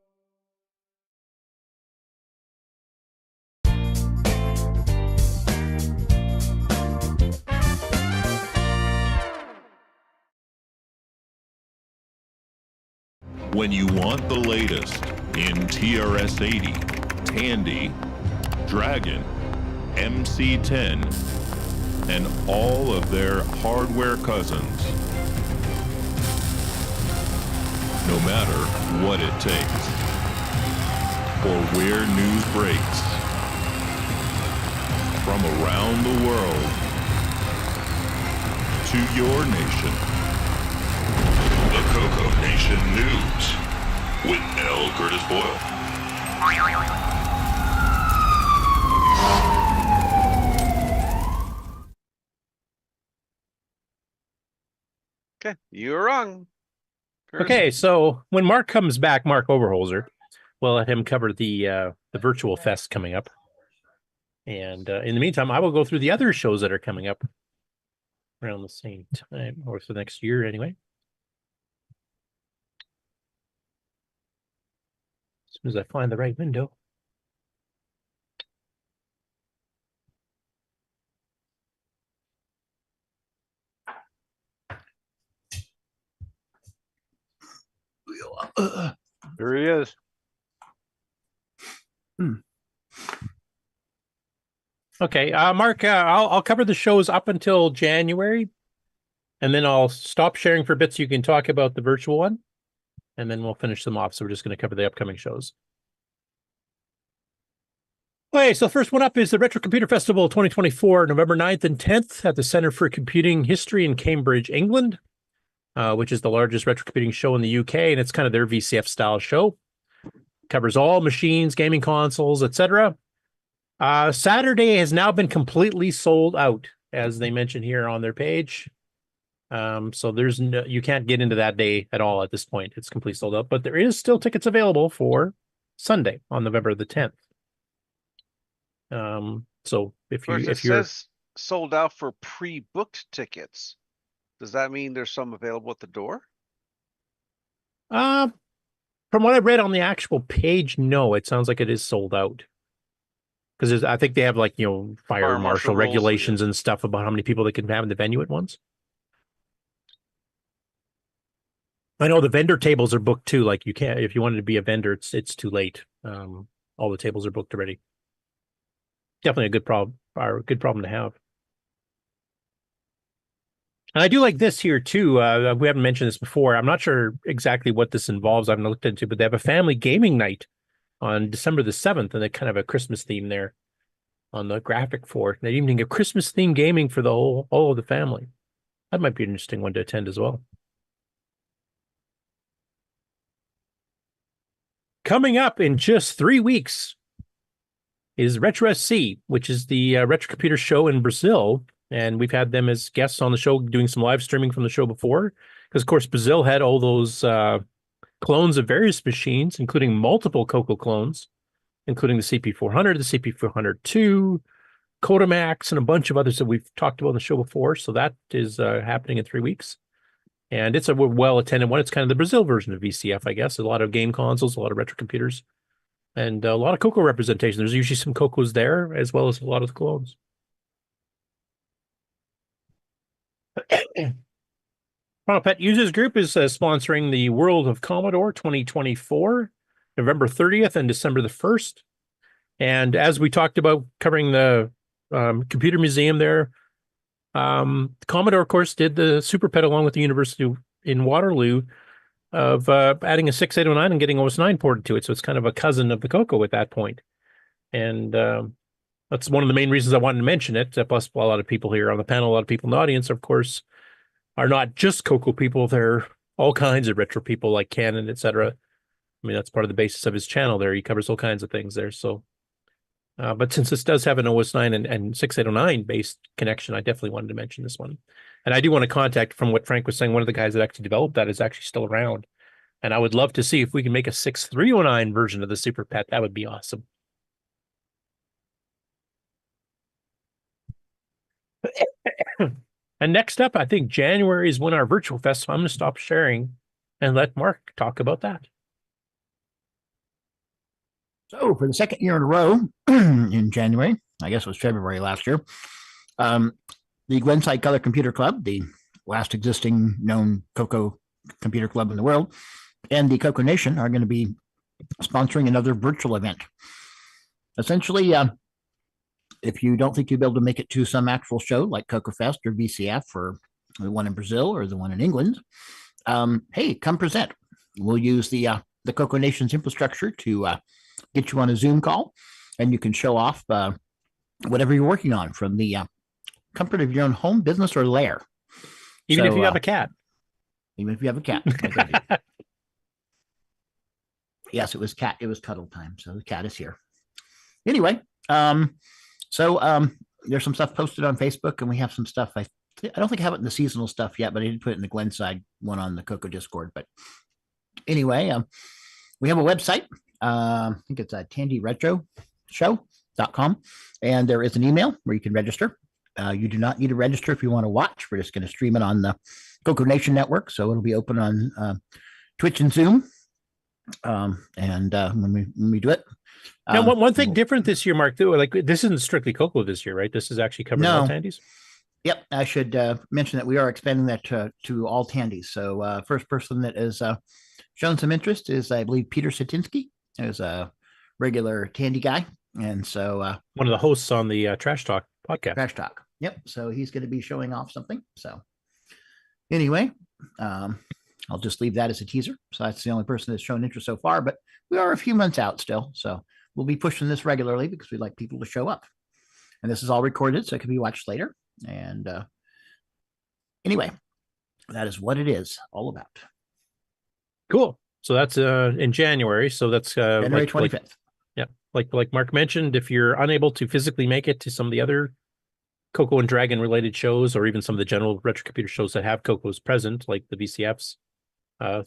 When you want the latest in TRS-80, Tandy, Dragon, MC-10, and all of their hardware cousins, no matter what it takes, or where news breaks, from around the world to your nation. The CoCoNation News with L Curtis Boyle. Okay, you're wrong. Okay, so when Mark comes back, Mark Overholzer, we'll let him cover the Virtual Fest coming up. And in the meantime, I will go through the other shows that are coming up around the same time, or for the next year anyway. As soon as I find the right window. There he is. Okay, Mark, I'll cover the shows up until January. And then I'll stop sharing for bits. You can talk about the virtual one, and then we'll finish them off. So we're just going to cover the upcoming shows. Okay, so the first one up is the Retro Computer Festival 2024, November 9th and 10th at the Center for Computing History in Cambridge, England, which is the largest retro computing show in the UK, and it's kind of their VCF style show. Covers all machines, gaming consoles, etc. Saturday has now been completely sold out, as they mentioned here on their page. So there's no, you can't get into that day at all at this point. It's completely sold out, but there is still tickets available for Sunday on November the 10th. So if you're says sold out for pre-booked tickets, does that mean there's some available at the door? From what I read on the actual page, no, it sounds like it is sold out. Because I think they have like, fire marshal regulations and stuff about how many people they can have in the venue at once. I know the vendor tables are booked too. Like you can't, if you wanted to be a vendor, it's too late. All the tables are booked already. Definitely a good problem to have. And I do like this here too. We haven't mentioned this before. I'm not sure exactly what this involves. I haven't looked into, but they have a family gaming night on December the 7th, and they kind of a Christmas theme there on the graphic for it. That evening, a Christmas theme gaming for the all of the family. That might be an interesting one to attend as well. Coming up in just 3 weeks is Retrogames-co-uk, which is the retro computer show in Brazil. And we've had them as guests on the show doing some live streaming from the show before. Because, of course, Brazil had all those clones of various machines, including multiple CoCo clones, including the CP400, the CP402, Codemax, and a bunch of others that we've talked about on the show before. So that is happening in 3 weeks. And it's a well-attended one. It's kind of the Brazil version of VCF, I guess. A lot of game consoles, a lot of retro computers, and a lot of CoCo representation. There's usually some CoCos there, as well as a lot of the clones. CoCoPET Users Group is sponsoring the World of Commodore 2024, November 30th and December the 1st. And as we talked about covering the computer museum there, Commodore, of course, did the SuperPET along with the University in Waterloo of adding a 6809 and getting OS9 ported to it. So it's kind of a cousin of the CoCo at that point. And that's one of the main reasons I wanted to mention it. Plus, a lot of people here on the panel, a lot of people in the audience, of course, are not just CoCo people. They're all kinds of retro people like Ken and etc. I mean, that's part of the basis of his channel there. He covers all kinds of things there. So, but since this does have an OS9 and 6809 based connection, I definitely wanted to mention this one. And I do want to contact, from what Frank was saying, one of the guys that actually developed that is actually still around. And I would love to see if we can make a 6309 version of the SuperPET. That would be awesome. And next up, I think January is when our virtual fest. So I'm going to stop sharing and let Mark talk about that. So for the second year in a row in January, I guess it was February last year, the Glenside Color Computer Club, the last existing known CoCo computer club in the world, and the CoCoNation are going to be sponsoring another virtual event. Essentially, if you don't think you'll be able to make it to some actual show like CoCoFEST or VCF or the one in Brazil or the one in England, hey, come present. We'll use the CoCoNation's infrastructure to get you on a Zoom call, and you can show off whatever you're working on from the comfort of your own home, business, or lair. Even if you have a cat. Even if you have a cat. Yes, it was cuddle time, so the cat is here. Anyway, so there's some stuff posted on Facebook, and we have some stuff. I don't think I have it in the seasonal stuff yet, but I did put it in the Glenside one on the CoCo Discord. But anyway, we have a website. I think it's tandyretroshow.com, and there is an email where you can register. You do not need to register if you want to watch. We're just going to stream it on the CoCoNation network, so it'll be open on Twitch and Zoom. And when we do it. Now, one thing different this year, Mark, though, like this isn't strictly CoCo this year, right? This is actually covering all Tandies. Yep, I should mention that we are expanding that to all Tandies. So first person that has shown some interest is, I believe, Peter Satinsky, who's a regular Tandy guy. And so one of the hosts on the Trash Talk podcast. Trash Talk. Yep. So he's going to be showing off something. So Anyway, I'll just leave that as a teaser. So that's the only person that's shown interest so far, but we are a few months out still. So we'll be pushing this regularly because we like people to show up. And this is all recorded, so it can be watched later. And anyway, that is what it is all about. Cool. So that's in January. So that's January 25th. Like Mark mentioned, if you're unable to physically make it to some of the other CoCo and Dragon related shows, or even some of the general retro computer shows that have CoCos present, like the VCFs,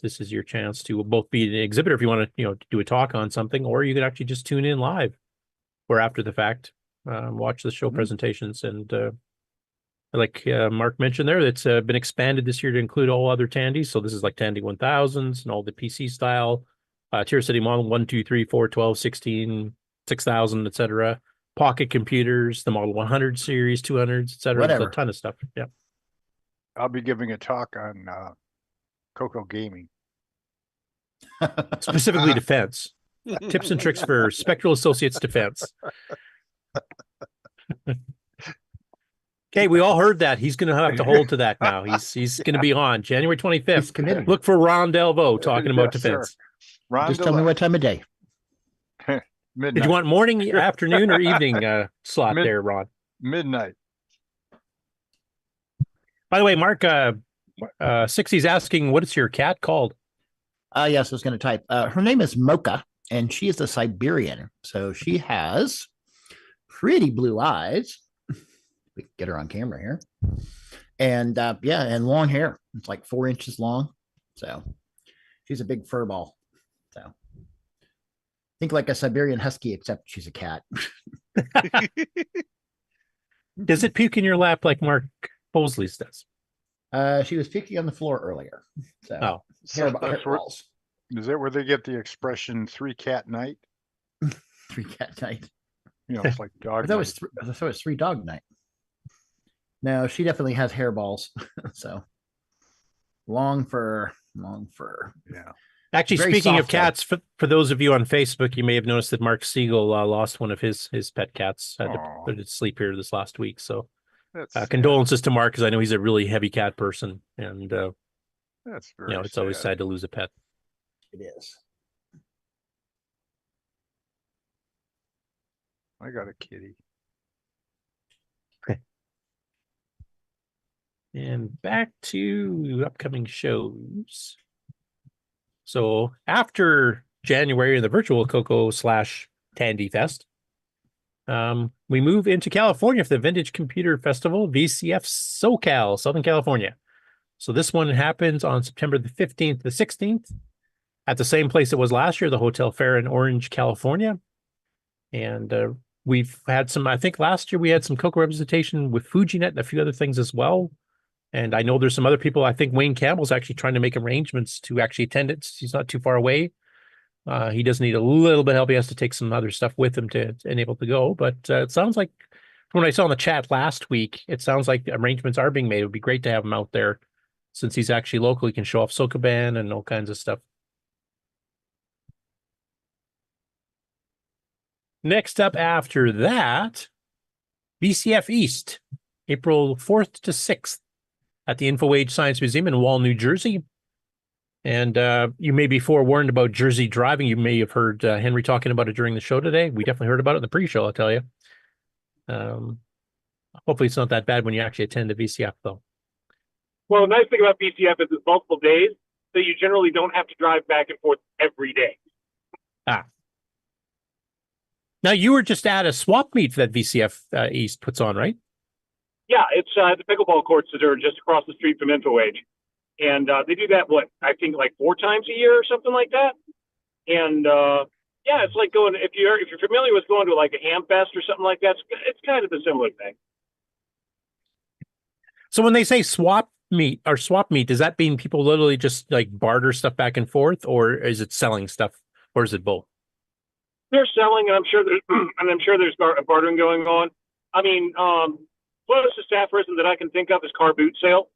this is your chance to both be an exhibitor if you want to, do a talk on something, or you can actually just tune in live or after the fact, watch the show presentations. And like Mark mentioned there, it's been expanded this year to include all other Tandys. So this is like Tandy 1000s and all the PC style, Tier City Model 1, 2, 3, 4, 12, 16, 6000, etc. Pocket computers, the Model 100 series, 200s, etc. There's a ton of stuff. Yeah. I'll be giving a talk on CoCo gaming. Specifically defense. Tips and tricks for Spectral Associates defense. Okay, we all heard that. He's going to have to hold to that now. He's going to be on January 25th. Look for Ron Delvaux talking about defense. Just tell me what time of day. Midnight. Did you want morning, afternoon, or evening slot there, Ron? Midnight. By the way, Mark, 60's asking, what is your cat called? Yes, I was going to type. Her name is Mocha, and she is a Siberian. So she has pretty blue eyes. We can get her on camera here. And and long hair. It's like 4 inches long. So she's a big fur ball. So think like a Siberian Husky, except she's a cat. Does it puke in your lap like Mark Bosley's does? She was puking on the floor earlier. So Is that where they get the expression 3 cat night? 3 cat night. It's like dog. I thought it was 3 dog night. No, she definitely has hairballs. So long fur. Yeah. Actually, speaking of cats, for those of you on Facebook, you may have noticed that Mark Siegel lost one of his pet cats. Had to put it to sleep here this last week. So condolences to Mark, because I know he's a really heavy cat person. And, that's very it's always sad to lose a pet. It is. I got a kitty. And back to upcoming shows. So after January and the Virtual CoCo / Tandy Fest, we move into California for the Vintage Computer Festival, VCF SoCal, Southern California. So this one happens on September the 15th to the 16th at the same place it was last year, the Hotel Fair in Orange, California. And we've had some, I think last year we had some CoCo representation with FujiNet and a few other things as well. And I know there's some other people. I think Wayne Campbell's actually trying to make arrangements to actually attend it. He's not too far away. He does need a little bit of help. He has to take some other stuff with him to enable to go. But it sounds like, from what I saw in the chat last week, it sounds like arrangements are being made. It would be great to have him out there, since he's actually local. He can show off Sokoban and all kinds of stuff. Next up after that, VCF East, April 4th to 6th. At the InfoAge Science Museum in Wall, New Jersey. And you may be forewarned about Jersey driving. You may have heard Henry talking about it during the show today. We definitely heard about it in the pre-show, I'll tell you. Hopefully it's not that bad when you actually attend the VCF, though. Well, the nice thing about VCF is it's multiple days, so you generally don't have to drive back and forth every day. Now, you were just at a swap meet that VCF East puts on, right? Yeah, it's the pickleball courts that are just across the street from InfoAge. And they do that, I think like 4 times a year or something like that. And yeah, it's like going, if you're familiar with going to like a ham fest or something like that, it's kind of a similar thing. So when they say swap meet, does that mean people literally just like barter stuff back and forth, or is it selling stuff, or is it both? They're selling, and I'm sure there's bartering going on. I mean, closest aphorism that I can think of is car boot sale.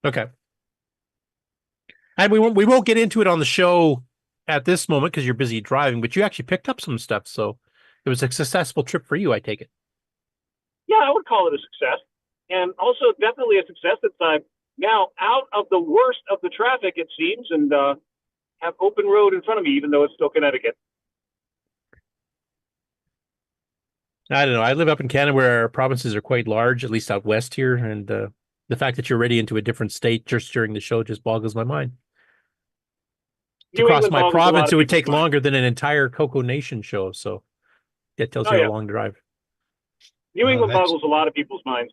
Okay. And we won't get into it on the show at this moment because you're busy driving, but you actually picked up some stuff, so it was a successful trip for you, I take it. Yeah, I would call it a success. And also definitely a success that now out of the worst of the traffic, it seems, and have open road in front of me, even though it's still Connecticut. I don't know. I live up in Canada where our provinces are quite large, at least out west here. And the fact that you're already into a different state just during the show just boggles my mind. To New cross England my boggles a lot province, of it would people's take mind. longer than an entire CoCoNation show. So that tells Oh, you yeah. how long to drive. New England that's- boggles a lot of people's minds.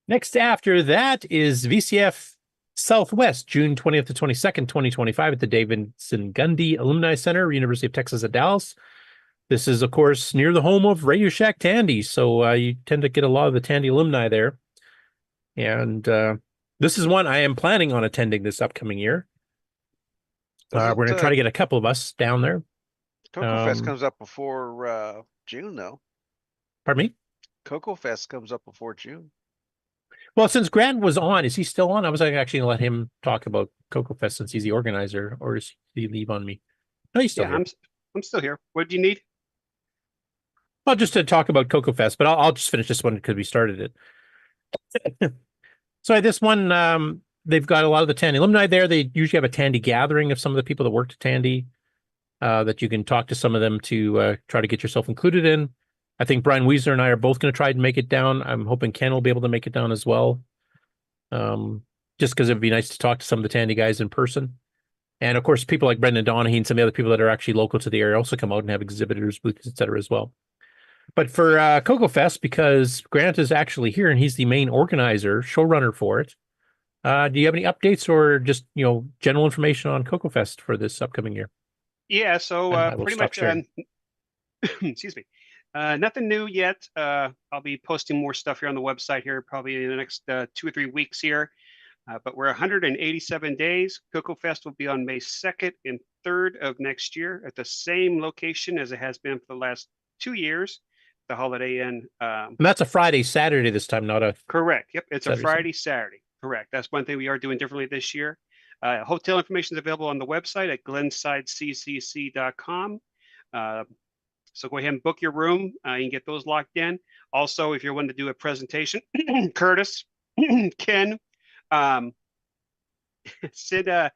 Next after that is VCF Southwest, June 20th to 22nd, 2025 at the Davidson Gundy Alumni Center, University of Texas at Dallas. This is, of course, near the home of Radio Shack Tandy, so you tend to get a lot of the Tandy alumni there. And this is one I am planning on attending this upcoming year. We're going to try to get a couple of us down there. CoCoFest comes up before June, though. Pardon me? CoCoFest comes up before June. Well, since Grant was on, is he still on? I was actually going to let him talk about CoCoFest since he's the organizer, or does he leave on me? No, he's still here. I'm still here. What do you need? Well, just to talk about CoCoFest, but I'll just finish this one because we started it. So this one, they've got a lot of the Tandy alumni there. They usually have a Tandy gathering of some of the people that worked at Tandy that you can talk to some of them to try to get yourself included in. I think Brian Weezer and I are both going to try and make it down. I'm hoping Ken will be able to make it down as well. Just because it'd be nice to talk to some of the Tandy guys in person. And of course, people like Brendan Donahue and some of the other people that are actually local to the area also come out and have exhibitors, booths, etc. as well. But for CoCoFest, because Grant is actually here and he's the main organizer, showrunner for it, do you have any updates or just, general information on CoCoFest for this upcoming year? Yeah, so pretty much, excuse me, nothing new yet. I'll be posting more stuff here on the website here probably in the next 2 or 3 weeks here. But we're 187 days. CoCoFest will be on May 2nd and 3rd of next year at the same location as it has been for the last 2 years, the Holiday Inn. And that's a Friday, Saturday this time, not a... Correct. Yep, it's Saturday, a Friday, Saturday. Correct. That's one thing we are doing differently this year. Hotel information is available on the website at glensideccc.com. So go ahead and book your room. You can get those locked in. Also, if you're wanting to do a presentation, Curtis, Ken, Sid,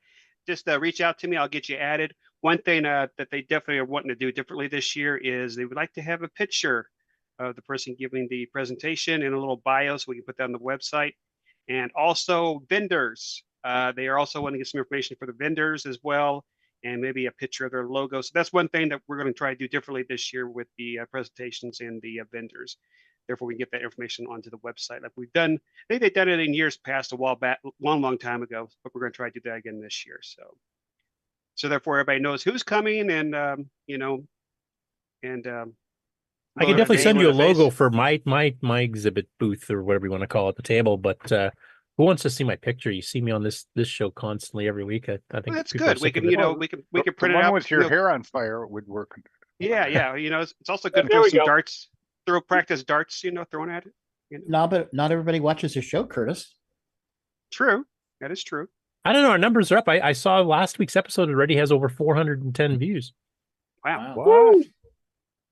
just reach out to me. I'll get you added. One thing that they definitely are wanting to do differently this year is they would like to have a picture of the person giving the presentation and a little bio so we can put that on the website. And also vendors. They are also wanting to get some information for the vendors as well, and maybe a picture of their logo. So that's one thing that we're going to try to do differently this year with the presentations and the vendors. Therefore, we can get that information onto the website like we've done. I think they've done it in years past, a while back, long time ago, but we're going to try to do that again this year. So therefore, everybody knows who's coming, and I can definitely send you a logo for my exhibit booth or whatever you want to call it, the table. But who wants to see my picture? You see me on this show constantly every week. I think well, that's good. We can, we can print it out with your hair on fire would work. Yeah. It's also good to throw some darts, practice darts, thrown at it. No, but not everybody watches your show, Curtis. True. That is true. I don't know. Our numbers are up. I saw last week's episode already has over 410 views. Wow. What?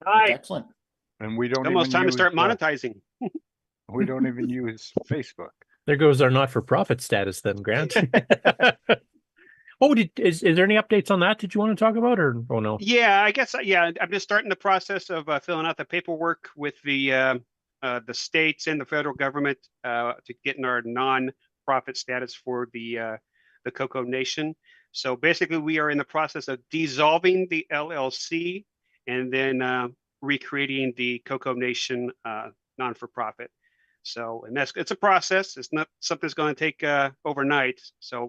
Nice. Excellent. And we don't. It's almost time to start monetizing. We don't even use Facebook. There goes our not-for-profit status then, Grant. Is there any updates on that? Did you want to talk about, or no? Yeah, I guess. Yeah, I'm just starting the process of filling out the paperwork with the states and the federal government to getting our non-profit status for the CoCoNation. So basically, we are in the process of dissolving the LLC and then recreating the CoCoNation non-for-profit. So, and it's a process. It's not something that's going to take overnight. So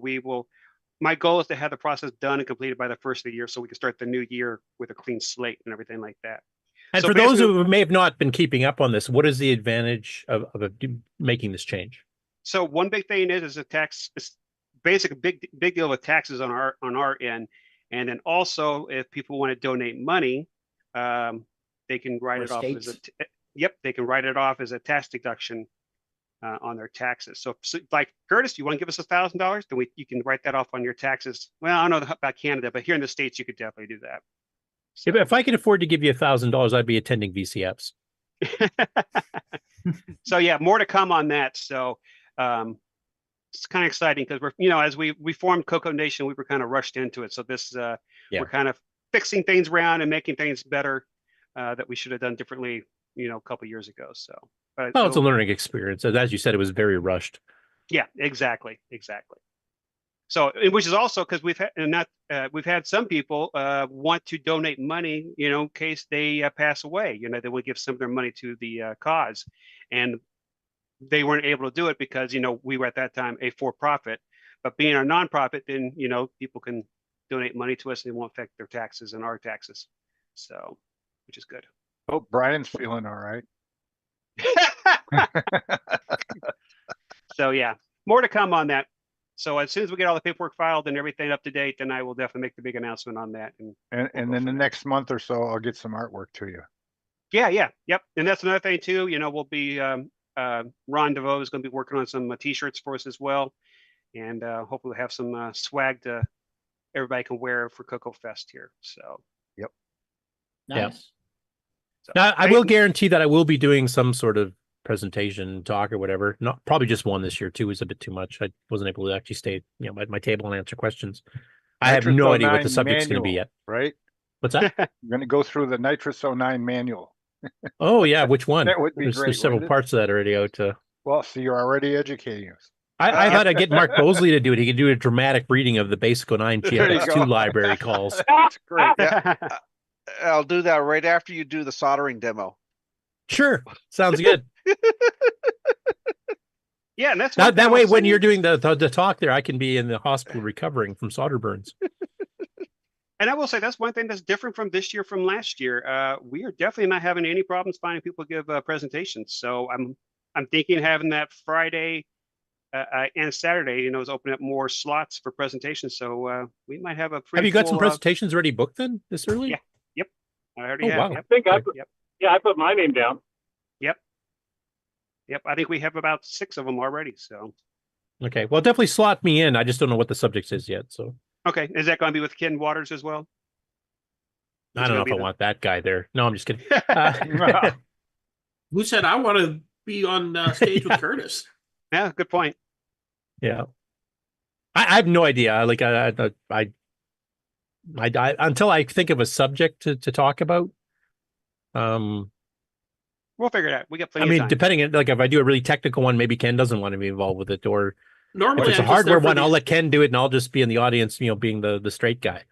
my goal is to have the process done and completed by the first of the year so we can start the new year with a clean slate and everything like that. And so for those who may have not been keeping up on this, what is the advantage of making this change? So one big thing is a tax, basic big deal with taxes on our end. And then also if people want to donate money, they can write it off as they can write it off as a tax deduction on their taxes. So like Curtis, you want to give us $1,000? Then you can write that off on your taxes. Well, I don't know about Canada, but here in the States, you could definitely do that. So, if I could afford to give you $1,000, I'd be attending VCFs. So yeah, more to come on that. So it's kind of exciting because we're, as we formed CoCoNation, we were kind of rushed into it. So this we're kind of fixing things around and making things better that we should have done differently, a couple years ago. So, well, it's a learning experience. As you said, it was very rushed. Yeah, exactly. So, which is also because we've had some people want to donate money, in case they pass away. They will give some of their money to the cause, and they weren't able to do it because we were at that time a for-profit. But being a nonprofit, then people can donate money to us, and it won't affect their taxes and our taxes. So, which is good. Oh, Brian's feeling all right. So yeah, more to come on that. So as soon as we get all the paperwork filed and everything up to date, then I will definitely make the big announcement on that. And then the next month or so, I'll get some artwork to you. Yeah, yep. And that's another thing too. We'll be Ron DeVoe is going to be working on some T-shirts for us as well, and hopefully we'll have some swag to everybody can wear for CoCoFEST here. So yep, nice. Yeah. So, now I will guarantee that I will be doing some sort of presentation talk or whatever. Not probably just one this year. 2 is a bit too much. I wasn't able to actually stay at my table and answer questions. I have no idea what the subject's going to be yet. Right? What's that? You're going to go through the Nitrous 09 manual. Oh yeah, which one? That would be great. There's several parts of that already out. Well, so you're already educating us. I thought I'd get Mark Bosley to do it. He could do a dramatic reading of the Basic 09 GFX2 library calls. That's great. Yeah. I'll do that right after you do the soldering demo. Sure, sounds good. Yeah, and that's that way. When you're doing the talk there, I can be in the hospital recovering from solder burns. And I will say that's one thing that's different from this year from last year. We are definitely not having any problems finding people to give presentations. So I'm thinking having that Friday and Saturday, is opening up more slots for presentations. So we might have a pretty. Have you got some presentations already booked then this early? Yeah. Yep. I already have. Wow. Yep. I think I put my name down. Yep. I think we have about 6 of them already. So. Okay. Well, definitely slot me in. I just don't know what the subject is yet. So. Okay. Is that going to be with Ken Waters as well? I don't know if I want that guy there. No, I'm just kidding. Who said I want to be on stage with Curtis? Yeah, good point. Yeah. I have no idea. Like I until I think of a subject to talk about. We'll figure it out. We got plenty of time. Depending on, like, if I do a really technical one, maybe Ken doesn't want to be involved with it, or normally if it's a hardware one, I'll let Ken do it, and I'll just be in the audience, being the straight guy.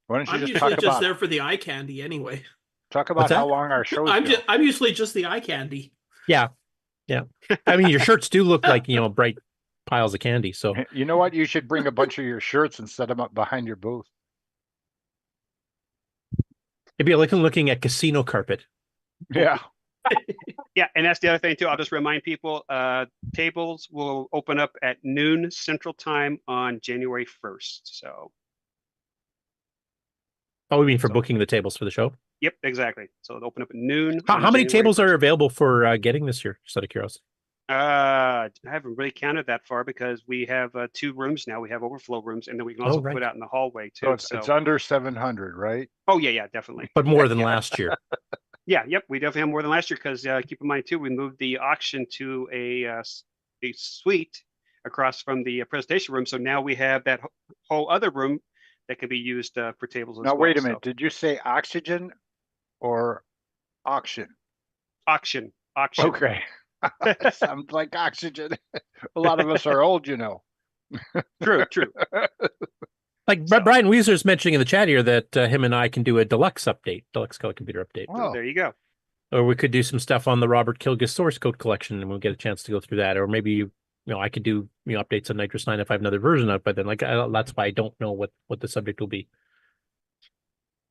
Why don't you I'm just usually talk just about there for the eye candy anyway. Talk about how long our shows go. I'm usually just the eye candy. Yeah. I mean, your shirts do look like bright piles of candy. So you know what? You should bring a bunch of your shirts and set them up behind your booth. It'd be like looking at casino carpet. Yeah. Yeah, and that's the other thing too. I'll just remind people, tables will open up at noon Central Time on January 1st. So. Oh, we mean for booking the tables for the show? Yep, exactly. So it'll open up at noon. How many tables are available for getting this year? Just out of curiosity. I haven't really counted that far because we have 2 rooms now. We have overflow rooms, and then we can also put out in the hallway too. So it's under 700, right? Oh yeah, definitely. But more than last year. Yeah, yep. We definitely have more than last year because keep in mind too, we moved the auction to a suite across from the presentation room. So now we have that whole other room that can be used for tables as well. Now wait a minute. Did you say oxygen or auction? Auction. Okay. Sounds like oxygen. A lot of us are old, True. Like Brian Weeser's mentioning in the chat here that him and I can do a deluxe color computer update. Oh, there you go. Or we could do some stuff on the Robert Kilgus source code collection, and we'll get a chance to go through that. Or maybe I could do updates on Nitrous 9 if I have another version out by then. That's why I don't know what the subject will be.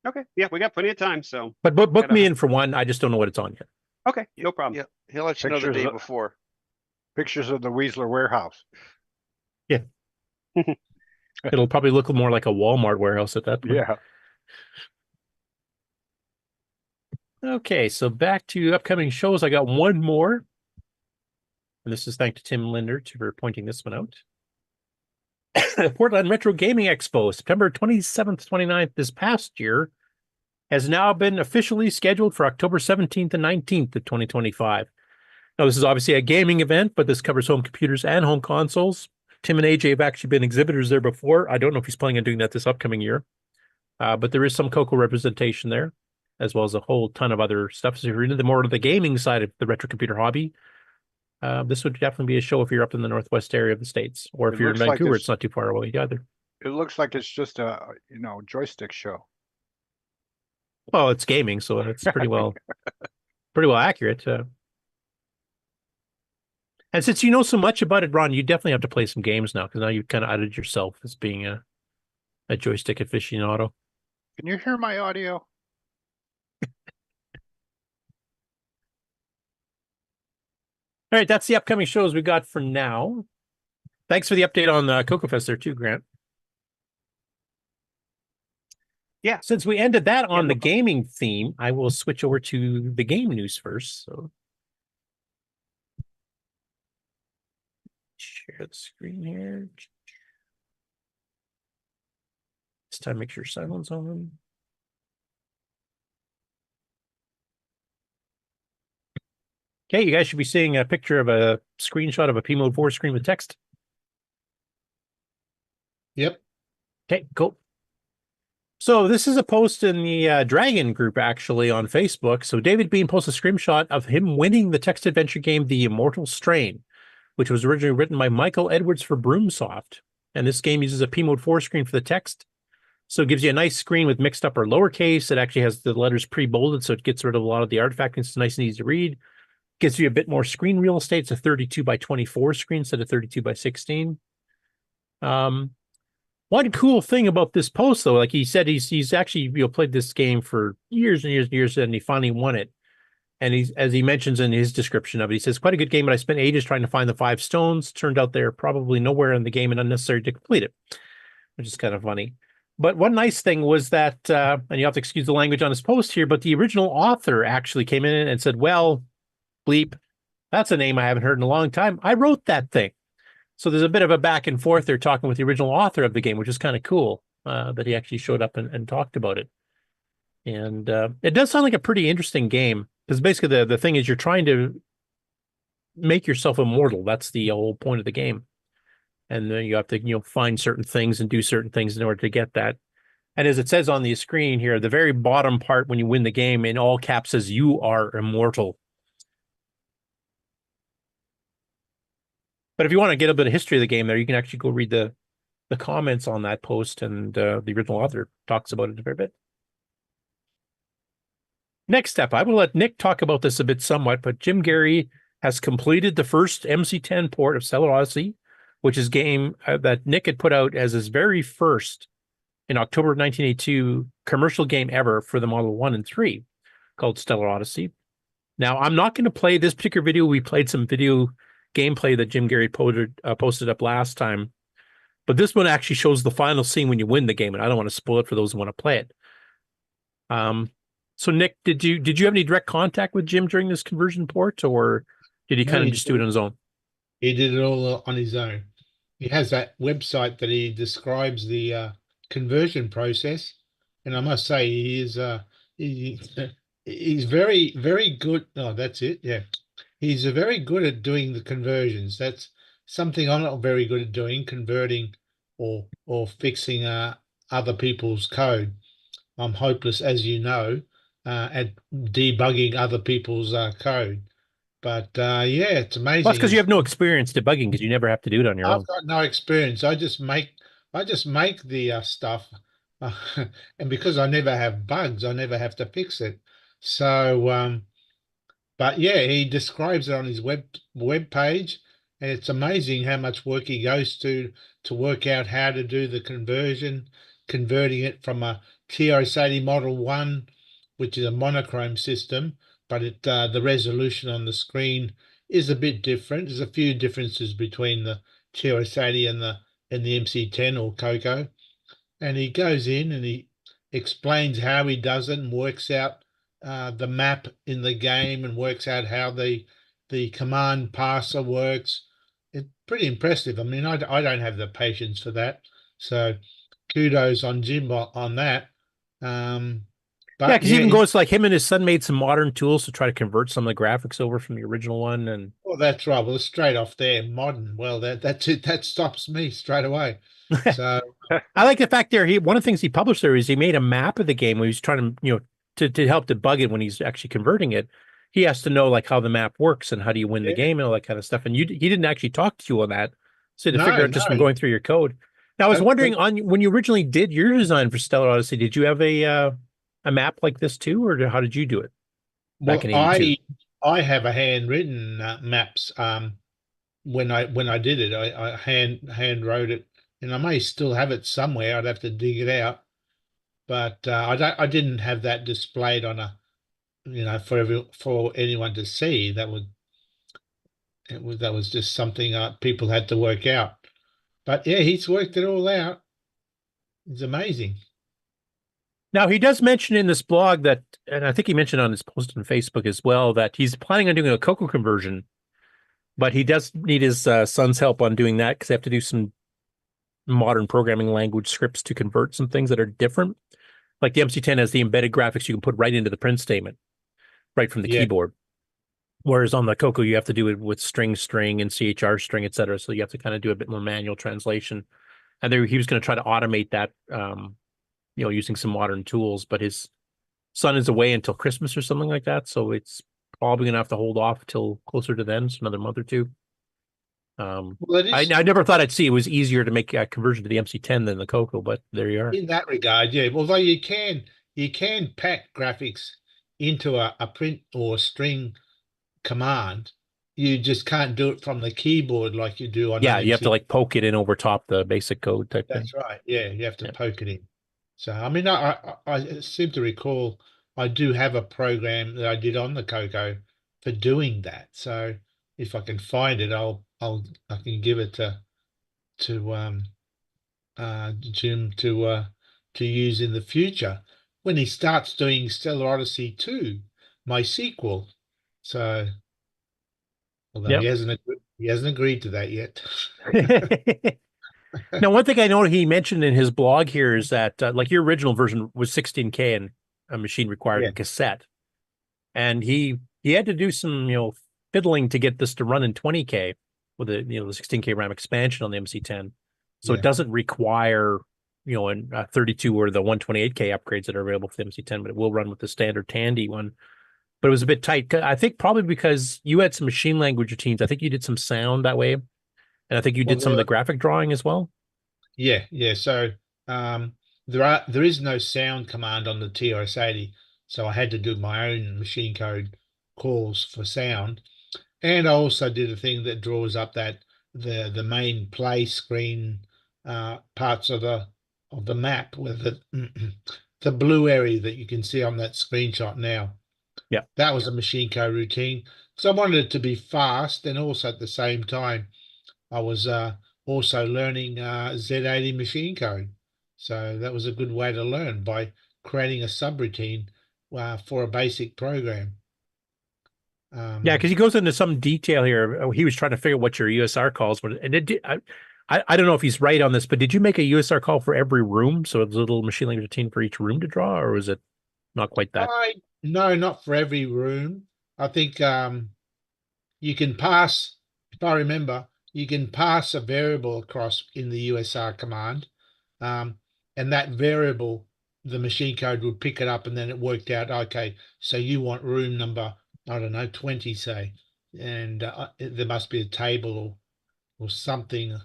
Okay, yeah, we got plenty of time. So, but book me in for one. I just don't know what it's on yet. Okay, no problem. Yeah, he'll let you know the day before. Pictures of the Weasler warehouse. Yeah. It'll probably look more like a Walmart warehouse at that point. Yeah. Okay, so back to upcoming shows. I got one more. And this is thanks to Tim Linder for pointing this one out. Portland Retro Gaming Expo, September 27th, 29th this past year. has now been officially scheduled for October 17th and 19th of 2025. Now, this is obviously a gaming event, but this covers home computers and home consoles. Tim and AJ have actually been exhibitors there before. I don't know if he's planning on doing that this upcoming year, but there is some CoCo representation there, as well as a whole ton of other stuff. So if you're into the more of the gaming side of the retro computer hobby, this would definitely be a show if you're up in the northwest area of the States, or if you're in Vancouver, it's not too far away either. It looks like it's just a joystick show. Well, it's gaming, so it's pretty well accurate. And since you know so much about it, Ron, you definitely have to play some games now, because now you've kind of outed yourself as being a joystick aficionado. Can you hear my audio? All right, that's the upcoming shows we got for now. Thanks for the update on CoCoFEST there too, Grant. Yeah. Since we ended that on the gaming theme, I will switch over to the game news first. So share the screen here. This time, make sure silence on. Okay, you guys should be seeing a picture of a screenshot of a P-Mode 4 screen with text. Yep. Okay, cool. So this is a post in the Dragon group, actually, on Facebook. So David Bean posted a screenshot of him winning the text adventure game, The Immortal Strain, which was originally written by Michael Edwards for Broomsoft. And this game uses a P-Mode 4 screen for the text. So it gives you a nice screen with mixed up or lowercase. It actually has the letters pre-bolded, so it gets rid of a lot of the artifacting. It's nice and easy to read. Gives you a bit more screen real estate. It's a 32 by 24 screen instead of 32 by 16. One cool thing about this post, though, like he said, he's actually played this game for years and years and years, and he finally won it. And he's, as he mentions in his description of it, he says, quite a good game, but I spent ages trying to find the 5 stones. Turned out they're probably nowhere in the game and unnecessary to complete it, which is kind of funny. But one nice thing was that, and you have to excuse the language on his post here, but the original author actually came in and said, well, bleep, that's a name I haven't heard in a long time. I wrote that thing. So there's a bit of a back and forth there talking with the original author of the game, which is kind of cool that he actually showed up and talked about it. And it does sound like a pretty interesting game, because basically the thing is you're trying to make yourself immortal. That's the whole point of the game. And then you have to find certain things and do certain things in order to get that. And as it says on the screen here, the very bottom part when you win the game in all caps says you are immortal. But if you want to get a bit of history of the game there, you can actually go read the comments on that post, and the original author talks about it a fair bit. Next up, I will let Nick talk about this a bit somewhat, but Jim Gary has completed the first MC10 port of Stylii, which is a game that Nick had put out as his very first, in October of 1982, commercial game ever for the Model 1 and 3, called Stellar Odyssey. Now, I'm not going to play this particular video. We played some video gameplay that Jim Gary posted up last time, but this one actually shows the final scene when you win the game, and I don't want to spoil it for those who want to play it. So Nick, did you have any direct contact with Jim during this conversion port, or did he kind of just do it on his own? He did it all on his own. He has that website that he describes the conversion process, and I must say he's very, very good. Oh, that's it. Yeah. He's very good at doing the conversions. That's something I'm not very good at doing, converting or fixing other people's code. I'm hopeless, as you know, at debugging other people's code. But yeah, it's amazing. Well, that's because you have no experience debugging, because you never have to do it on your own. I've got no experience. I just make the stuff, and because I never have bugs, I never have to fix it. So. But yeah, he describes it on his web page, and it's amazing how much work he goes to work out how to do the converting it from a TRS-80 Model 1, which is a monochrome system, but the resolution on the screen is a bit different. There's a few differences between the TRS-80 and the MC10 or CoCo, and he goes in and he explains how he does it and works out the map in the game and works out how the command parser works. It's pretty impressive. I mean, I don't have the patience for that. So kudos on Jim on that. But Yeah, because yeah, even goes like him and his son made some modern tools to try to convert some of the graphics over from the original one. And well, that's right. Well, straight off there, modern. Well, that's it. That stops me straight away. So I like the fact there. One of the things he published there is he made a map of the game where he's trying to, to help debug it when he's actually converting it. He has to know like how the map works and how do you win the game and all that kind of stuff. And he didn't actually talk to you on that. So to figure out just from going through your code. Now I was wondering when you originally did your design for Stellar Odyssey, did you have a map like this too, or how did you do it? Back in '82? I have a handwritten maps. When I did it, I hand wrote it, and I may still have it somewhere. I'd have to dig it out, but I didn't have that displayed on a, for anyone to see. That was just something people had to work out. But yeah, he's worked it all out. It's amazing. Now, he does mention in this blog that, and I think he mentioned on his post on Facebook as well, that he's planning on doing a CoCo conversion, but he does need his son's help on doing that because they have to do some modern programming language scripts to convert some things that are different. Like the MC10 has the embedded graphics you can put right into the print statement, right from the keyboard. Whereas on the CoCo, you have to do it with string and CHR string, et cetera. So you have to kind of do a bit more manual translation. And there, he was going to try to automate that, using some modern tools. But his son is away until Christmas or something like that. So it's probably going to have to hold off till closer to then, so another month or two. I never thought I'd see it was easier to make a conversion to the MC10 than the CoCo, but there you are. In that regard, yeah. Although you can pack graphics into a print or string command, you just can't do it from the keyboard like you do on. Yeah, you have to like poke it in over top the basic code type thing. That's right. Yeah, you have to poke it in. So I mean, I seem to recall I do have a program that I did on the CoCo for doing that. So if I can find it, I can give it to Jim to use in the future when he starts doing Stellar Odyssey 2, my sequel. So although he hasn't agreed to that yet. Now, one thing I know he mentioned in his blog here is that like your original version was 16K and a machine required a cassette, and he had to do some fiddling to get this to run in 20K with the 16K RAM expansion on the MC10. So it doesn't require a 32 or the 128K upgrades that are available for the MC10, but it will run with the standard Tandy one. But it was a bit tight. I think probably because you had some machine language routines. I think you did some sound that way. And I think you did some of the graphic drawing as well. Yeah. So there is no sound command on the TRS-80. So I had to do my own machine code calls for sound. And I also did a thing that draws up that the main play screen parts of the map with the blue area that you can see on that screenshot now. Yeah, that was a machine code routine. So I wanted it to be fast, and also at the same time, I was also learning Z80 machine code. So that was a good way to learn by creating a subroutine for a basic program. Yeah, because he goes into some detail here. He was trying to figure out what your USR calls were, and I don't know if he's right on this, but did you make a USR call for every room? So it was a little machine language routine for each room to draw, or was it not quite that? No, not for every room. I think you can pass, if I remember, you can pass a variable across in the USR command, and that variable, the machine code would pick it up, and then it worked out, okay, so you want room number, I don't know, 20, say, and there must be a table or something.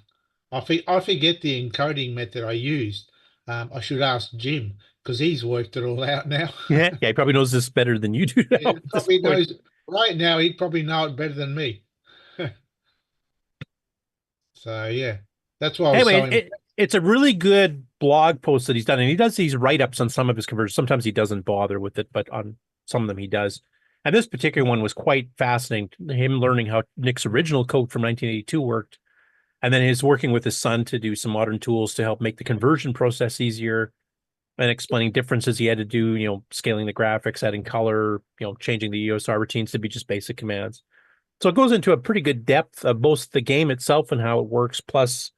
I forget the encoding method I used. I should ask Jim, because he's worked it all out now. Yeah, he probably knows this better than you do now. He probably knows, right now, he'd probably know it better than me. So, yeah, that's why I was anyway, it's a really good blog post that he's done, and he does these write-ups on some of his conversions. Sometimes he doesn't bother with it, but on some of them he does. And this particular one was quite fascinating, him learning how Nick's original code from 1982 worked, and then he's working with his son to do some modern tools to help make the conversion process easier, and explaining differences he had to do, scaling the graphics, adding color, changing the USR routines to be just basic commands. So it goes into a pretty good depth of both the game itself and how it works, plus,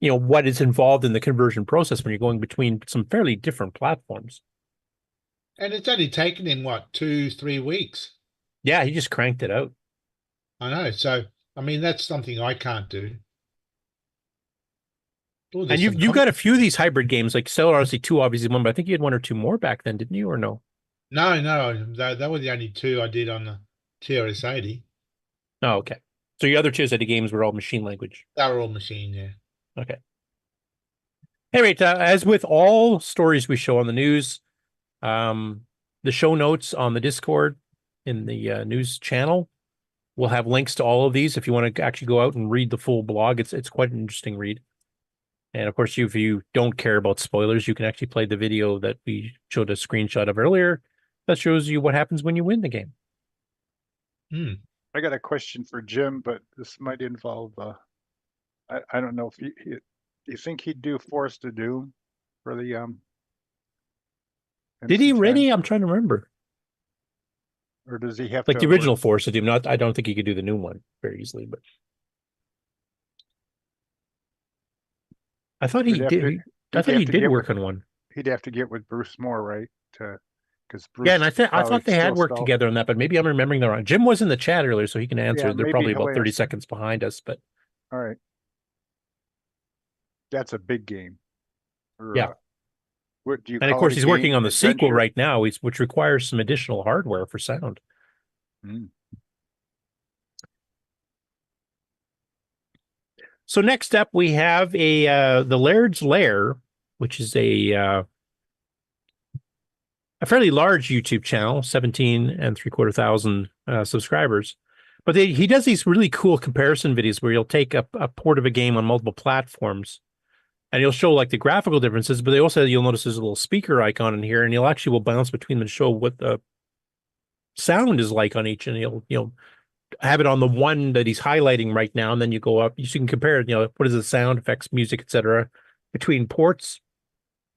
what is involved in the conversion process when you're going between some fairly different platforms. And it's only taken him, what, 2-3 weeks? Yeah, he just cranked it out. I know. So, I mean, that's something I can't do. Ooh, And there's some you've got a few of these hybrid games, like Stellar Odyssey 2, obviously one, but I think you had one or two more back then, didn't you, or no? No, that were the only two I did on the TRS-80. Oh, okay. So your other TRS-80 games were all machine language. They were all machine, yeah. Okay. Anyway, as with all stories we show on the news, the show notes on the Discord in the news channel will have links to all of these. If you want to actually go out and read the full blog, it's quite an interesting read. And of course, if you don't care about spoilers, you can actually play the video that we showed a screenshot of earlier that shows you what happens when you win the game. I got a question for Jim, but this might involve, I don't know if do you think he'd do Forest of Doom for the Did he MC10? really? I'm trying to remember. Or does he have Like to the original Force of Doom. Not, I don't think he could do the new one very easily, but I thought he did. I thought he did work on one. He'd have to get with Bruce Moore, right? Because Bruce. Yeah, and I thought probably they had still worked stalled. together on that, but maybe I'm remembering that wrong. Jim was in the chat earlier, so he can answer. Yeah, They're maybe probably he'll about 30 answer. seconds behind us, but All right. That's a big game. Or, yeah. What do you And of call course, it, he's a working game on the sequel adventure? right now, which requires some additional hardware for sound. So next up, we have the Laird's Lair, which is a fairly large YouTube channel, 17,750 subscribers. But he does these really cool comparison videos where he'll take a port of a game on multiple platforms, and he'll show like the graphical differences. But they also, you'll notice there's a little speaker icon in here, and he'll actually will bounce between them and show what the sound is like on each, and he'll have it on the one that he's highlighting right now, and then you go up. You can compare it. What is the sound effects, music, etc., between ports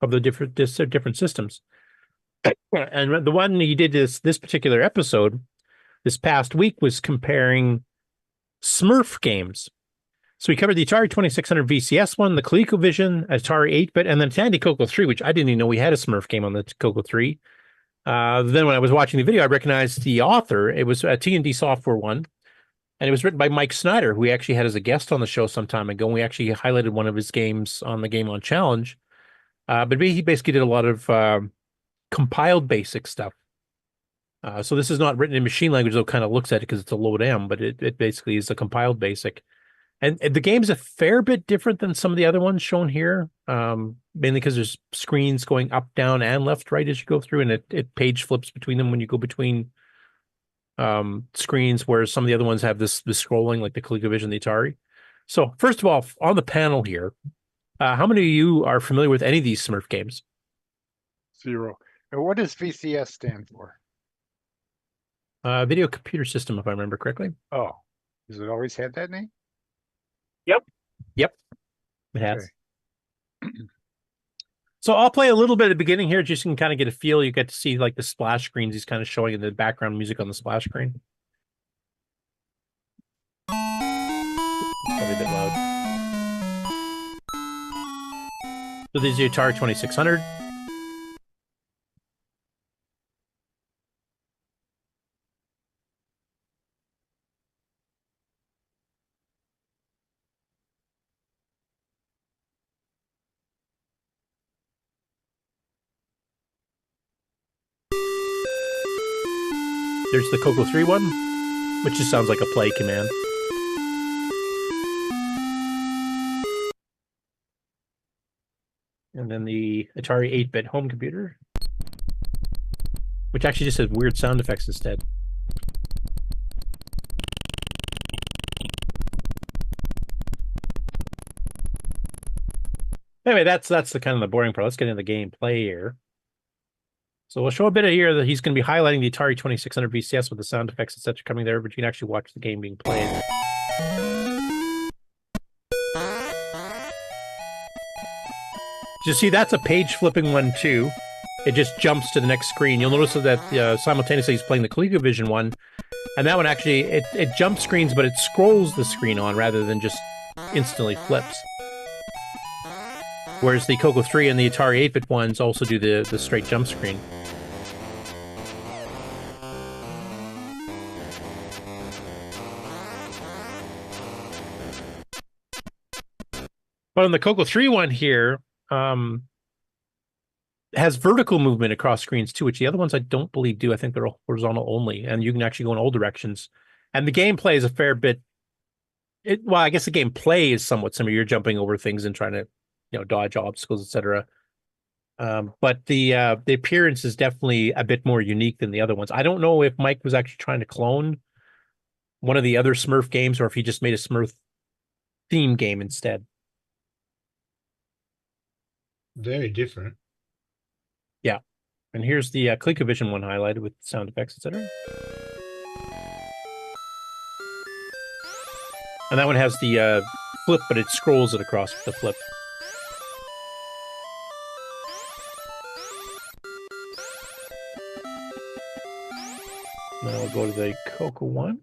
of the different systems. And the one he did this particular episode this past week was comparing Smurf games. So we covered the Atari 2600 VCS one, the ColecoVision, Atari 8-bit, and then Tandy Coco 3, which I didn't even know we had a Smurf game on the Coco 3. Then when I was watching the video, I recognized the author. It was a T&D Software one, and it was written by Mike Snyder, who we actually had as a guest on the show some time ago, and we actually highlighted one of his games on the Game On Challenge. But he basically did a lot of compiled basic stuff. So this is not written in machine language, though it kind of looks at it because it's a load M, but it basically is a compiled basic. And the game's a fair bit different than some of the other ones shown here, mainly because there's screens going up, down, and left, right as you go through, and it page flips between them when you go between screens, whereas some of the other ones have this scrolling, like the ColecoVision, the Atari. So first of all, on the panel here, how many of you are familiar with any of these Smurf games? 0. And what does VCS stand for? Video Computer System, if I remember correctly. Oh, does it always had that name? Yep, it has. So I'll play a little bit at the beginning here, just so you can kind of get a feel. You get to see like the splash screens he's kind of showing in the background music on the splash screen. Probably a bit loud. So this is the Atari 2600. There's the Coco 3 one, which just sounds like a play command. And then the Atari 8-bit home computer, which actually just has weird sound effects instead. Anyway, that's the kind of the boring part. Let's get into the gameplay here. So we'll show a bit of here that he's going to be highlighting the Atari 2600 VCS with the sound effects, etc. coming there, but you can actually watch the game being played. You see, that's a page flipping one too. It just jumps to the next screen. You'll notice that simultaneously he's playing the ColecoVision one, and that one actually it jumps screens, but it scrolls the screen on rather than just instantly flips. Whereas the Coco 3 and the Atari 8-bit ones also do the straight jump screen. But on the Coco 3 one here, has vertical movement across screens too, which the other ones I don't believe do. I think they're horizontal only, and you can actually go in all directions. And the gameplay is a fair bit. Well, I guess the gameplay is somewhat similar. You're jumping over things and trying to, dodge obstacles, etc. But the appearance is definitely a bit more unique than the other ones. I don't know if Mike was actually trying to clone one of the other Smurf games, or if he just made a Smurf theme game instead. Very different. Yeah. And here's the ColecoVision one highlighted with sound effects, etc. And that one has the flip, but it scrolls it across with the flip. Now we'll go to the Coco one.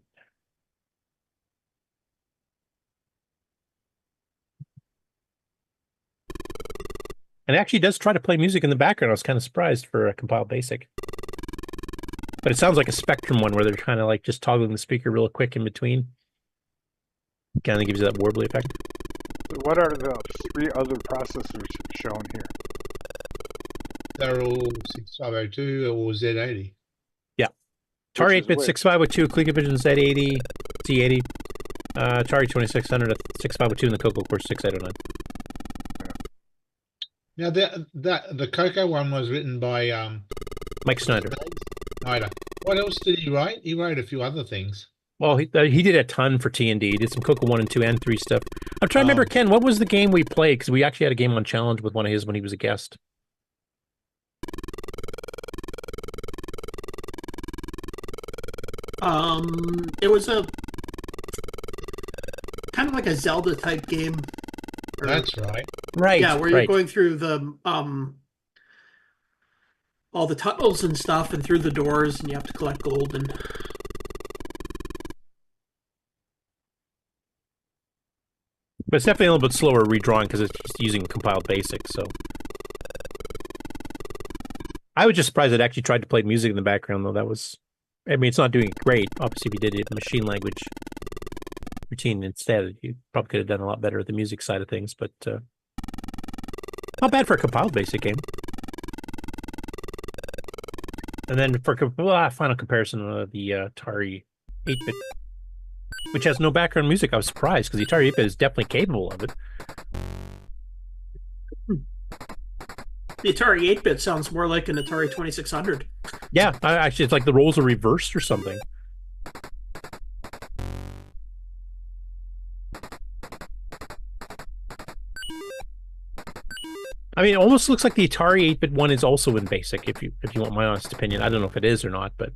And it actually does try to play music in the background. I was kind of surprised for a compiled basic. But it sounds like a Spectrum one where they're kind of like just toggling the speaker real quick in between. Kind of gives you that warbly effect. So what are the 3 other processors shown here? They're all 6502 or Z80. Yeah. Atari 8-bit 6502, ColecoVision Z80, C80, Atari 2600, 6502, and the Coco, of course, 6809. Now the Coco one was written by Mike Snyder. What else did he write? He wrote a few other things. Well, he did a ton for T&D. He did some Coco 1 and 2 and 3 stuff. I'm trying to remember, Ken, what was the game we played? Because we actually had a game on Challenge with one of his when he was a guest. It was a kind of like a Zelda type game. That's right. Right. Yeah, where you're going through the all the tunnels and stuff and through the doors, and you have to collect gold and. But it's definitely a little bit slower redrawing because it's just using compiled basic, so. I was just surprised it actually tried to play music in the background, though. That was, I mean, it's not doing it great. Obviously, if you did it in machine language routine instead, you probably could have done a lot better with the music side of things, but not bad for a compiled basic game. And then for final comparison of the Atari 8-bit, which has no background music, I was surprised because the Atari 8-bit is definitely capable of it. The Atari 8-bit sounds more like an Atari 2600. Yeah, actually, it's like the roles are reversed or something. I mean, it almost looks like the Atari 8-bit one is also in BASIC, if you want my honest opinion. I don't know if it is or not, but...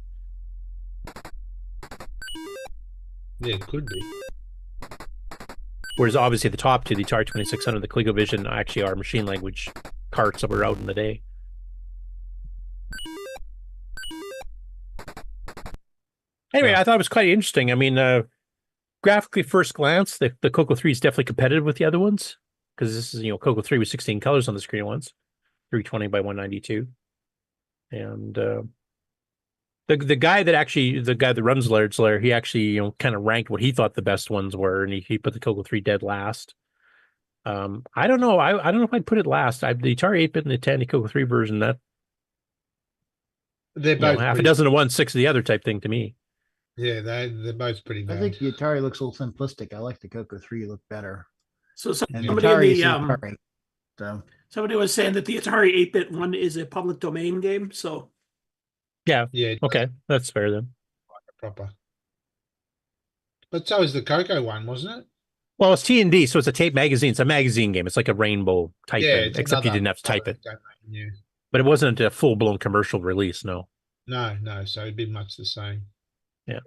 Yeah, it could be. Whereas obviously the top two, the Atari 2600 and the ColecoVision, actually are machine language carts that were out in the day. Anyway, I thought it was quite interesting. I mean, graphically, first glance, the Coco 3 is definitely competitive with the other ones, because this is, Coco 3 with 16 colors on the screen once, 320 by 192. And the guy that runs Laird's Lair, he actually, kind of ranked what he thought the best ones were, and he put the Coco 3 dead last. I don't know. I don't know if I'd put it last. The Atari 8-bit and the Tandy Coco 3 version, that they're both half a dozen of one, 6 of the other type thing to me. Yeah, they're both pretty bad. I think the Atari looks a little simplistic. I like the Coco 3 look better. So somebody somebody was saying that the Atari 8-bit one is a public domain game, so yeah. Okay, that's fair then. Proper. But so is the Coco one, wasn't it? Well, it's T&D, so it's a tape magazine. It's a magazine game. It's like a rainbow type thing, except you didn't have to type it. Yeah. But it wasn't a full-blown commercial release, no. No, so it'd be much the same. Yeah.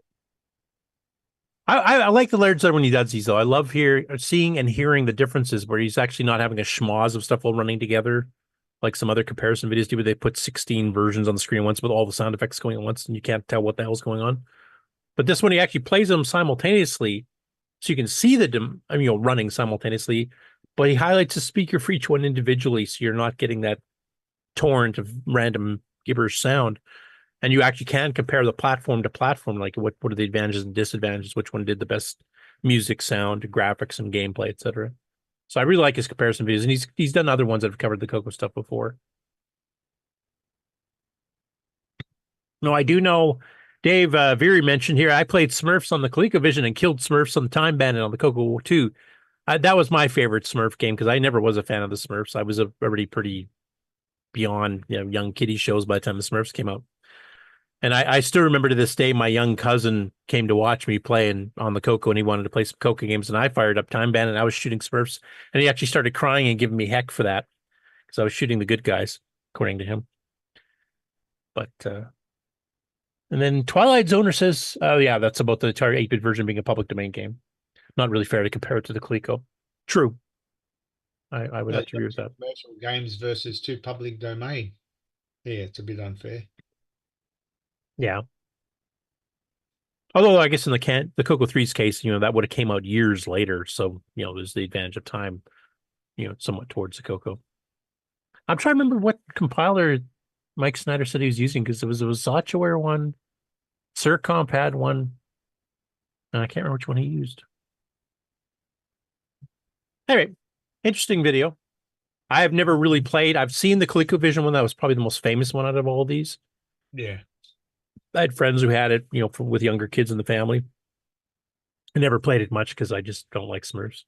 I like the Laird's Lair when he does these, though. I love seeing and hearing the differences where he's actually not having a schmoz of stuff all running together, like some other comparison videos do, where they put 16 versions on the screen once with all the sound effects going at once, and you can't tell what the hell's going on. But this one, he actually plays them simultaneously, so you can see them, running simultaneously, but he highlights the speaker for each one individually, so you're not getting that torrent of random gibberish sound. And you actually can compare the platform to platform, like what are the advantages and disadvantages, which one did the best music, sound, graphics, and gameplay, etc. So I really like his comparison videos, and he's done other ones that have covered the CoCo stuff before. No, I do know Dave Veery mentioned here, I played Smurfs on the ColecoVision and killed Smurfs on the Time Bandit on the CoCo too. That was my favorite Smurf game because I never was a fan of the Smurfs. I was already pretty beyond young kiddie shows by the time the Smurfs came out. And I still remember to this day, my young cousin came to watch me play on the CoCo, and he wanted to play some CoCo games, and I fired up Time Bandit, and I was shooting Smurfs, and he actually started crying and giving me heck for that because I was shooting the good guys, according to him. But and then Twilight Zoner says, oh yeah, that's about the entire 8-bit version being a public domain game. Not really fair to compare it to the Coleco. True. I would have to agree with that. Commercial games versus 2 public domain. Yeah, it's a bit unfair. Yeah. Although I guess in the CoCo 3's case, that would have came out years later. So, there's the advantage of time, somewhat towards the CoCo. I'm trying to remember what compiler Mike Snyder said he was using, because there was a Zotchaware one, Sircomp had one, and I can't remember which one he used. Anyway, interesting video. I have never really played. I've seen the ColecoVision one. That was probably the most famous one out of all these. Yeah. I had friends who had it, with younger kids in the family. I never played it much because I just don't like Smurfs.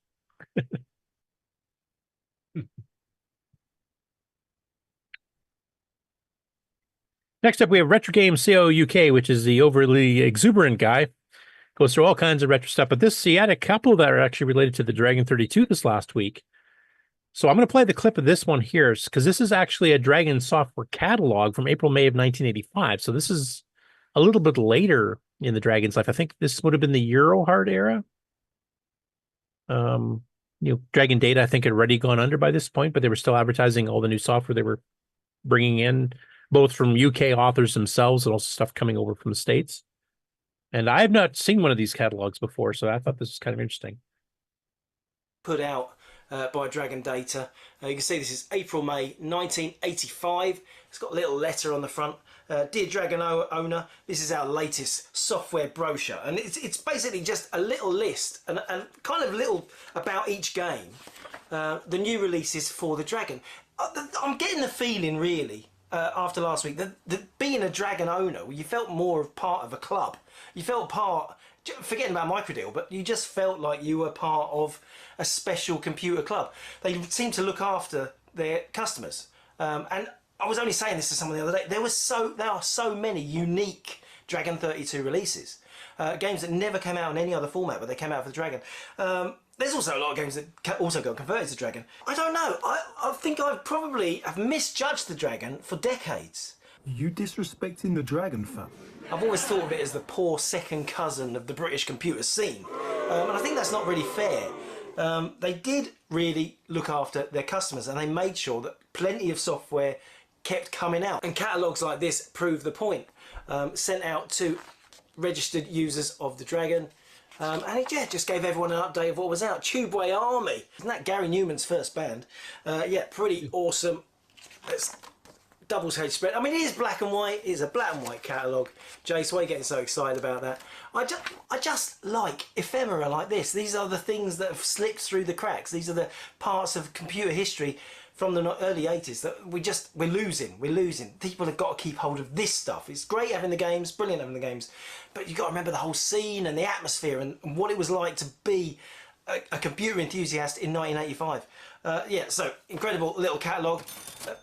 Next up, we have Retrogames-co-uk, which is the overly exuberant guy. Goes through all kinds of retro stuff. But he had a couple that are actually related to the Dragon 32 this last week. So I'm going to play the clip of this one here, because this is actually a Dragon software catalog from April, May of 1985. So this is a little bit later in the Dragon's life. I think this would have been the Eurohard era. Dragon Data, I think, had already gone under by this point, but they were still advertising all the new software they were bringing in, both from UK authors themselves and also stuff coming over from the States. And I have not seen one of these catalogs before, so I thought this was kind of interesting. Put out by Dragon Data. You can see this is April, May 1985. It's got a little letter on the front. Dear Dragon owner, this is our latest software brochure, and it's basically just a little list and kind of little about each game, the new releases for the Dragon. I'm getting the feeling, really, after last week, that being a Dragon owner, you felt more of part of a club. You felt part, forgetting about Microdeal, but you just felt like you were part of a special computer club. They seem to look after their customers, and I was only saying this to someone the other day. There are so many unique Dragon 32 releases, games that never came out in any other format, but they came out for the Dragon. There's also a lot of games that also got converted to Dragon. I don't know. I think I probably have misjudged the Dragon for decades. You disrespecting the Dragon, fam? I've always thought of it as the poor second cousin of the British computer scene, and I think that's not really fair. They did really look after their customers, and they made sure that plenty of software kept coming out, and catalogues like this prove the point. Sent out to registered users of the Dragon, and it just gave everyone an update of what was out. Tubeway Army, isn't that Gary Newman's first band? Yeah, pretty awesome. It's double-page spread. I mean, it is black and white. It's a black and white catalogue. Jace, why are you getting so excited about that? I just like ephemera like this. These are the things that have slipped through the cracks. These are the parts of computer history from the early 80s that we're losing. People have got to keep hold of this stuff. It's great having the games, brilliant having the games, but you've got to remember the whole scene and the atmosphere and what it was like to be a computer enthusiast in 1985. Yeah, so incredible little catalogue.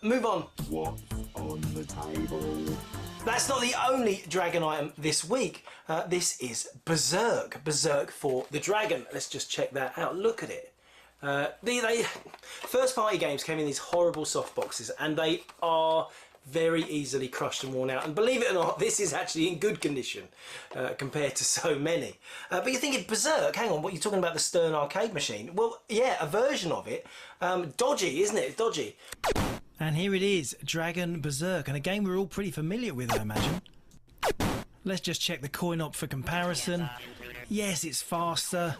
Move on. What's on the table? That's not the only Dragon item this week. This is Berserk. Berserk for the Dragon. Let's just check that out. Look at it. The first party games came in these horrible soft boxes, and they are very easily crushed and worn out. And believe it or not, this is actually in good condition compared to so many. But you're thinking, Berserk, hang on, what you're talking about, the Stern arcade machine? Well, yeah, a version of it. Dodgy, isn't it? Dodgy. And here it is, Dragon Berserk, and a game we're all pretty familiar with, I imagine. Let's just check the coin op for comparison. Yes, it's faster.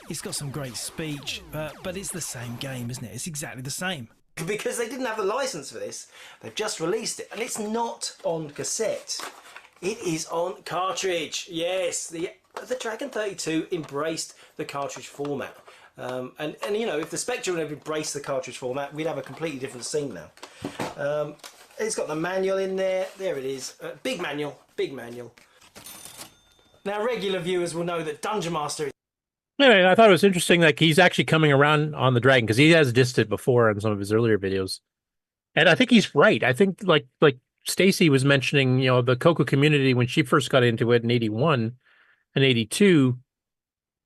It's got some great speech, but it's the same game, isn't it? It's exactly the same. Because they didn't have the license for this, they've just released it, and it's not on cassette. It is on cartridge. Yes, the Dragon 32 embraced the cartridge format. And you know, if the Spectrum had embraced the cartridge format, we'd have a completely different scene now. It's got the manual in there. There it is. Big manual. Big manual. Now, regular viewers will know that Dungeon Master is... Anyway, I thought it was interesting, like, he's actually coming around on the Dragon, because he has dissed it before in some of his earlier videos. And I think he's right. I think, like Stacy was mentioning, you know, the CoCo community, when she first got into it in 81 and 82,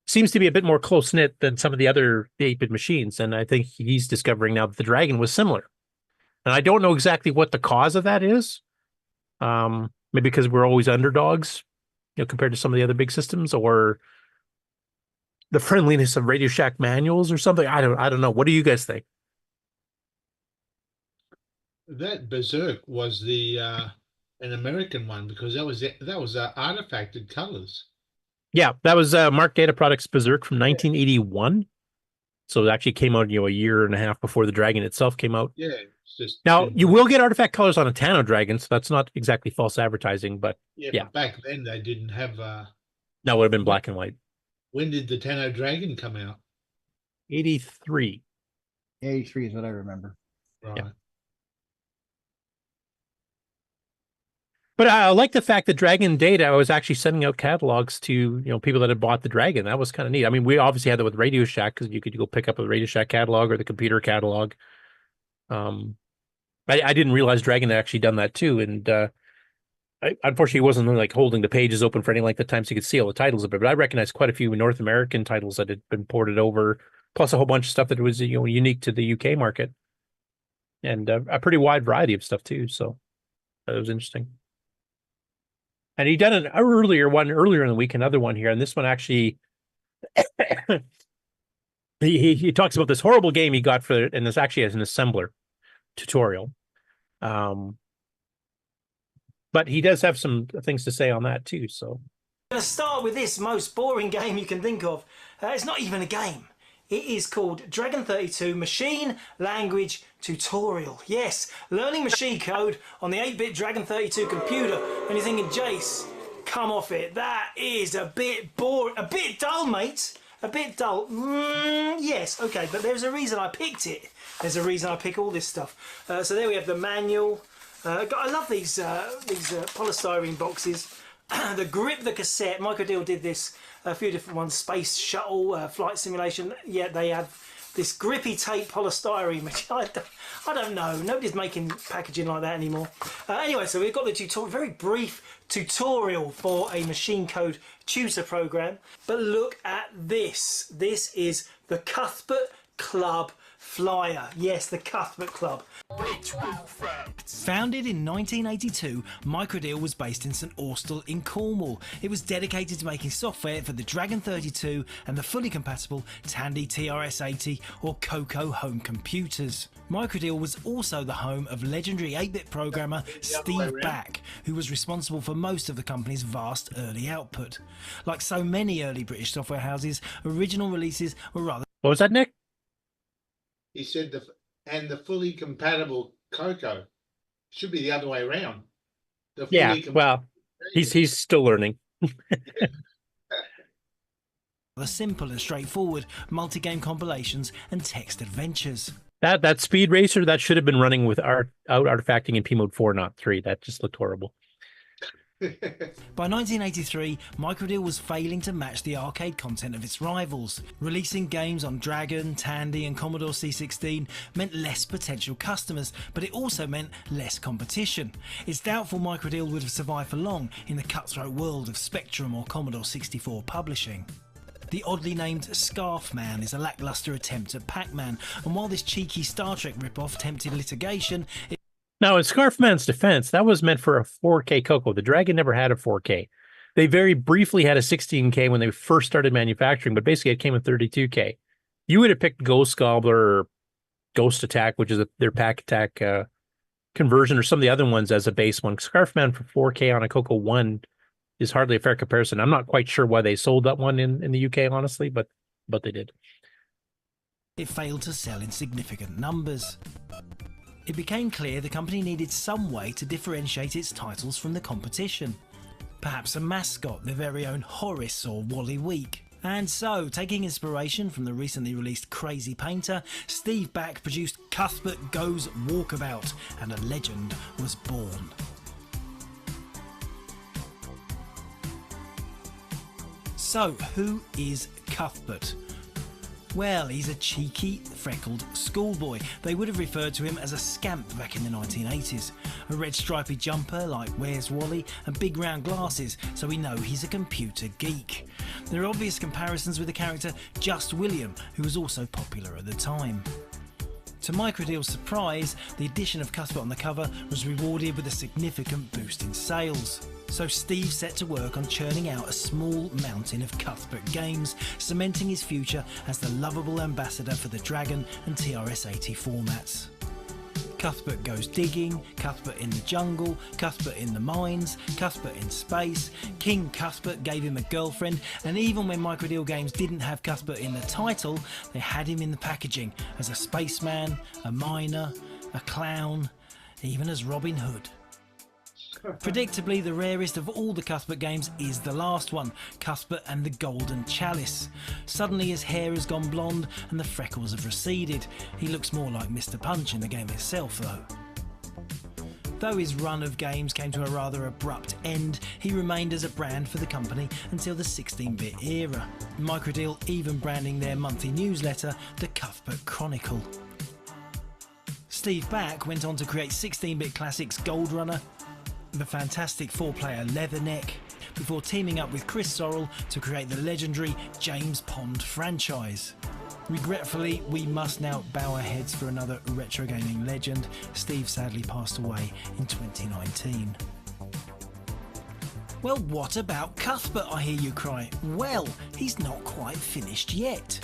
seems to be a bit more close-knit than some of the other 8-bit machines. And I think he's discovering now that the Dragon was similar. And I don't know exactly what the cause of that is. Maybe because we're always underdogs, you know, compared to some of the other big systems, or the friendliness of Radio Shack manuals or something. I don't know. What do you guys think? That Berserk was the an American one, because that was artifacted colors. Yeah, that was Mark Data Products Berserk from 1981. So it actually came out, you know, a year and a half before the Dragon itself came out. Yeah. It's just now, you will get artifact colors on a Tano Dragon, so that's not exactly false advertising, but yeah. But back then they didn't have... that would have been black and white. When did the Tano Dragon come out? 83. 83 is what I remember. Right. Yeah. But I like the fact that Dragon Data was actually sending out catalogs to, you know, people that had bought the Dragon. That was kind of neat. I mean, we obviously had that with Radio Shack, because you could go pick up a Radio Shack catalog or the computer catalog. I didn't realize Dragon had actually done that too, and I unfortunately wasn't like holding the pages open for any length of time so you could see all the titles of it. But I recognized quite a few North American titles that had been ported over, plus a whole bunch of stuff that was, you know, unique to the UK market, and a pretty wide variety of stuff too. So it was interesting. And he done an earlier in the week, another one here, and this one actually, he talks about this horrible game he got for it, and this actually has an assembler tutorial. But he does have some things to say on that too. So I'm going to start with this most boring game you can think of. It's not even a game. It is called Dragon 32 Machine Language Tutorial. Yes, learning machine code on the 8-bit Dragon 32 computer. And you're thinking, Jace, come off it. That is a bit boring, a bit dull, mate. A bit dull. Yes, okay, but there's a reason I picked it. There's a reason I pick all this stuff. So there we have the manual. I love these polystyrene boxes. The grip, the cassette. Microdeal did this, a few different ones. Space Shuttle, Flight Simulation. Yeah, they have this grippy tape polystyrene, which I don't know. Nobody's making packaging like that anymore. Anyway, so we've got the tutorial, very brief tutorial for a machine code tutor program. But look at this. This is the Cuthbert Club Flyer. Yes, the Cuthbert Club. Founded in 1982, Microdeal was based in St Austell in Cornwall. It was dedicated to making software for the Dragon 32 and the fully compatible Tandy TRS-80 or CoCo home computers. Microdeal was also the home of legendary 8-bit programmer Steve Back, who was responsible for most of the company's vast early output. Like so many early British software houses, original releases were rather... What was that, Nick? He said the fully compatible CoCo. Should be the other way around. Yeah, well, he's still learning. The simple and straightforward multi-game compilations and text adventures. That Speed Racer, that should have been running with artifacting in P mode 4, not 3. That just looked horrible. By 1983, Microdeal was failing to match the arcade content of its rivals. Releasing games on Dragon, Tandy and Commodore C16 meant less potential customers, but it also meant less competition. It's doubtful Microdeal would have survived for long in the cutthroat world of Spectrum or Commodore 64 publishing. The oddly named Scarfman is a lackluster attempt at Pac-Man, and while this cheeky Star Trek ripoff tempted litigation... Now, in Scarfman's defense, that was meant for a 4K CoCo. The Dragon never had a 4K. They very briefly had a 16K when they first started manufacturing, but basically it came with 32K. You would have picked Ghost Gobbler or Ghost Attack, which is their Pack Attack conversion, or some of the other ones as a base one. Scarfman for 4K on a CoCo 1 is hardly a fair comparison. I'm not quite sure why they sold that one in the UK, honestly, but they did. It failed to sell in significant numbers. It became clear the company needed some way to differentiate its titles from the competition. Perhaps a mascot, their very own Horace or Wally Week. And so, taking inspiration from the recently released Crazy Painter, Steve Back produced Cuthbert Goes Walkabout, and a legend was born. So, who is Cuthbert? Well, he's a cheeky, freckled schoolboy. They would have referred to him as a scamp back in the 1980s. A red stripy jumper like Where's Wally and big round glasses, so we know he's a computer geek. There are obvious comparisons with the character Just William, who was also popular at the time. To Microdeal's surprise, the addition of Cuthbert on the cover was rewarded with a significant boost in sales. So Steve set to work on churning out a small mountain of Cuthbert games, cementing his future as the lovable ambassador for the Dragon and TRS-80 formats. Cuthbert Goes Digging, Cuthbert in the Jungle, Cuthbert in the Mines, Cuthbert in Space, King Cuthbert Gave Him a Girlfriend, and even when Microdeal Games didn't have Cuthbert in the title, they had him in the packaging as a spaceman, a miner, a clown, even as Robin Hood. Predictably, the rarest of all the Cuthbert games is the last one, Cuthbert and the Golden Chalice. Suddenly his hair has gone blonde and the freckles have receded. He looks more like Mr. Punch in the game itself though. Though his run of games came to a rather abrupt end, he remained as a brand for the company until the 16-bit era. Microdeal even branding their monthly newsletter the Cuthbert Chronicle. Steve Back went on to create 16-bit classics Gold Runner, the fantastic 4-player Leatherneck, before teaming up with Chris Sorrell to create the legendary James Pond franchise. Regretfully, we must now bow our heads for another retro gaming legend. Steve sadly passed away in 2019. Well, what about Cuthbert, I hear you cry? Well, he's not quite finished yet.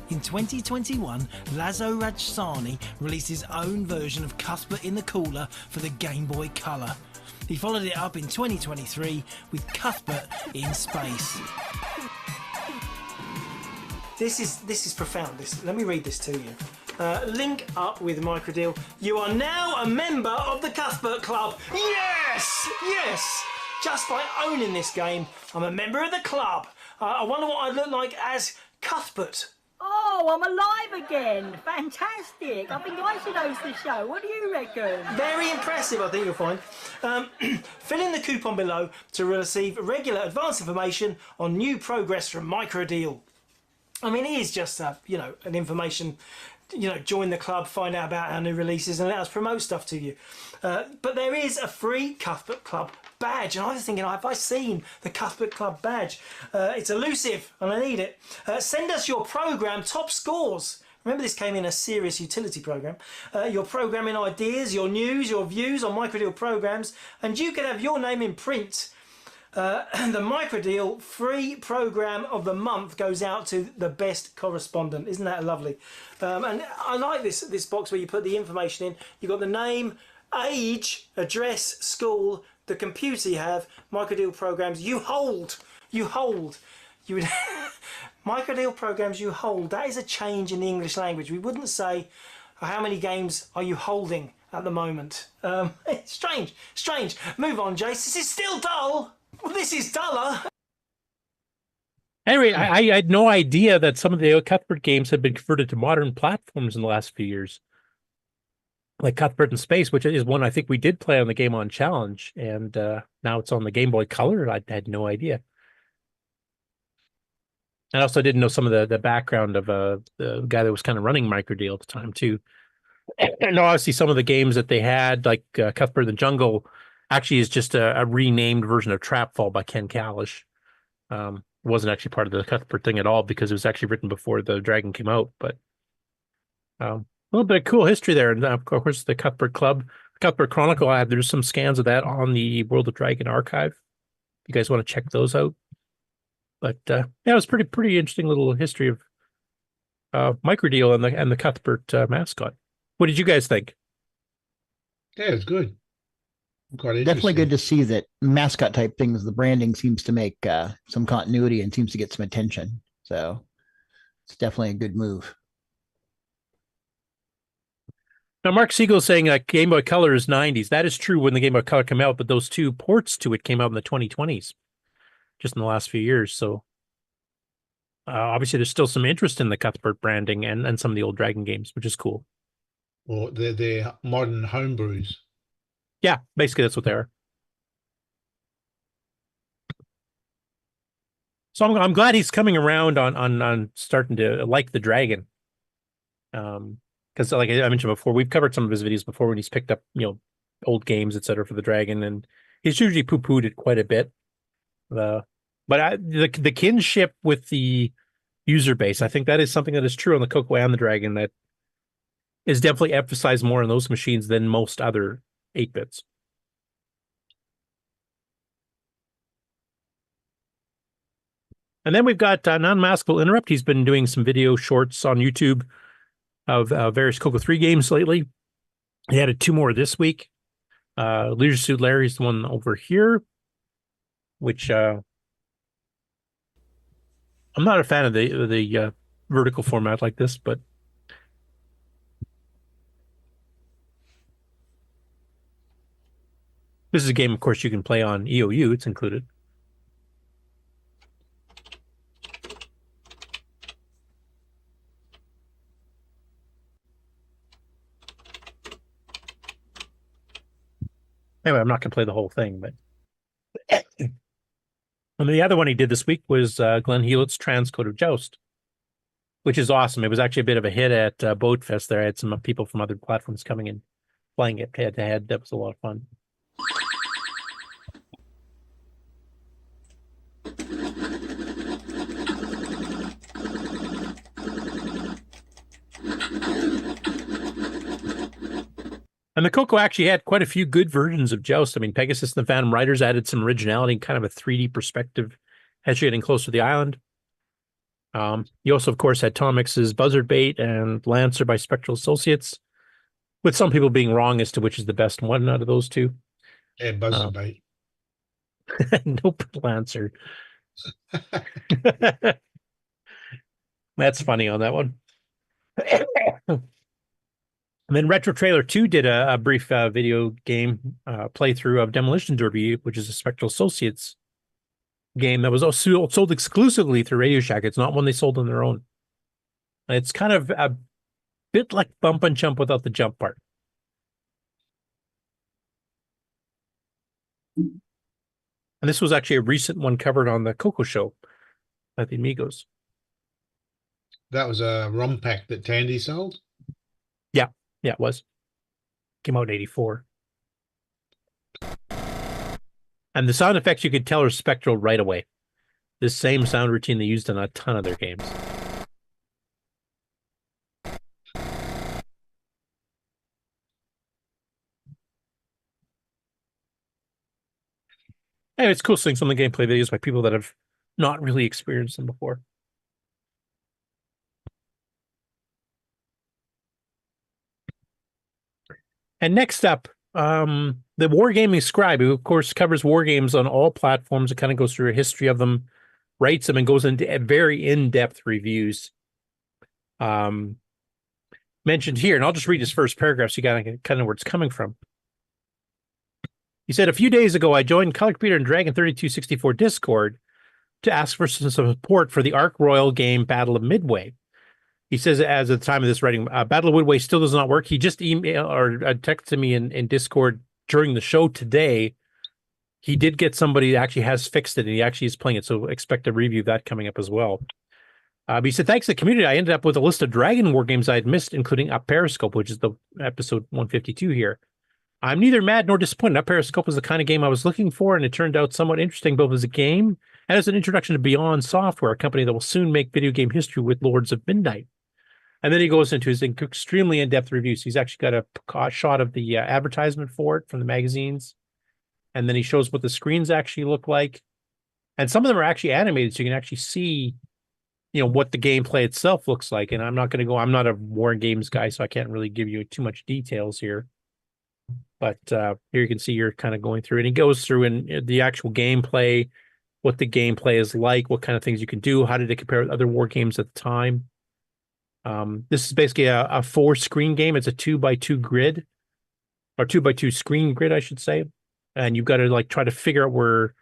In 2021, Lazo Rajsani released his own version of Cuthbert in the Cooler for the Game Boy Color. He followed it up in 2023 with Cuthbert in Space. This is profound. Let me read this to you. Link up with Microdeal. You are now a member of the Cuthbert Club. Yes! Yes! Just by owning this game, I'm a member of the club. I wonder what I'd look like as Cuthbert. Oh, I'm alive again. Fantastic. I think I should host the show. What do you reckon? Very impressive, I think you'll find. Fill in the coupon below to receive regular advance information on new progress from Microdeal. I mean, it is just, an information, join the club, find out about our new releases and let us promote stuff to you. But there is a free Cuthbert Club badge, and I was thinking, have I seen the Cuthbert Club badge? It's elusive and I need it. Send us your program top scores. Remember, this came in a serious utility program. Your programming ideas, your news, your views on Microdeal programs, and you can have your name in print. The Microdeal free program of the month goes out to the best correspondent. Isn't that lovely? And I like this box where you put the information in. You've got the name, age, address, school, the computer you have, Microdeal programs you hold. Microdeal programs you hold. That is a change in the English language. We wouldn't say, how many games are you holding at the moment? It's strange. Move on, Jace. This is still dull. Well, this is duller. Anyway, I had no idea that some of the Cuthbert games had been converted to modern platforms in the last few years. Like Cuthbert in Space, which is one I think we did play on the Game On Challenge, and now it's on the Game Boy Color. I had no idea. I also didn't know some of the background of the guy that was kind of running Microdeal at the time, too. And obviously some of the games that they had, like Cuthbert in the Jungle, actually is just a renamed version of Trapfall by Ken Kalish. It wasn't actually part of the Cuthbert thing at all because it was actually written before the Dragon came out, but a little bit of cool history there. And of course, the Cuthbert Club, Cuthbert Chronicle, there's some scans of that on the World of Dragon archive. If you guys want to check those out. But yeah, it was pretty interesting little history of Microdeal and the Cuthbert mascot. What did you guys think? Yeah, it's good. Definitely good to see that mascot type things, the branding seems to make some continuity and seems to get some attention. So it's definitely a good move. Now, Mark Siegel's saying that Game Boy Color is 90s. That is true when the Game Boy Color came out, but those two ports to it came out in the 2020s, just in the last few years. So Obviously, there's still some interest in the Cuthbert branding and some of the old Dragon games, which is cool. Or they're modern homebrews. Yeah, basically that's what they are. So I'm glad he's coming around on starting to like the Dragon. Because like I mentioned before, we've covered some of his videos before when he's picked up, old games, etc. for the Dragon, and he's usually poo-pooed it quite a bit. But the kinship with the user base, I think that is something that is true on the CoCo and the Dragon that is definitely emphasized more on those machines than most other 8-bits. And then we've got Non-Maskable Interrupt. He's been doing some video shorts on YouTube of various CoCo 3 games lately. He added 2 more this week. Leisure Suit Larry's the one over here, which I'm not a fan of the vertical format like this, but this is a game, of course, you can play on EOU. It's included. Anyway, I'm not going to play the whole thing, but and the other one he did this week was Glenn Hewlett's Transcode of Joust, which is awesome. It was actually a bit of a hit at Boatfest there. I had some people from other platforms coming in playing it head to head. That was a lot of fun. And the CoCo actually had quite a few good versions of Joust. I mean, Pegasus and the Phantom Riders added some originality, kind of a 3D perspective as you're getting closer to the island. You also, of course, had Tomix's Buzzard Bait and Lancer by Spectral Associates, with some people being wrong as to which is the best one out of those two. Yeah, Buzzard Bait. Nope, Lancer. That's funny on that one. And then Retro Trailer 2 did a brief video game playthrough of Demolition Derby, which is a Spectral Associates game that was also sold exclusively through Radio Shack. It's not one they sold on their own. And it's kind of a bit like Bump and Jump without the jump part. And this was actually a recent one covered on the CoCo show at the Amigos. That was a ROM pack that Tandy sold? Yeah, it was. Came out in 84. And the sound effects you could tell are Spectral right away. This same sound routine they used in a ton of their games. Anyway, it's cool seeing some of the gameplay videos by people that have not really experienced them before. And next up, the Wargaming Scribe, who, of course, covers war games on all platforms. It kind of goes through a history of them, writes them, and goes into very in-depth reviews. Mentioned here, and I'll just read his first paragraph so you got to kind of where it's coming from. He said, a few days ago, I joined Color Computer and Dragon 3264 Discord to ask for some support for the Ark Royal game Battle of Midway. He says, as at the time of this writing, Battle of Midway still does not work. He just emailed or texted me in Discord during the show today. He did get somebody that actually has fixed it, and he actually is playing it, so expect a review of that coming up as well. But he said, thanks to the community, I ended up with a list of Dragon War games I had missed, including Up Periscope, which is the episode 152 here. I'm neither mad nor disappointed. Up Periscope was the kind of game I was looking for, and it turned out somewhat interesting both as a game and as an introduction to Beyond Software, a company that will soon make video game history with Lords of Midnight. And then he goes into his extremely in-depth reviews. He's actually got a shot of the advertisement for it from the magazines. And then he shows what the screens actually look like. And some of them are actually animated, so you can actually see, what the gameplay itself looks like. And I'm not a war games guy, so I can't really give you too much details here. But here you can see you're kind of going through, and he goes through in the actual gameplay, what the gameplay is like, what kind of things you can do, how did it compare with other war games at the time. This is basically a 4-screen game. It's a 2x2 grid, or 2x2 screen grid, I should say. And you've got to try to figure out where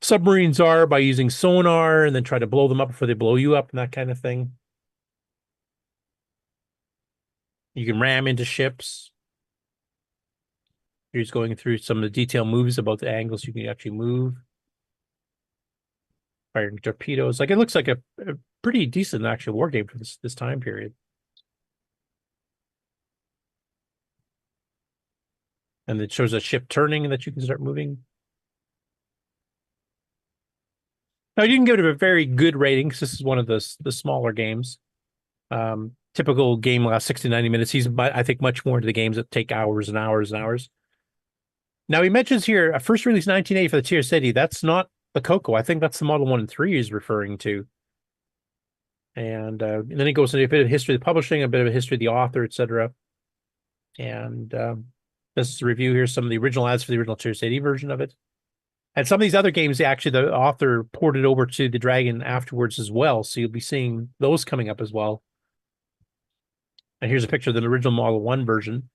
submarines are by using sonar and then try to blow them up before they blow you up and that kind of thing. You can ram into ships. Here's going through some of the detailed moves about the angles you can actually move. Firing torpedoes. Like, it looks like a pretty decent actual war game for this time period. And it shows a ship turning that you can start moving. Now, you can give it a very good rating because this is one of the smaller games. Typical game lasts 60 to 90 minutes. He's, I think, much more into the games that take hours and hours and hours. Now, he mentions here a first release 1980 for the Tier City. That's not the CoCo. I think that's the Model 1 and 3 he's referring to. And then he goes into a bit of history of the publishing, a bit of a history of the author, etc. And this is a review here, some of the original ads for the original Tier City version of it. And some of these other games, actually, the author ported over to the Dragon afterwards as well. So you'll be seeing those coming up as well. And here's a picture of the original Model 1 version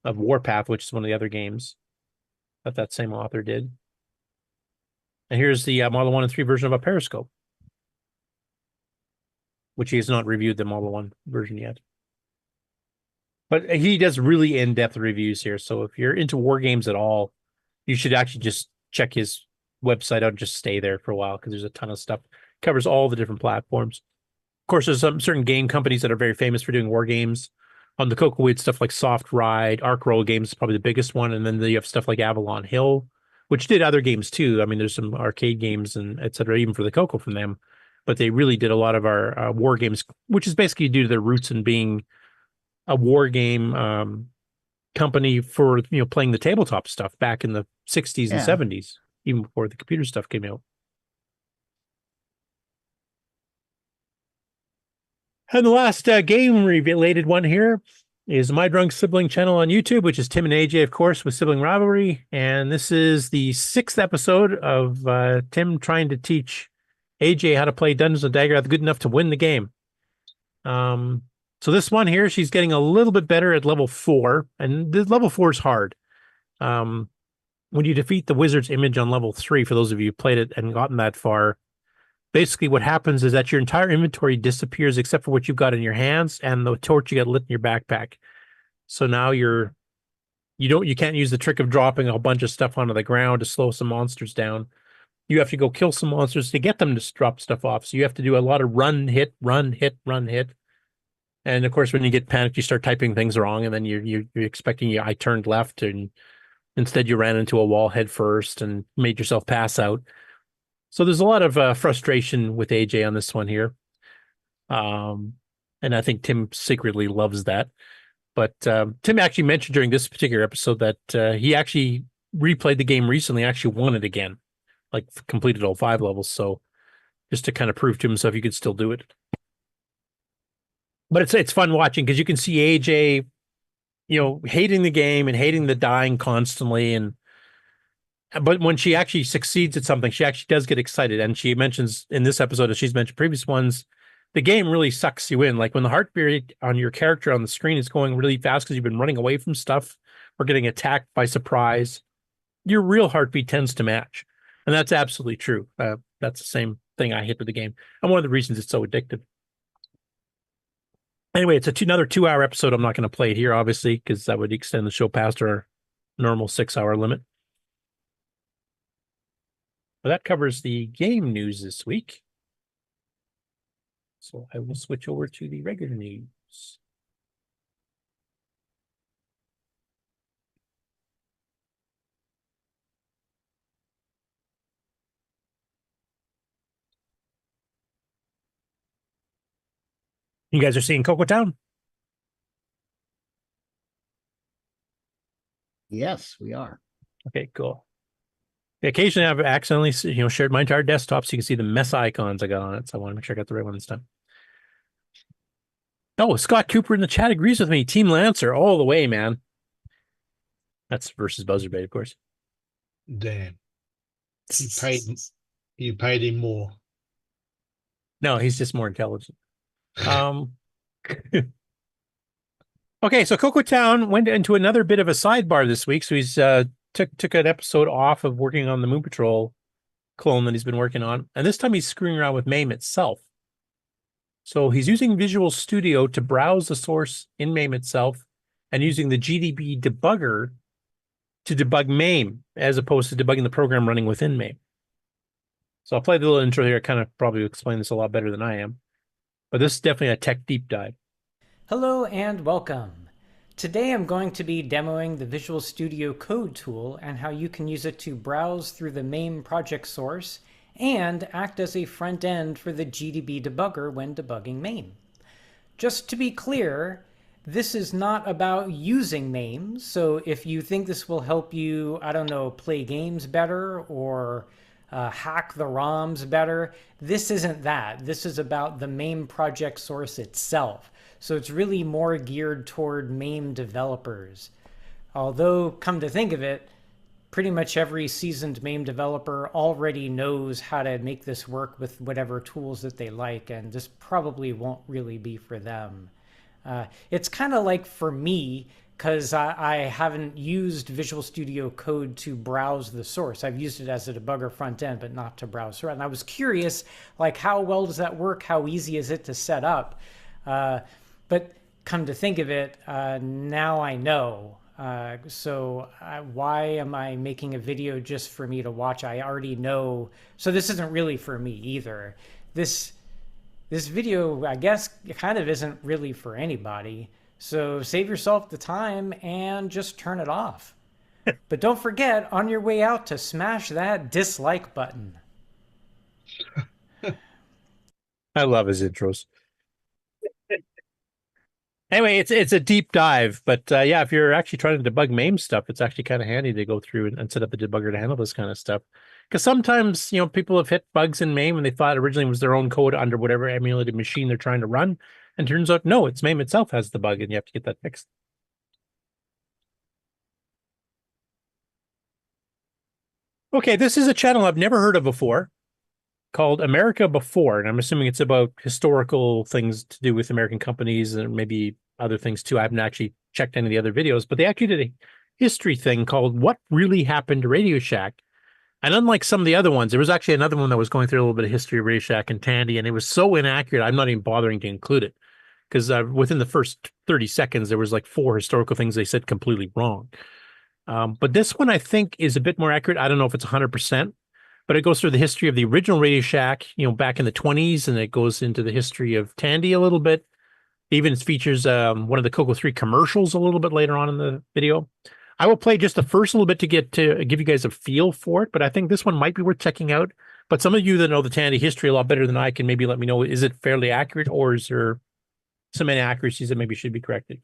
of Warpath, which is one of the other games that same author did. And here's the Model 1 and 3 version of a Periscope, which he has not reviewed the Model 1 version yet. But he does really in-depth reviews here. So if you're into war games at all, you should actually just check his website out and just stay there for a while because there's a ton of stuff. Covers all the different platforms. Of course, there's some certain game companies that are very famous for doing war games. On the CoCo, we had stuff like Soft Ride, Arc Roll Games is probably the biggest one, and then you have stuff like Avalon Hill, which did other games too. I mean, there's some arcade games and et cetera, even for the CoCo from them. But they really did a lot of our war games, which is basically due to their roots in being a war game company for playing the tabletop stuff back in the 60s and 70s, even before the computer stuff came out. And the last game-related one here is My Drunk Sibling channel on YouTube, which is Tim and AJ, of course, with Sibling Rivalry. And this is the 6th episode of Tim trying to teach AJ how to play Dungeons & Dagger good enough to win the game. So this one here, she's getting a little bit better at level 4, and the level 4 is hard. When you defeat the wizard's image on level 3, for those of you who played it and gotten that far, basically what happens is that your entire inventory disappears except for what you've got in your hands and the torch you got lit in your backpack. So now you can't use the trick of dropping a bunch of stuff onto the ground to slow some monsters down. You have to go kill some monsters to get them to drop stuff off. So you have to do a lot of run, hit, run, hit, run, hit. And of course, when you get panicked, you start typing things wrong, and then you're expecting I turned left, and instead you ran into a wall head first and made yourself pass out. So there's a lot of frustration with AJ on this one here. And I think Tim secretly loves that. But Tim actually mentioned during this particular episode that he actually replayed the game recently, actually won it again, like completed all 5 levels. So just to kind of prove to himself he could still do it. But it's fun watching because you can see AJ, hating the game and hating the dying constantly. But when she actually succeeds at something, she actually does get excited. And she mentions in this episode, as she's mentioned previous ones, the game really sucks you in. Like when the heartbeat on your character on the screen is going really fast because you've been running away from stuff or getting attacked by surprise, your real heartbeat tends to match. And that's absolutely true. That's the same thing I hit with the game. And one of the reasons it's so addictive. Anyway, it's another 2-hour episode. I'm not going to play it here, obviously, because that would extend the show past our normal 6-hour limit. But that covers the game news this week. So I will switch over to the regular news. You guys are seeing CoCo Town? Yes, we are. Okay, cool. Occasionally I've accidentally, shared my entire desktop so you can see the mess icons I got on it. So I want to make sure I got the right one this time. Oh, Scott Cooper in the chat agrees with me. Team Lancer all the way, man. That's versus Buzzardbait, of course. Damn. You paid him more. No, he's just more intelligent. Okay, so CoCo Town went into another bit of a sidebar this week. So he's took an episode off of working on the Moon Patrol clone that he's been working on, and this time he's screwing around with MAME itself. So he's using Visual Studio to browse the source in MAME itself, and using the GDB debugger to debug MAME, as opposed to debugging the program running within MAME. So I'll play the little intro here. I kind of probably explain this a lot better than I am, but this is definitely a tech deep dive. Hello and welcome. Today I'm going to be demoing the Visual Studio Code tool and how you can use it to browse through the MAME project source and act as a front end for the GDB debugger when debugging MAME. Just to be clear, this is not about using MAME, so if you think this will help you, I don't know, play games better or hack the ROMs better, this isn't that. This is about the MAME project source itself. So it's really more geared toward MAME developers. Although, come to think of it, pretty much every seasoned MAME developer already knows how to make this work with whatever tools that they like, and this probably won't really be for them. It's kind of like for me, because I haven't used Visual Studio Code to browse the source. I've used it as a debugger front end, but not to browse through it. And I was curious, like, how well does that work? How easy is it to set up? But come to think of it, now I know. So why am I making a video just for me to watch? I already know. So this isn't really for me either. This video, I guess, kind of isn't really for anybody. So save yourself the time and just turn it off. But don't forget, on your way out, to smash that dislike button. I love his intros. Anyway, it's a deep dive, but yeah, if you're actually trying to debug MAME stuff, it's actually kind of handy to go through and set up a debugger to handle this kind of stuff. Because sometimes, you know, people have hit bugs in MAME and they thought originally it was their own code under whatever emulated machine they're trying to run, and turns out no, it's MAME itself has the bug, and you have to get that fixed. Okay, this is a channel I've never heard of before, called America Before, and I'm assuming it's about historical things to do with American companies and maybe other things too. I haven't actually checked any of the other videos, but they actually did a history thing called What Really Happened to Radio Shack. And unlike some of the other ones, there was actually another one that was going through a little bit of history of Radio Shack and Tandy, and it was so inaccurate, I'm not even bothering to include it. Because within the first 30 seconds, there was like 4 historical things they said completely wrong. But this one, I think, is a bit more accurate. I don't know if it's 100%. But it goes through the history of the original Radio Shack, you know, back in the 20s, and it goes into the history of Tandy a little bit. It even features one of the CoCo 3 commercials a little bit later on in the video. I will play just the first little bit to give you guys a feel for it, but I think this one might be worth checking out. But some of you that know the Tandy history a lot better than I can maybe let me know, is it fairly accurate, or is there some inaccuracies that maybe should be corrected?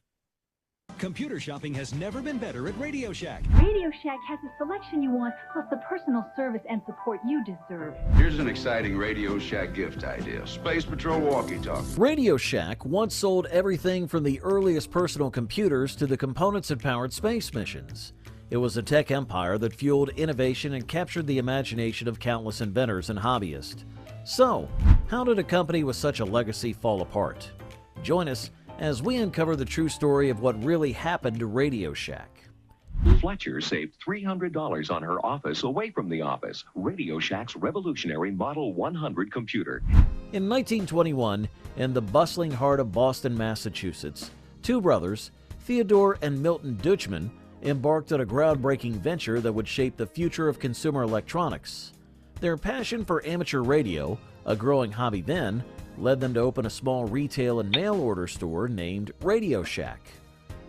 Computer shopping has never been better at Radio Shack. Radio Shack has the selection you want, plus the personal service and support you deserve. Here's an exciting Radio Shack gift idea. Space Patrol walkie-talkie. Radio Shack once sold everything from the earliest personal computers to the components that powered space missions. It was a tech empire that fueled innovation and captured the imagination of countless inventors and hobbyists. So, how did a company with such a legacy fall apart? Join us as we uncover the true story of what really happened to Radio Shack. Fletcher saved $300 on her office away from the office. Radio Shack's revolutionary Model 100 computer. In 1921, in the bustling heart of Boston, Massachusetts, 2 brothers, Theodore and Milton Dutchman, embarked on a groundbreaking venture that would shape the future of consumer electronics. Their passion for amateur radio, a growing hobby then, led them to open a small retail and mail order store named Radio Shack.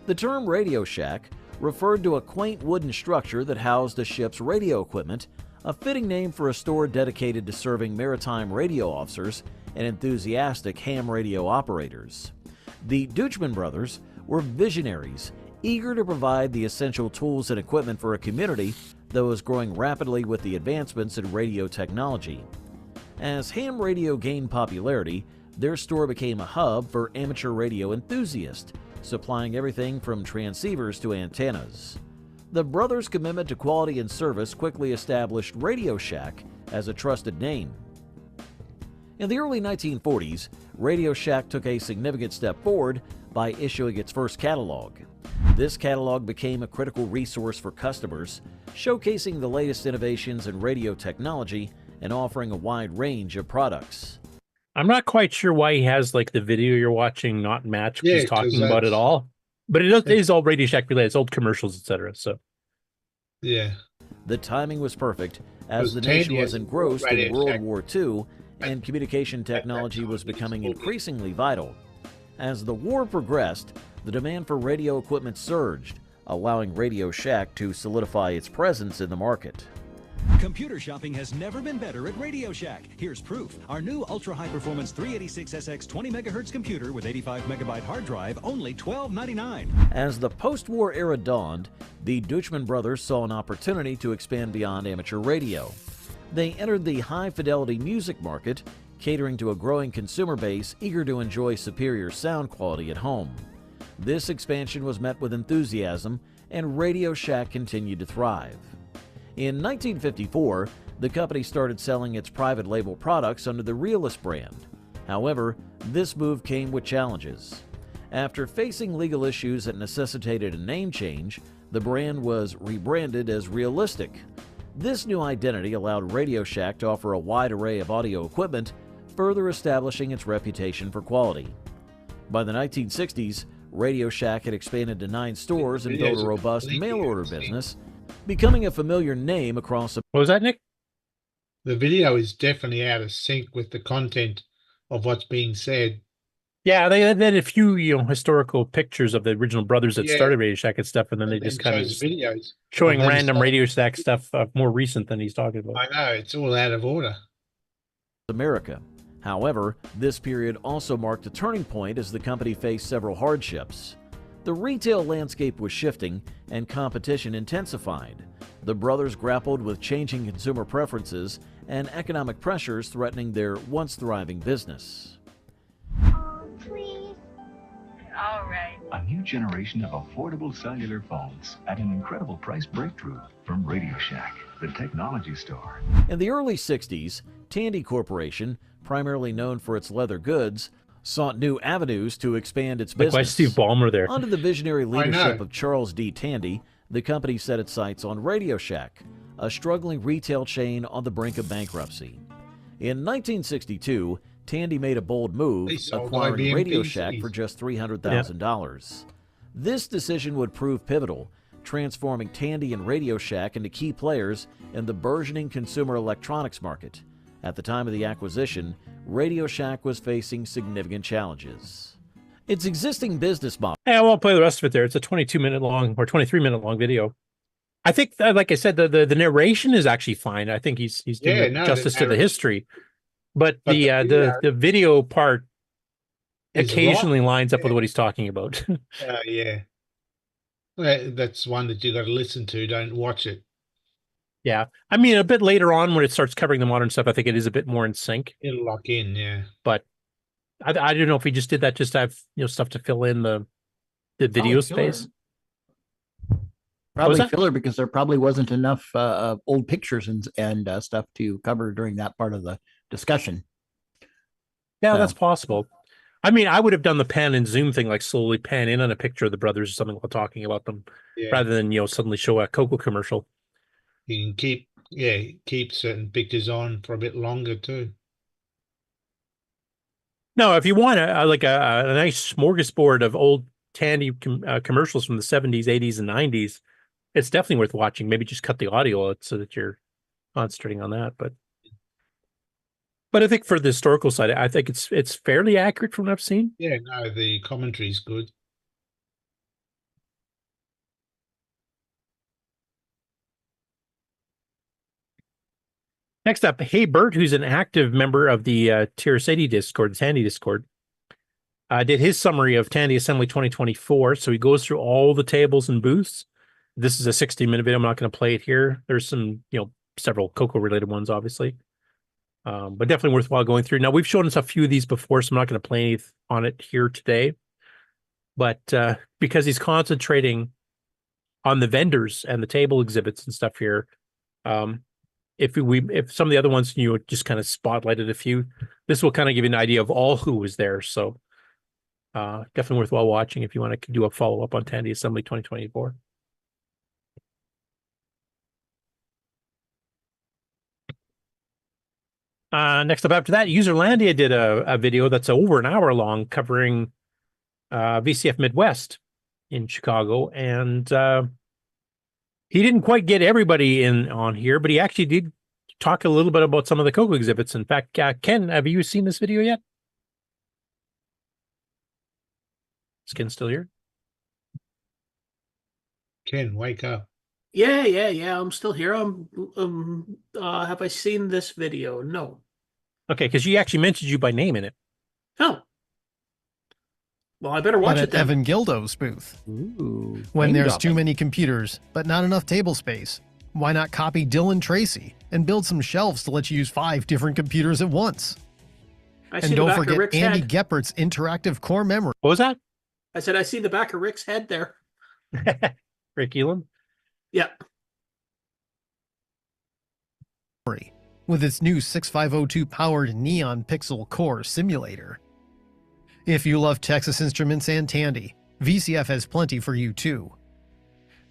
The term Radio Shack referred to a quaint wooden structure that housed the ship's radio equipment, a fitting name for a store dedicated to serving maritime radio officers and enthusiastic ham radio operators. The Dutchman brothers were visionaries, eager to provide the essential tools and equipment for a community that was growing rapidly with the advancements in radio technology. As ham radio gained popularity, their store became a hub for amateur radio enthusiasts, supplying everything from transceivers to antennas. The brothers' commitment to quality and service quickly established Radio Shack as a trusted name. In the early 1940s, Radio Shack took a significant step forward by issuing its first catalog. This catalog became a critical resource for customers, showcasing the latest innovations in radio technology and offering a wide range of products. I'm not quite sure why he has like the video you're watching not match what Yeah, he's 'cause talking about at that's- all. But it is all Radio Shack related. It's old commercials, etc. So Yeah. The timing was perfect as the Tandy nation was has engrossed Radio in World Shack. War II and communication technology was becoming increasingly vital. As the war progressed, the demand for radio equipment surged, allowing Radio Shack to solidify its presence in the market. Computer shopping has never been better at Radio Shack. Here's proof. Our new ultra-high-performance 386SX 20 MHz computer with 85 megabyte hard drive, only $12.99. As the post-war era dawned, the Dutchman brothers saw an opportunity to expand beyond amateur radio. They entered the high-fidelity music market, catering to a growing consumer base eager to enjoy superior sound quality at home. This expansion was met with enthusiasm, and Radio Shack continued to thrive. In 1954, the company started selling its private label products under the Realist brand. However, this move came with challenges. After facing legal issues that necessitated a name change, the brand was rebranded as Realistic. This new identity allowed Radio Shack to offer a wide array of audio equipment, further establishing its reputation for quality. By the 1960s, Radio Shack had expanded to 9 stores and built a robust mail-order business, becoming a familiar name across the... What was that, Nick? The video is definitely out of sync with the content of what's being said. Yeah, they had a few, historical pictures of the original brothers that Yeah. started Radio Shack and stuff, and then they And just kind of shows videos showing of them random stuff. Radio Shack stuff more recent than he's talking about. I know, it's all out of order. America. However, this period also marked a turning point as the company faced several hardships. The retail landscape was shifting and competition intensified. The brothers grappled with changing consumer preferences and economic pressures threatening their once thriving business. Please. All right. A new generation of affordable cellular phones at an incredible price breakthrough from Radio Shack, the technology store. In the early 60s, Tandy Corporation, primarily known for its leather goods, sought new avenues to expand its Like, business. why is Steve Ballmer there? Under the visionary know. leadership of Charles D. Tandy, the company set its sights on Radio Shack, a struggling retail chain on the brink of bankruptcy. In 1962, Tandy made a bold move, They sold acquiring IBM Radio PCs. Shack for just $300,000. This decision would prove pivotal, transforming Tandy and Radio Shack into key players in the burgeoning consumer electronics market. At the time of the acquisition, Radio Shack was facing significant challenges. Its existing business model... Yeah, I won't play the rest of it there. It's a 22-minute long or 23-minute long video. I think, like I said, the narration is actually fine. I think he's doing justice to the history. But the video part Is occasionally wrong. lines up with what he's talking about. Yeah. Well, that's one that you got to listen to. Don't watch it. Yeah. I mean, a bit later on when it starts covering the modern stuff, I think it is a bit more in sync. It'll lock in, yeah. But I don't know if he just did that just to have stuff to fill in the video space. Probably filler because there probably wasn't enough old pictures and stuff to cover during that part of the discussion. Yeah, So- that's possible. I mean, I would have done the pan and zoom thing, like slowly pan in on a picture of the brothers or something while talking about them, Yeah. rather than suddenly show a CoCo commercial. You can keep certain pictures on for a bit longer too. No, if you want a nice smorgasbord of old Tandy commercials from the 70s, 80s, and 90s, it's definitely worth watching. Maybe just cut the audio out so that you're concentrating on that. But I think for the historical side, I think it's fairly accurate from what I've seen. Yeah, no, the commentary's good. Next up, Hey Bert, who's an active member of the Tandy Discord, did his summary of Tandy Assembly 2024. So he goes through all the tables and booths. This is a 60-minute video. I'm not going to play it here. There's some, several CoCo related ones, obviously. But definitely worthwhile going through. Now, we've shown us a few of these before, so I'm not going to play any on it here today. But because he's concentrating on the vendors and the table exhibits and stuff here, if some of the other ones just kind of spotlighted a few, this will kind of give you an idea of all who was there. So Definitely worthwhile watching if you want to do a follow-up on Tandy Assembly 2024. Next up after that, Userlandia did a video that's over an hour long covering VCF Midwest in Chicago, and he didn't quite get everybody in on here, but he actually did talk a little bit about some of the CoCo exhibits. In fact, Ken, have you seen this video yet? Is Ken still here? Ken, wake up. Yeah. I'm still here. Have I seen this video? No. Okay, because she actually mentioned you by name in it. Oh. Well, I better watch it then. Evan Gildo's booth. Ooh, when there's too many computers, but not enough table space, why not copy Dylan Tracy and build some shelves to let you use 5 different computers at once? And don't forget Andy Geppert's interactive core memory. What was that? I said, I see the back of Rick's head there. Rick Elam? Yeah. With its new 6502 powered Neon Pixel Core simulator. If you love Texas Instruments and Tandy, VCF has plenty for you too.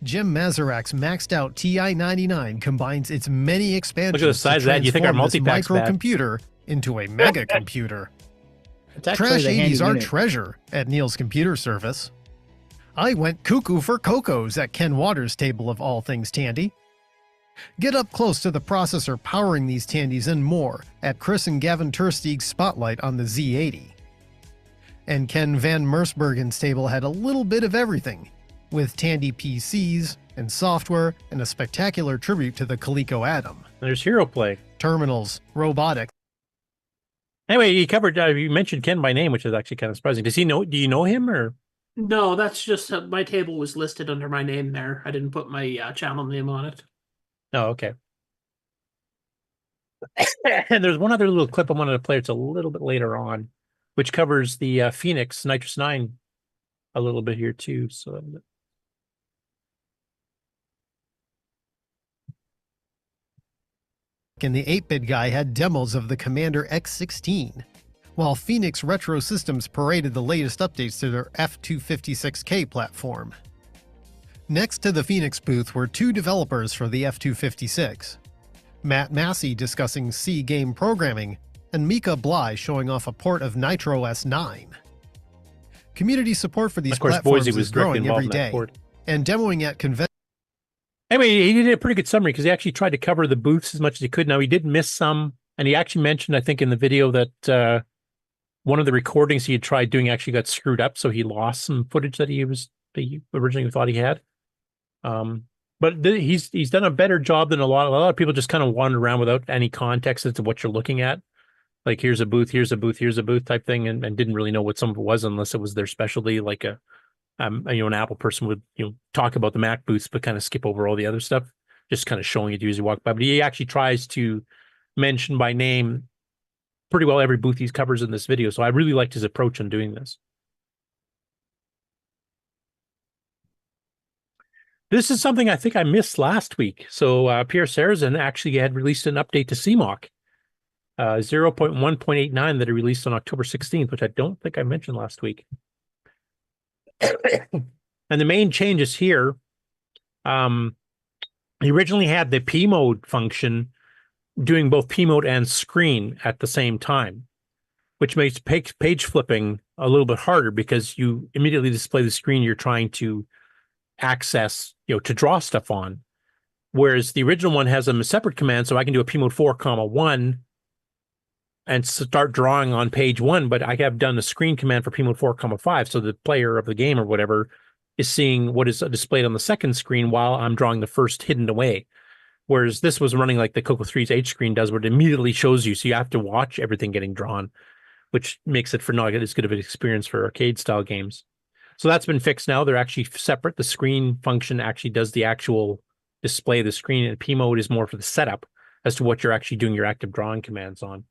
Jim Mazarak's maxed out TI-99 combines its many expansions. Look at the size of that. You think our multi-pack's bad? Microcomputer into a mega computer. It's Trash 80s our unit. treasure at Neil's computer service. I went cuckoo for CoCos at Ken Waters' table of all things Tandy. Get up close to the processor powering these Tandys and more at Chris and Gavin Tursteig's spotlight on the Z80. And Ken Van Mersbergen's table had a little bit of everything, with Tandy PCs and software and a spectacular tribute to the Coleco Atom. There's Hero Play. Terminals, robotics. Anyway, you covered, you mentioned Ken by name, which is actually kind of surprising. Does he know, do you know him or? No, that's just my table was listed under my name there. I didn't put my channel name on it. Oh, okay. And there's one other little clip I wanted to play. It's a little bit later on, which covers the Phoenix Nitrous 9 a little bit here too. So. And the 8-bit guy had demos of the Commander X16, while Phoenix Retro Systems paraded the latest updates to their F256K platform. Next to the Phoenix booth were 2 developers for the F256, Matt Massey discussing C game programming, and Mika Bly showing off a port of Nitro S9. Community support for these platforms is growing every day, and demoing at conventions. Anyway, he did a pretty good summary because he actually tried to cover the booths as much as he could. Now, he did miss some, and he actually mentioned, I think, in the video that one of the recordings he had tried doing actually got screwed up, so he lost some footage that he originally thought he had. But he's done a better job than a lot of people just kind of wander around without any context as to what you're looking at. Like, here's a booth, here's a booth, here's a booth type thing, and didn't really know what some of it was unless it was their specialty, like an Apple person would, talk about the Mac booths, but kind of skip over all the other stuff, just kind of showing it to you as you walk by. But he actually tries to mention by name pretty well every booth he covers in this video. So I really liked his approach on doing this. This is something I think I missed last week. So Pierre Sarrazin actually had released an update to CMOC 0.1.89 that he released on October 16th, which I don't think I mentioned last week. And the main changes here, he originally had the P mode function doing both P mode and screen at the same time, which makes page flipping a little bit harder because you immediately display the screen you're trying to access, to draw stuff on. Whereas the original one has a separate command, so I can do a P mode 4,1 and start drawing on page 1, but I have done the screen command for P mode 4,5, so the player of the game or whatever is seeing what is displayed on the second screen while I'm drawing the first hidden away. Whereas this was running like the CoCo 3's H screen does, where it immediately shows you, so you have to watch everything getting drawn, which makes it for not as good of an experience for arcade-style games. So that's been fixed now. They're actually separate. The screen function actually does the actual display of the screen, and P mode is more for the setup as to what you're actually doing your active drawing commands on.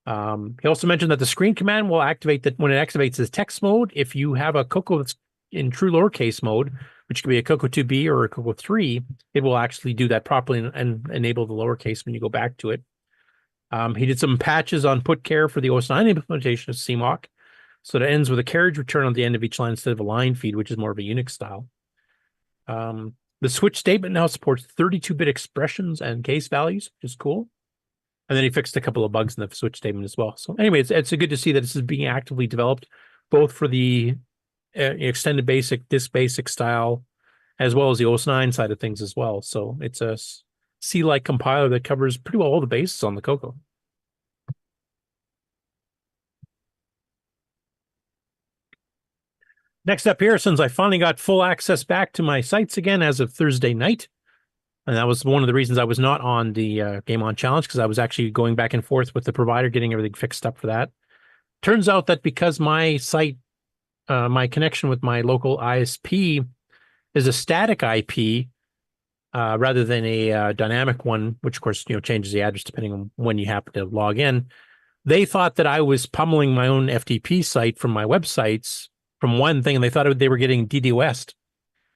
He also mentioned that the screen command will activate that when it activates the text mode. If you have a CoCo that's in true lowercase mode, which could be a CoCo 2B or a CoCo 3, it will actually do that properly and enable the lowercase when you go back to it. He did some patches on put care for the OS 9 implementation of CMOC. So that ends with a carriage return on the end of each line instead of a line feed, which is more of a Unix style. The switch statement now supports 32-bit expressions and case values, which is cool. And then he fixed a couple of bugs in the switch statement as well. So anyway, it's good to see that this is being actively developed, both for the extended basic, disk basic style, as well as the OS9 side of things as well. So it's a C-like compiler that covers pretty well all the bases on the CoCo. Next up here, since I finally got full access back to my sites again as of Thursday night, and that was one of the reasons I was not on the Game On Challenge, because I was actually going back and forth with the provider, getting everything fixed up for that. Turns out that because my site, my connection with my local ISP is a static IP rather than a dynamic one, which of course changes the address depending on when you happen to log in, they thought that I was pummeling my own FTP site from my websites from one thing, and they thought they were getting DDoSed.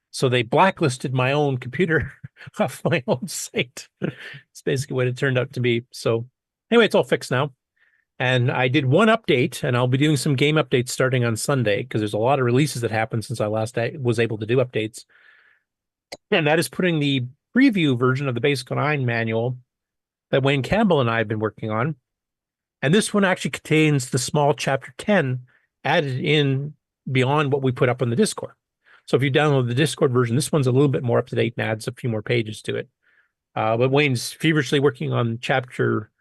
So they blacklisted my own computer off my own site. It's basically what it turned out to be. So anyway, it's all fixed now. And I did one update, and I'll be doing some game updates starting on Sunday, because there's a lot of releases that happened since I last was able to do updates. And that is putting the preview version of the Basic 9 manual that Wayne Campbell and I have been working on. And this one actually contains the small chapter 10 added in beyond what we put up on the Discord. So if you download the Discord version, this one's a little bit more up to date and adds a few more pages to it. But Wayne's feverishly working on chapter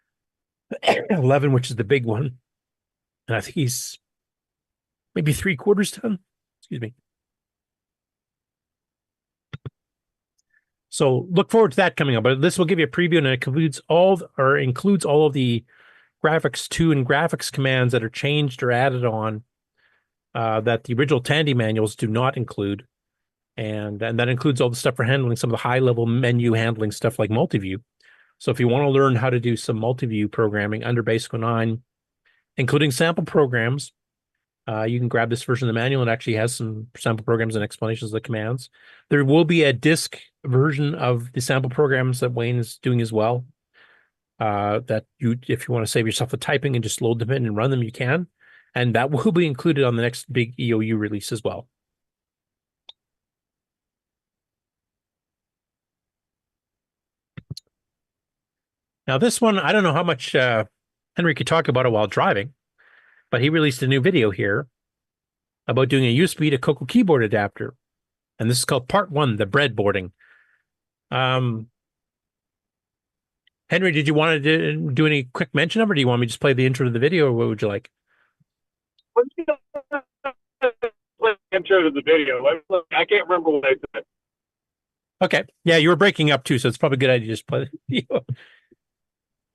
11, which is the big one. And I think he's maybe 3/4 done. Excuse me. So look forward to that coming up. But this will give you a preview, and it includes all of the graphics to and graphics commands that are changed or added on that the original Tandy manuals do not include. And that includes all the stuff for handling some of the high-level menu handling stuff like multi-view. So if you want to learn how to do some multi-view programming under Basic 9, including sample programs, you can grab this version of the manual. It actually has some sample programs and explanations of the commands. There will be a disk version of the sample programs that Wayne is doing as well. That if you want to save yourself the typing and just load them in and run them, you can. And that will be included on the next big EOU release as well. Now, this one, I don't know how much Henry could talk about it while driving, but he released a new video here about doing a USB to CoCo keyboard adapter. And this is called Part 1, the breadboarding. Henry, did you want to do any quick mention of it, or do you want me to just play the intro to the video, or what would you like? Intro to the video. I can't remember what I said. Okay. Yeah, you were breaking up too, so it's probably a good idea to just play the video.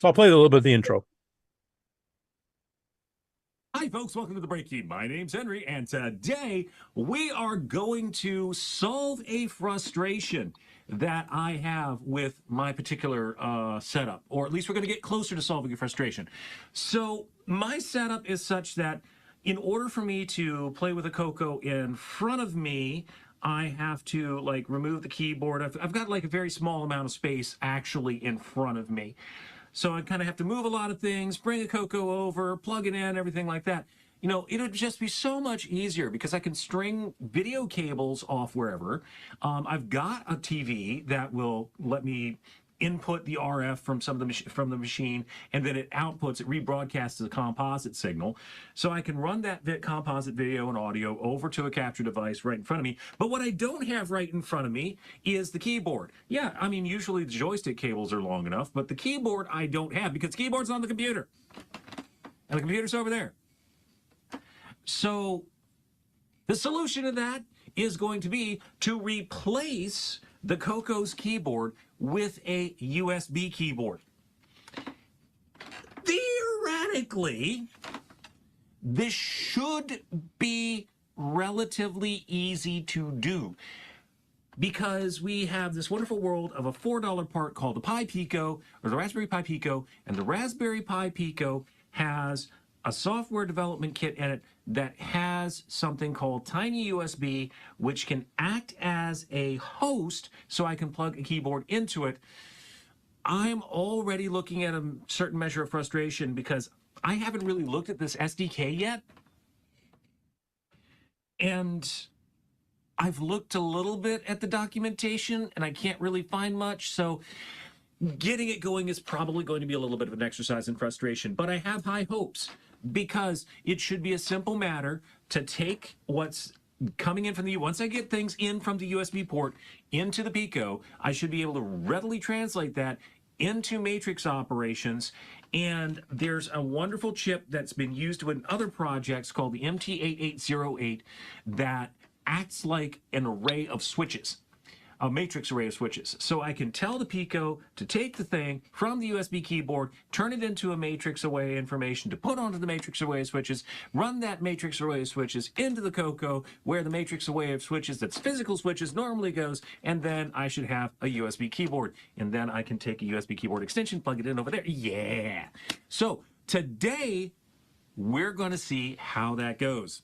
So I'll play a little bit of the intro. Hi, folks. Welcome to the Break Team. My name's Henry, and today we are going to solve a frustration that I have with my particular setup, or at least we're going to get closer to solving a frustration. So my setup is such that in order for me to play with a CoCo in front of me, I have to like remove the keyboard. I've got like a very small amount of space actually in front of me. So I kind of have to move a lot of things, bring a CoCo over, plug it in, everything like that. You know, it would just be so much easier because I can string video cables off wherever. I've got a TV that will let me input the RF from the machine, and then it outputs, it rebroadcasts as a composite signal. So I can run that composite video and audio over to a capture device right in front of me. But what I don't have right in front of me is the keyboard. Yeah, I mean, usually the joystick cables are long enough, but the keyboard I don't have because the keyboard's on the computer. And the computer's over there. So the solution to that is going to be to replace the CoCo's keyboard with a USB keyboard. Theoretically, this should be relatively easy to do because we have this wonderful world of a $4 part called the Pi Pico, or the Raspberry Pi Pico, and the Raspberry Pi Pico has a software development kit in it that has something called Tiny USB, which can act as a host so I can plug a keyboard into it. I'm already looking at a certain measure of frustration because I haven't really looked at this SDK yet. And I've looked a little bit at the documentation and I can't really find much. So getting it going is probably going to be a little bit of an exercise in frustration, but I have high hopes because it should be a simple matter to take what's coming in from the, once I get things in from the USB port into the Pico, I should be able to readily translate that into matrix operations. And there's a wonderful chip that's been used in other projects called the MT8808 that acts like an array of switches, a matrix array of switches. So I can tell the Pico to take the thing from the USB keyboard, turn it into a matrix array information to put onto the matrix array of switches, run that matrix array of switches into the CoCo where the matrix array of switches that's physical switches normally goes, and then I should have a USB keyboard. And then I can take a USB keyboard extension, plug it in over there. Yeah. So today we're going to see how that goes.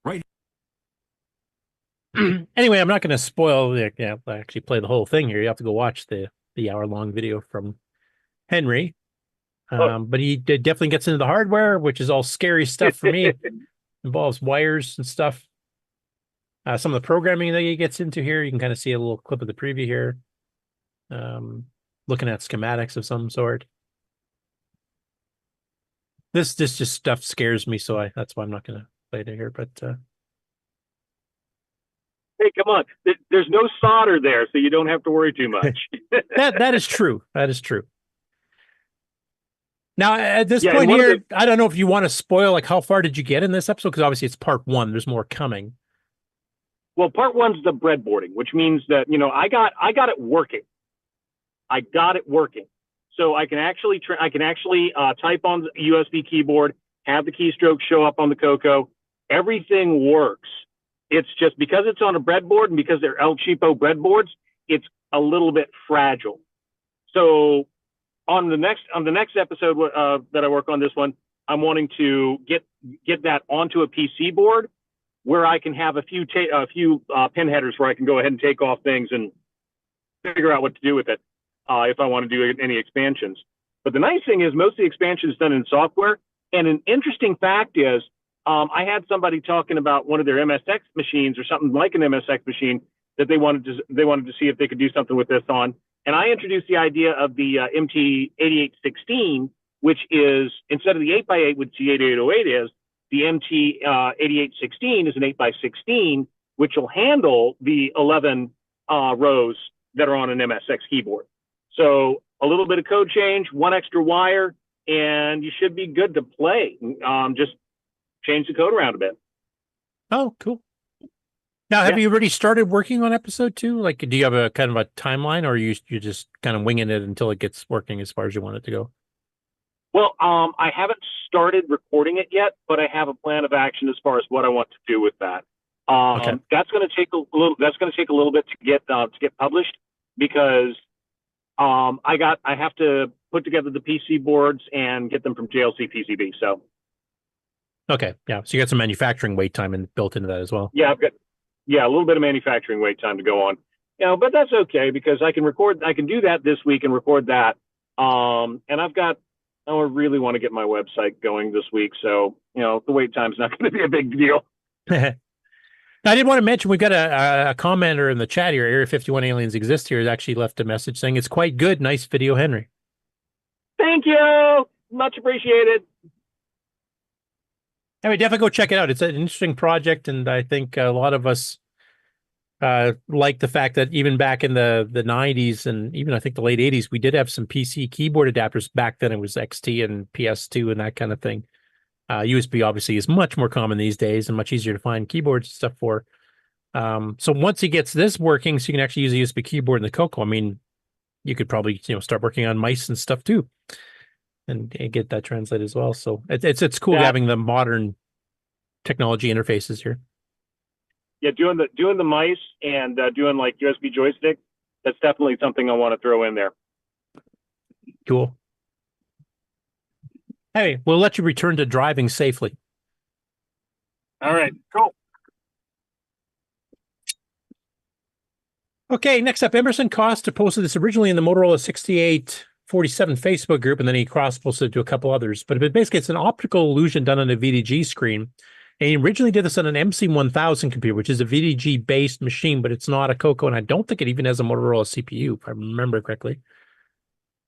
Right. Anyway, I'm not going to spoil the, actually play the whole thing here. You have to go watch the hour-long video from Henry. But he definitely gets into the hardware, which is all scary stuff for me. Involves wires and stuff. Some of the programming that he gets into here, you can kind of see a little clip of the preview here. Looking at schematics of some sort. This just stuff scares me, so that's why I'm not going to play it here. But hey, come on. There's no solder there, so you don't have to worry too much. that is true. That is true. Now, at this point here, I don't know if you want to spoil, like, how far did you get in this episode? Because obviously it's part one. There's more coming. Well, part one's the breadboarding, which means that, I got it working. I got it working. So I can actually type on the USB keyboard, have the keystrokes show up on the CoCo. Everything works. It's just because it's on a breadboard and because they're El Cheapo breadboards, it's a little bit fragile. So on the next episode that I work on this one, I'm wanting to get that onto a PC board where I can have a few pin headers where I can go ahead and take off things and figure out what to do with it if I want to do any expansions. But the nice thing is most of the expansion is done in software. And an interesting fact is I had somebody talking about one of their MSX machines or something like an MSX machine that they wanted to see if they could do something with this on. And I introduced the idea of the MT8816, which is, instead of the 8x8, which the 8808 is, the MT8816 is an 8x16, which will handle the 11 rows that are on an MSX keyboard. So a little bit of code change, one extra wire, and you should be good to play. Just change the code around a bit. Oh, cool. Now, have you already started working on episode 2? Like, do you have a kind of a timeline, or you're just kind of winging it until it gets working as far as you want it to go? Well, I haven't started recording it yet, but I have a plan of action as far as what I want to do with that. Okay. That's going to take a little. That's going to take a little bit to get published because I have to put together the PC boards and get them from JLC PCB. So. Okay. Yeah. So you got some manufacturing wait time built into that as well. Yeah, I've got. Yeah, a little bit of manufacturing wait time to go on. But that's okay because I can do that this week and record that. And I really want to get my website going this week. So, the wait time's not going to be a big deal. I did want to mention, we've got a commenter in the chat here. Area 51 Aliens Exist here has actually left a message saying it's quite good. Nice video, Henry. Thank you. Much appreciated. Anyway, definitely go check it out. It's an interesting project, and I think a lot of us like the fact that even back in the 90s and even I think the late 80s, we did have some PC keyboard adapters. Back then it was XT and PS2 and that kind of thing. USB obviously is much more common these days and much easier to find keyboards and stuff for. So once he gets this working, so you can actually use a USB keyboard in the CoCo, I mean, you could probably start working on mice and stuff too. And get that translated as well. So it's cool having the modern technology interfaces here. Yeah, doing the mice and doing like USB joystick, that's definitely something I want to throw in there. Cool. Hey, we'll let you return to driving safely. All right, cool. Okay, next up, Emerson Costa posted this originally in the Motorola 6847 Facebook group, and then he cross-posted it to a couple others. But basically, it's an optical illusion done on a VDG screen. And he originally did this on an MC1000 computer, which is a VDG-based machine, but it's not a CoCo, and I don't think it even has a Motorola CPU, if I remember correctly.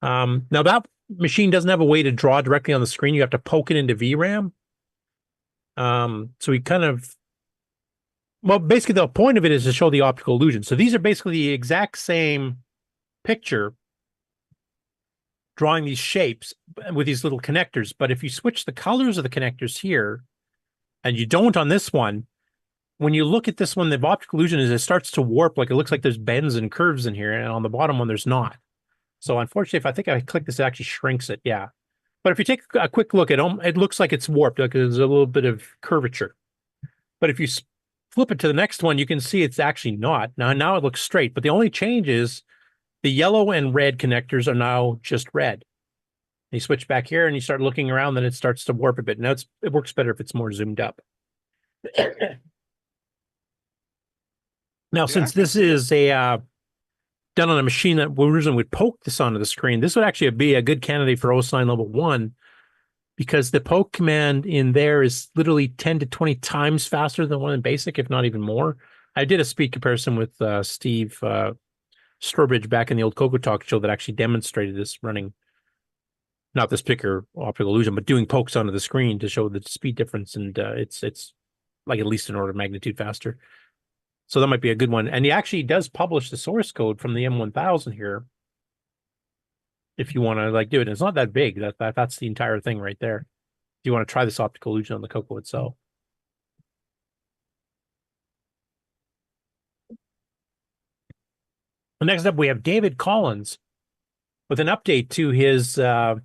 Now, that machine doesn't have a way to draw directly on the screen. You have to poke it into VRAM. So he kind of... Well, basically, the point of it is to show the optical illusion. So these are basically the exact same picture drawing these shapes with these little connectors. But if you switch the colors of the connectors here, and you don't on this one, when you look at this one, the optical illusion is it starts to warp, like it looks like there's bends and curves in here, and on the bottom one, there's not. So unfortunately, if I click this, it actually shrinks it, yeah. But if you take a quick look at it looks like it's warped, like there's a little bit of curvature. But if you flip it to the next one, you can see it's actually not. Now it looks straight, but the only change is the yellow and red connectors are now just red. You switch back here and you start looking around, then it starts to warp a bit. Now it works better if it's more zoomed up. Now, since this is a done on a machine that originally would poke this onto the screen, this would actually be a good candidate for OSINE level 1, because the poke command in there is literally 10 to 20 times faster than one in BASIC, if not even more. I did a speed comparison with Steve Sturbridge back in the old CoCo Talk show that actually demonstrated this running, not this particular optical illusion, but doing pokes onto the screen to show the speed difference, and it's like at least an order of magnitude faster. So that might be a good one. And he actually does publish the source code from the M1000 here, if you want to like do it. And it's not that big. That's the entire thing right there. If you want to try this optical illusion on the CoCo itself. Next up, we have David Collins with an update to his 63C09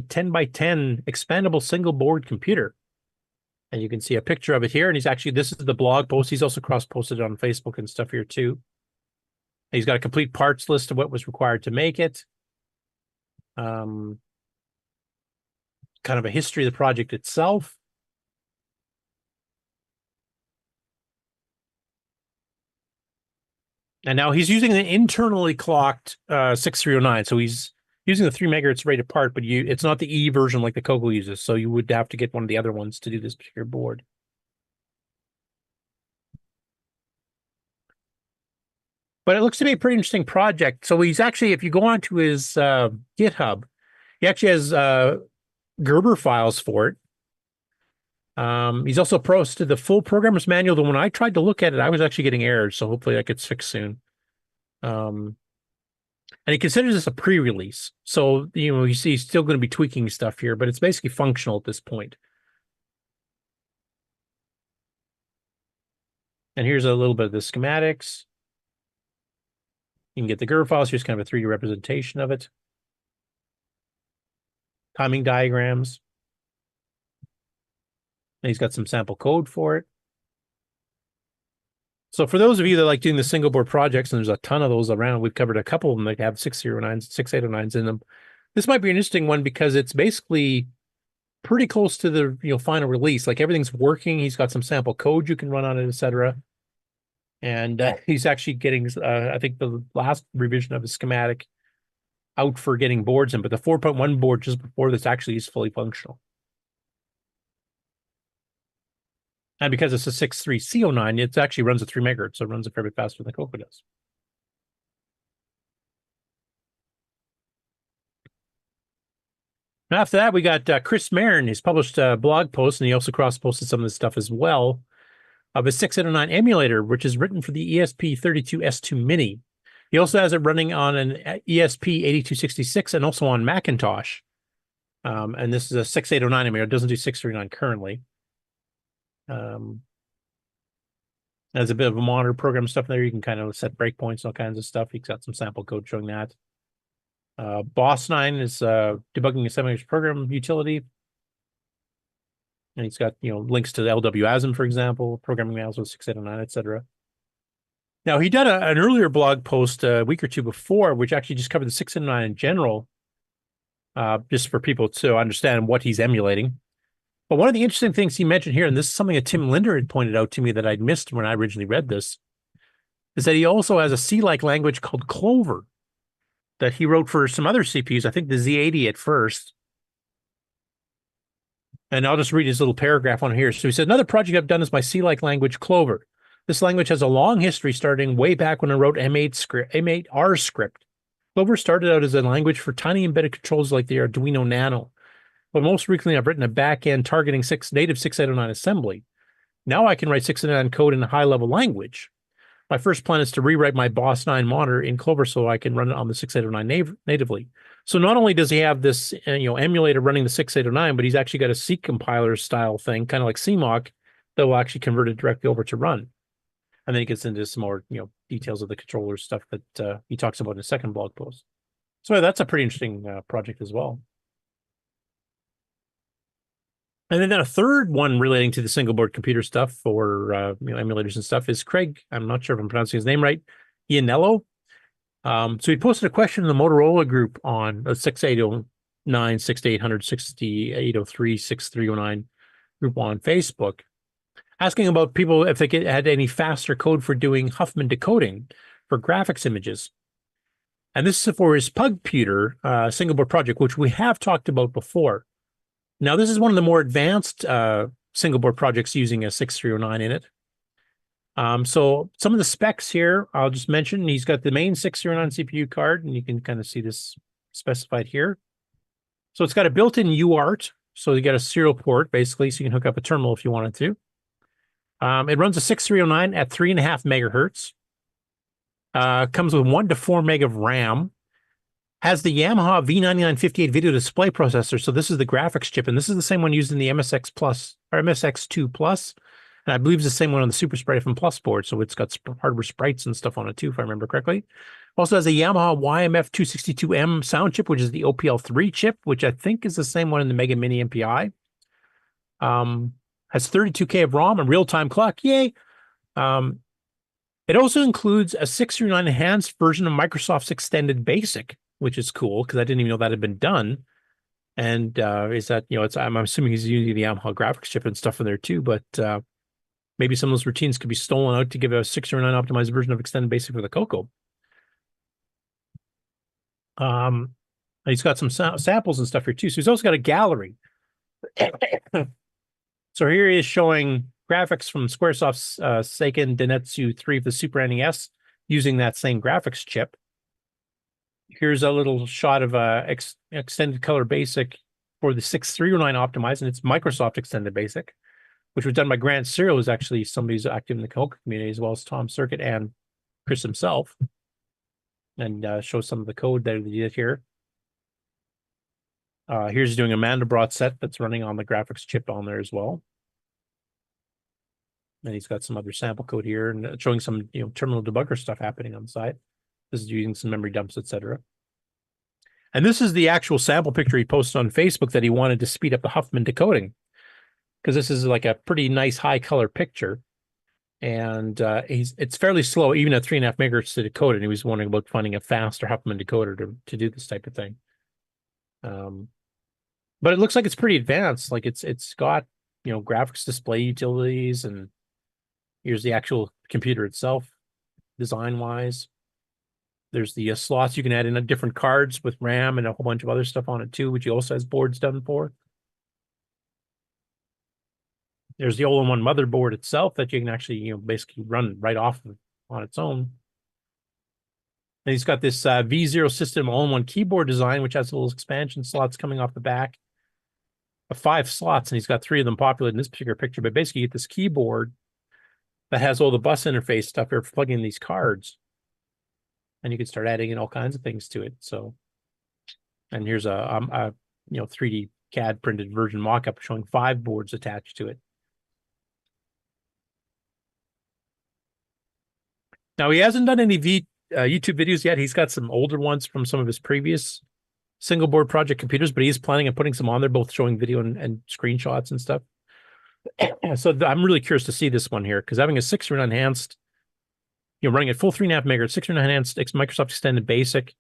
10x10 expandable single board computer. And you can see a picture of it here. And he's actually, this is the blog post. He's also cross-posted on Facebook and stuff here too. He's got a complete parts list of what was required to make it. Kind of a history of the project itself. And now he's using an internally clocked 6309. So he's using the 3 megahertz rated part, but it's not the E version like the CoCo uses. So you would have to get one of the other ones to do this particular board. But it looks to be a pretty interesting project. So he's actually, if you go onto his GitHub, he actually has Gerber files for it. He's also posted the full programmer's manual. The when I tried to look at it, I was actually getting errors. So hopefully that gets fixed soon. And he considers this a pre-release. So, you see he's still going to be tweaking stuff here, but it's basically functional at this point. And here's a little bit of the schematics. You can get the Gerber files. Here's kind of a 3D representation of it. Timing diagrams. And he's got some sample code for it. So for those of you that like doing the single board projects, and there's a ton of those around, we've covered a couple of them that have 609s, 6809s in them. This might be an interesting one because it's basically pretty close to the final release. Like everything's working. He's got some sample code you can run on it, etc. And he's actually getting, I think, the last revision of his schematic out for getting boards in, but the 4.1 board just before this actually is fully functional. And because it's a 63C09, it actually runs at 3 megahertz, so it runs a fair bit faster than CoCo does. And after that, we got Chris Marin. He's published a blog post, and he also cross-posted some of this stuff as well, of a 609 emulator, which is written for the ESP32S2 Mini. He also has it running on an ESP8266 and also on Macintosh. And this is a 6809 emulator. It doesn't do 639 currently. There's a bit of a monitor program stuff there. You can kind of set breakpoints and all kinds of stuff. He's got some sample code showing that. Boss9 is debugging a 7-inch program utility. And he's got, links to the LWASM, for example, programming manuals with 609, etc. Now, he did an earlier blog post a week or two before, which actually just covered the 609 in general, just for people to understand what he's emulating. But one of the interesting things he mentioned here, and this is something that Tim Linder had pointed out to me that I'd missed when I originally read this, is that he also has a C-like language called Clover that he wrote for some other CPUs, I think the Z80 at first. And I'll just read his little paragraph on here. So he said, another project I've done is my C-like language, Clover. This language has a long history starting way back when I wrote M8R script. Clover started out as a language for tiny embedded controls like the Arduino Nano. But most recently, I've written a back-end targeting native 609 assembly. Now I can write 609 code in a high-level language. My first plan is to rewrite my Boss 9 monitor in Clover so I can run it on the 609 natively. So not only does he have this emulator running the 609, but he's actually got a C compiler style thing, kind of like CMOC, that will actually convert it directly over to run. And then he gets into some more details of the controller stuff that he talks about in a second blog post. So that's a pretty interesting project as well. And then a third one relating to the single board computer stuff for emulators and stuff is Craig. I'm not sure if I'm pronouncing his name right. Ianello. So he posted a question in the Motorola group on 6809, 6800, 6803, 6309 group on Facebook, asking about people if they had any faster code for doing Huffman decoding for graphics images. And this is for his Pugputer single board project, which we have talked about before. Now, this is one of the more advanced single board projects using a 6309 in it. So some of the specs here, I'll just mention. He's got the main 609 CPU card, and you can kind of see this specified here. So it's got a built-in UART, so you got a serial port, basically, so you can hook up a terminal if you wanted to. It runs a 6309 at 3.5 megahertz. Comes with 1 to 4 meg of RAM. Has the Yamaha V9958 video display processor. So this is the graphics chip, and this is the same one used in the MSX Plus or MSX2 Plus. And I believe it's the same one on the Super Sprite FM Plus board. So it's got hardware sprites and stuff on it too, if I remember correctly. Also has a Yamaha YMF262M sound chip, which is the OPL3 chip, which I think is the same one in the Mega Mini MPI. Has 32K of ROM and real-time clock. Yay. It also includes a 639 enhanced version of Microsoft's Extended Basic, which is cool because I didn't even know that had been done. And is that, I'm assuming he's using the Yamaha graphics chip and stuff in there too, but maybe some of those routines could be stolen out to give a 609 optimized version of Extended Basic for the CoCo. He's got some samples and stuff here too. So he's also got a gallery. So here he is showing graphics from Squaresoft's Seiken Densetsu 3 of the Super NES using that same graphics chip. Here's a little shot of Extended Color Basic for the 6309 optimized, and it's Microsoft Extended Basic, which was done by Grant Serial, who's actually somebody who's active in the CoCo community, as well as Tom Circuit and Chris himself. And shows some of the code that he did here. Here's doing a Mandelbrot set that's running on the graphics chip on there as well. And he's got some other sample code here and showing some terminal debugger stuff happening on the side. This is using some memory dumps, etc. And this is the actual sample picture he posted on Facebook that he wanted to speed up the Huffman decoding, because this is like a pretty nice high color picture. And it's fairly slow, even at 3.5 megahertz to decode it. And he was wondering about finding a faster Huffman decoder to do this type of thing. But it looks like it's pretty advanced. Like it's got graphics display utilities, and here's the actual computer itself, design wise. There's the slots you can add in different cards with RAM and a whole bunch of other stuff on it too, which he also has boards done for. There's the all-in-one motherboard itself that you can actually, basically run right off of on its own. And he's got this V0 system all-in-one keyboard design, which has little expansion slots coming off the back of 5 slots, and he's got 3 of them populated in this particular picture. But basically, you get this keyboard that has all the bus interface stuff here for plugging in these cards, and you can start adding in all kinds of things to it. So, and here's a 3D CAD printed version mock-up showing 5 boards attached to it. Now, he hasn't done any YouTube videos yet. He's got some older ones from some of his previous single board project computers, but he's planning on putting some on there, both showing video and screenshots and stuff. So I'm really curious to see this one here, because having a 639 enhanced, running at full 3.5 megahertz, 639 enhanced Microsoft Extended Basic,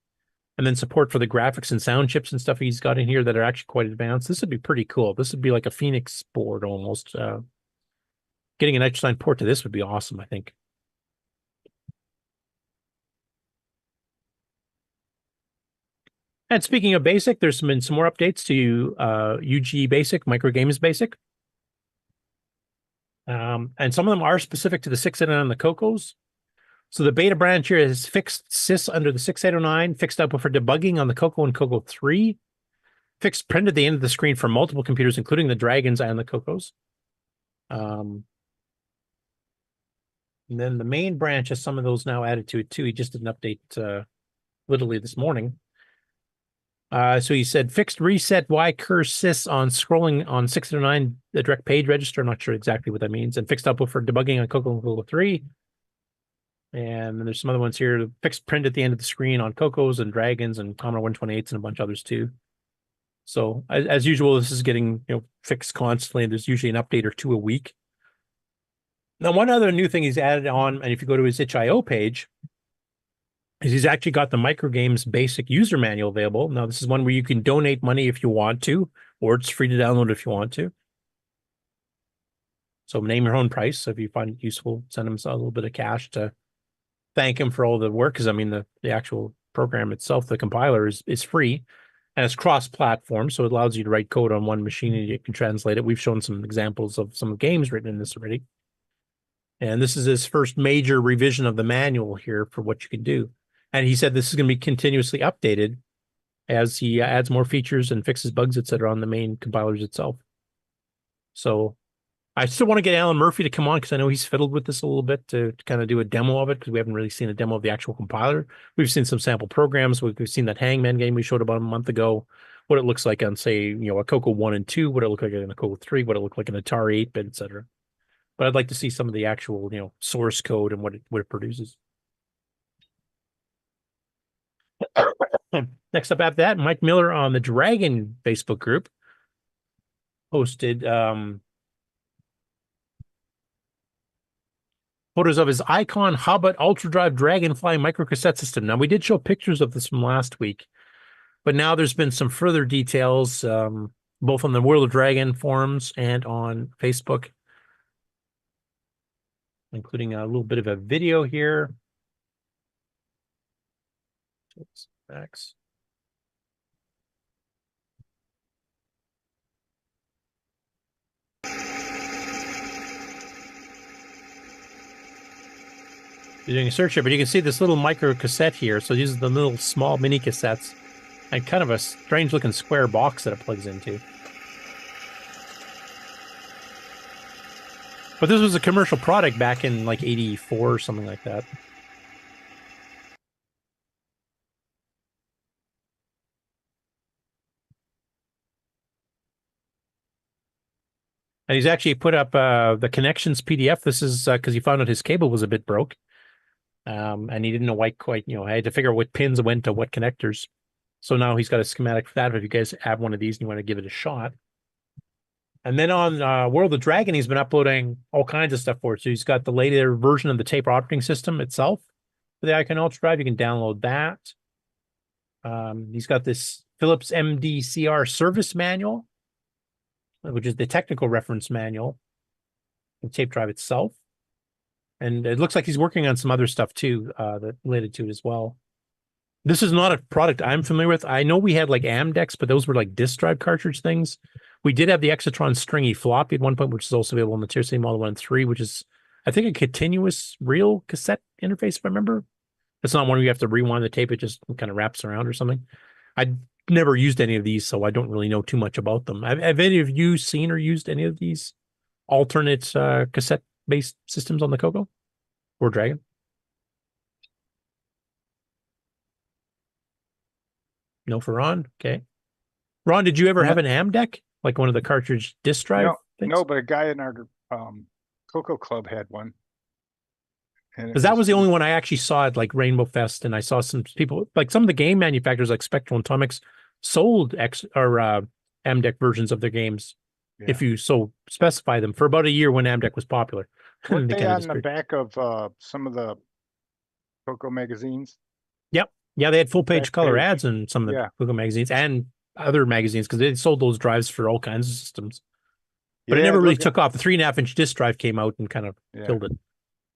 and then support for the graphics and sound chips and stuff he's got in here that are actually quite advanced. This would be pretty cool. This would be like a Phoenix board almost. Getting an Einstein port to this would be awesome, I think. And speaking of BASIC, there's been some more updates to UG BASIC, Microgames BASIC. And some of them are specific to the 689 and the CoCos. So the beta branch here is fixed sys under the 6809, fixed output for debugging on the CoCo and CoCo 3, fixed print at the end of the screen for multiple computers, including the Dragons and the CoCos. And then the main branch has some of those now added to it too. He just did an update literally this morning. So he said fixed reset Y curse sys on scrolling on 609, the direct page register. I'm not sure exactly what that means. And fixed output for debugging on CoCo and CoCo 3. And then there's some other ones here. Fixed print at the end of the screen on CoCos and Dragons and Commodore 128s and a bunch of others too. So as usual, this is getting fixed constantly. There's usually an update or two a week. Now, one other new thing he's added on, and if you go to his itch.io page, is he's actually got the Microgames basic user manual available. Now, this is one where you can donate money if you want to, or it's free to download if you want to. So name your own price. So if you find it useful, send him a little bit of cash to thank him for all the work. Because I mean, the actual program itself, the compiler is free, and it's cross-platform, so it allows you to write code on one machine and you can translate it. We've shown some examples of some games written in this already. And this is his first major revision of the manual here for what you can do. And he said this is going to be continuously updated as he adds more features and fixes bugs, etc., on the main compilers itself. So I still want to get Alan Murphy to come on because I know he's fiddled with this a little bit to kind of do a demo of it, because we haven't really seen a demo of the actual compiler. We've seen some sample programs. We've seen that Hangman game we showed about a month ago, what it looks like on, say, a CoCo 1 and 2, what it looked like in a CoCo 3, what it looked like in Atari 8-bit, etc. But I'd like to see some of the actual, source code and what it produces. Next up after that, Mike Miller on the Dragon Facebook group posted photos of his Icon Hobbit Ultra Drive Dragonfly microcassette system. Now, we did show pictures of this from last week, but now there's been some further details, both on the World of Dragon forums and on Facebook, including a little bit of a video here. Backs. You're doing a search here, but you can see this little micro cassette here. So these are the little small mini cassettes and kind of a strange looking square box that it plugs into. But this was a commercial product back in like 84 or something like that. And he's actually put up the connections PDF. This is because he found out his cable was a bit broke. And he didn't know why quite, I had to figure out what pins went to what connectors. So now he's got a schematic for that. If you guys have one of these and you want to give it a shot. And then on World of Dragon, he's been uploading all kinds of stuff for it. So he's got the later version of the tape operating system itself for the Icon Ultra Drive. You can download that. He's got this Philips MDCR service manual, which is the technical reference manual, the tape drive itself. And it looks like he's working on some other stuff too, that related to it as well. This is not a product I'm familiar with. I know we had like Amdex, but those were like disk drive cartridge things. We did have the Exatron stringy floppy at one point, which is also available on the Tier C Model 1 and 3, which is, I think, a continuous real cassette interface, if I remember. It's not one where you have to rewind the tape. It just kind of wraps around or something. I never used any of these, so I don't really know too much about them. Have any of you seen or used any of these alternate cassette-based systems on the CoCo or Dragon? No for Ron? Okay. Ron, did you ever have an Amdec? Like one of the cartridge disk drive things? No, but a guy in our CoCo club had one. Because that was the only one I actually saw at like Rainbow Fest, and I saw some people, like some of the game manufacturers like Spectral and Atomics sold Amdec versions of their games, if you so specify them, for about a year when Amdec was popular. Weren't they on the back of some of the CoCo magazines? Yep. Yeah, they had full-page color ads in some of the CoCo magazines and other magazines, because they sold those drives for all kinds of systems. But it never really took off. The 3.5-inch disk drive came out and kind of killed it.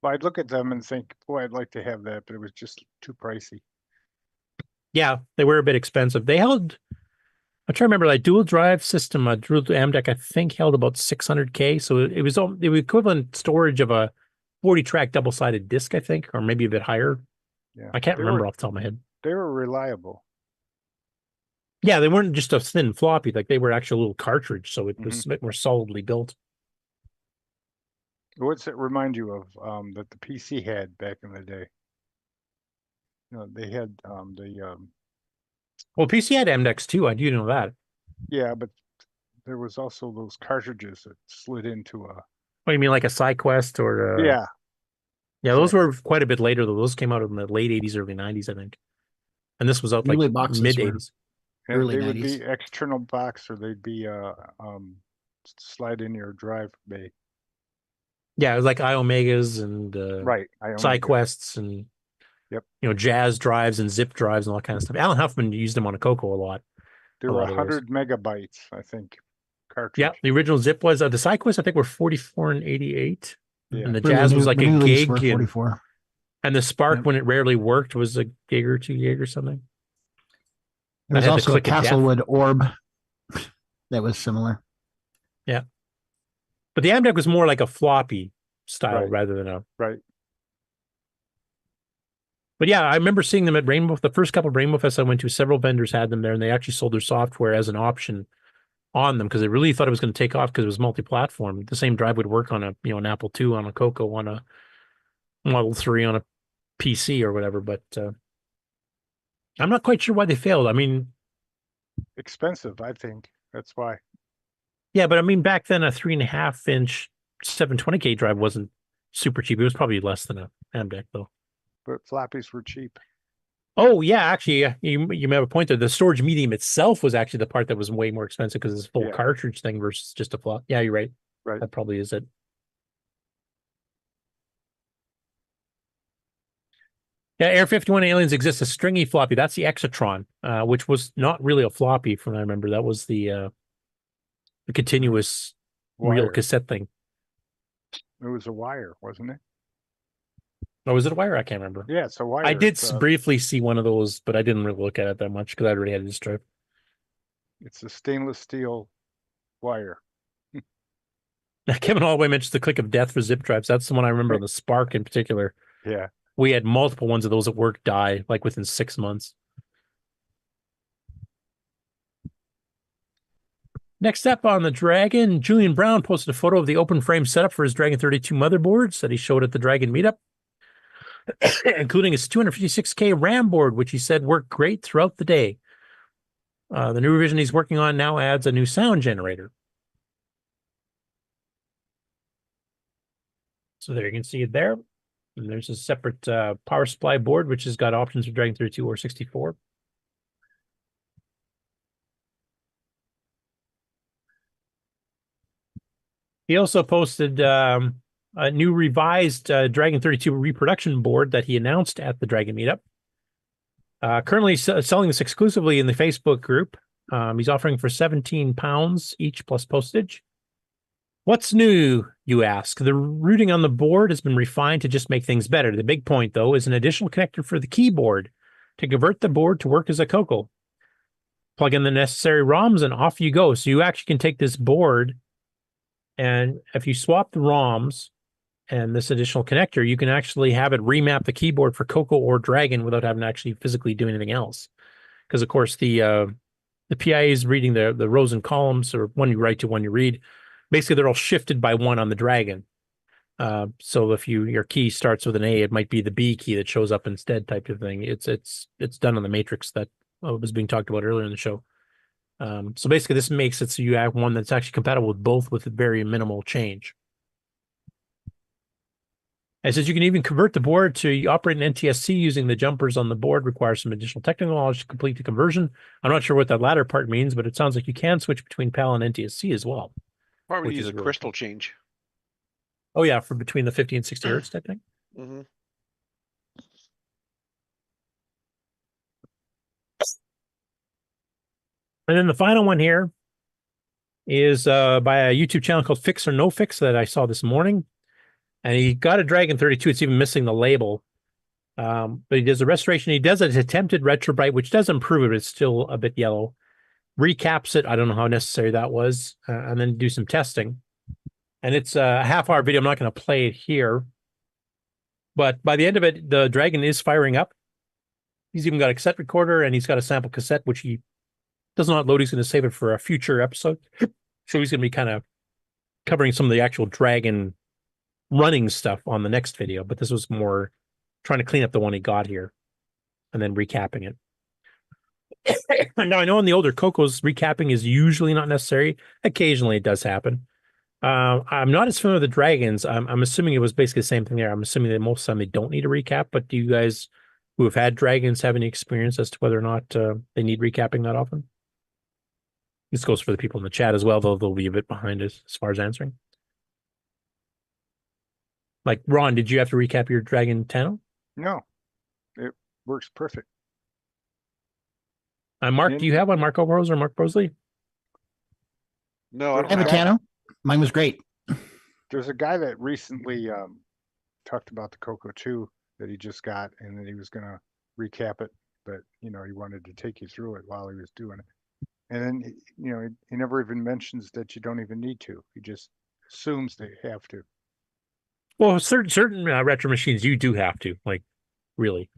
Well, I'd look at them and think, boy, I'd like to have that, but it was just too pricey. Yeah, they were a bit expensive. They held, I'm trying to remember, like dual drive system, a dual AMDEC, I think held about 600K. So it was the equivalent storage of a 40-track double-sided disc, I think, or maybe a bit higher. Yeah, I can't remember off the top of my head. They were reliable. Yeah, they weren't just a thin floppy, like they were actually a little cartridge, so it was a bit more solidly built. What's it remind you of that the PC had back in the day? You know, they had Well, PC had MDEX too. I do know that. yeah, but there was also those cartridges that slid into a. Oh, you mean like a SideQuest or? Yeah. Yeah, those were quite a bit later, though. Those came out in the late 80s, early 90s, I think. And this was out like mid 80s. And Early they would 90s. be external box, or they'd be slide in your drive bay. Yeah, it was like iOmegas and right, SideQuests and Jazz drives and zip drives and all that kind of stuff. Alan Huffman used them on a CoCo a lot. They were 100 megabytes, I think. Cartridge. Yeah, the original zip was the SideQuest, I think, were 44 and 88. Yeah. And the Jazz was like a gig. 44. And the Spark, when it rarely worked, was a gig or 2 gig or something. There was also a Castlewood Orb that was similar. Yeah. But the AMDEC was more like a floppy style rather than a... Right. But yeah, I remember seeing them at Rainbow. The first couple of Rainbow Fests I went to, several vendors had them there, and they actually sold their software as an option on them because they really thought it was going to take off because it was multi-platform. The same drive would work on an Apple II, on a CoCo, on a Model 3, on a PC or whatever. But I'm not quite sure why they failed. I mean, expensive, I think. That's why. Yeah, but I mean, back then a 3.5-inch 720K drive wasn't super cheap. It was probably less than a AMDEC though. But floppies were cheap. Oh yeah, actually, you may have a point there. The storage medium itself was actually the part that was way more expensive because it's a full cartridge thing versus just a flop. Yeah, you're right. Right. That probably is it. Yeah, Air 51 Aliens exists a stringy floppy. That's the Exatron, which was not really a floppy, from what I remember. That was the continuous real cassette thing. It was a wire, wasn't it? Or was it a wire? I can't remember. Yeah, it's a wire. I did briefly see one of those, but I didn't really look at it that much because I already had a disc drive. It's a stainless steel wire. Now, Kevin Holloway mentions the click of death for zip drives. That's the one I remember on the Spark in particular. Yeah. We had multiple ones of those at work die like within 6 months. Next up on the Dragon, Julian Brown posted a photo of the open frame setup for his Dragon 32 motherboards that he showed at the Dragon meetup, including his 256K RAM board, which he said worked great throughout the day. The new revision he's working on now adds a new sound generator. So there you can see it there. And there's a separate power supply board, which has got options for Dragon 32 or 64. He also posted a new revised Dragon 32 reproduction board that he announced at the Dragon meetup. Currently selling this exclusively in the Facebook group. He's offering for £17 each plus postage. What's new, you ask? The routing on the board has been refined to just make things better. The big point, though, is an additional connector for the keyboard to convert the board to work as a CoCo. Plug in the necessary ROMs and off you go. So you actually can take this board, and if you swap the ROMs and this additional connector, you can actually have it remap the keyboard for CoCo or Dragon without having to actually physically do anything else. Because, of course, the PIA is reading the rows and columns, or one you write to one you read. Basically, they're all shifted by one on the Dragon. So if your key starts with an A, it might be the B key that shows up instead, type of thing. It's done on the matrix that was being talked about earlier in the show. So basically, this makes it so you have one that's actually compatible with both with very minimal change. It says you can even convert the board to operate an NTSC using the jumpers on the board. Requires some additional technical knowledge to complete the conversion. I'm not sure what that latter part means, but it sounds like you can switch between PAL and NTSC as well. Probably use a crystal change. Oh yeah, for between the 50 and 60 hertz type thing. Mm-hmm. And then the final one here is by a YouTube channel called Fix or No Fix that I saw this morning. And he got a Dragon 32. It's even missing the label. But he does a restoration. He does an attempted retrobrite, which does improve it, but it's still a bit yellow. Recaps it. I don't know how necessary that was. And then do some testing. And it's a half-hour video. I'm not going to play it here. But by the end of it, the Dragon is firing up. He's even got a cassette recorder, and he's got a sample cassette, which he does not load. He's going to save it for a future episode. So he's going to be kind of covering some of the actual Dragon running stuff on the next video. But this was more trying to clean up the one he got here and then recapping it. Now, I know in the older CoCos, recapping is usually not necessary. Occasionally, it does happen. I'm not as familiar with the Dragons. I'm assuming it was basically the same thing there. I'm assuming that most of the time they don't need a recap, but do you guys who have had Dragons have any experience as to whether or not they need recapping that often? This goes for the people in the chat as well, though they'll be a bit behind us as far as answering. Like, Ron, did you have to recap your Dragon Tano? No, it works perfect. Mark, do you have one? Mark Oberose or Mark Brosley? No, I don't have a Tano. Mine was great. There's a guy that recently talked about the CoCo 2 that he just got, and that he was going to recap it, but he wanted to take you through it while he was doing it. And then he never even mentions that you don't even need to. He just assumes that you have to. Well, certain retro machines you do have to, like, really.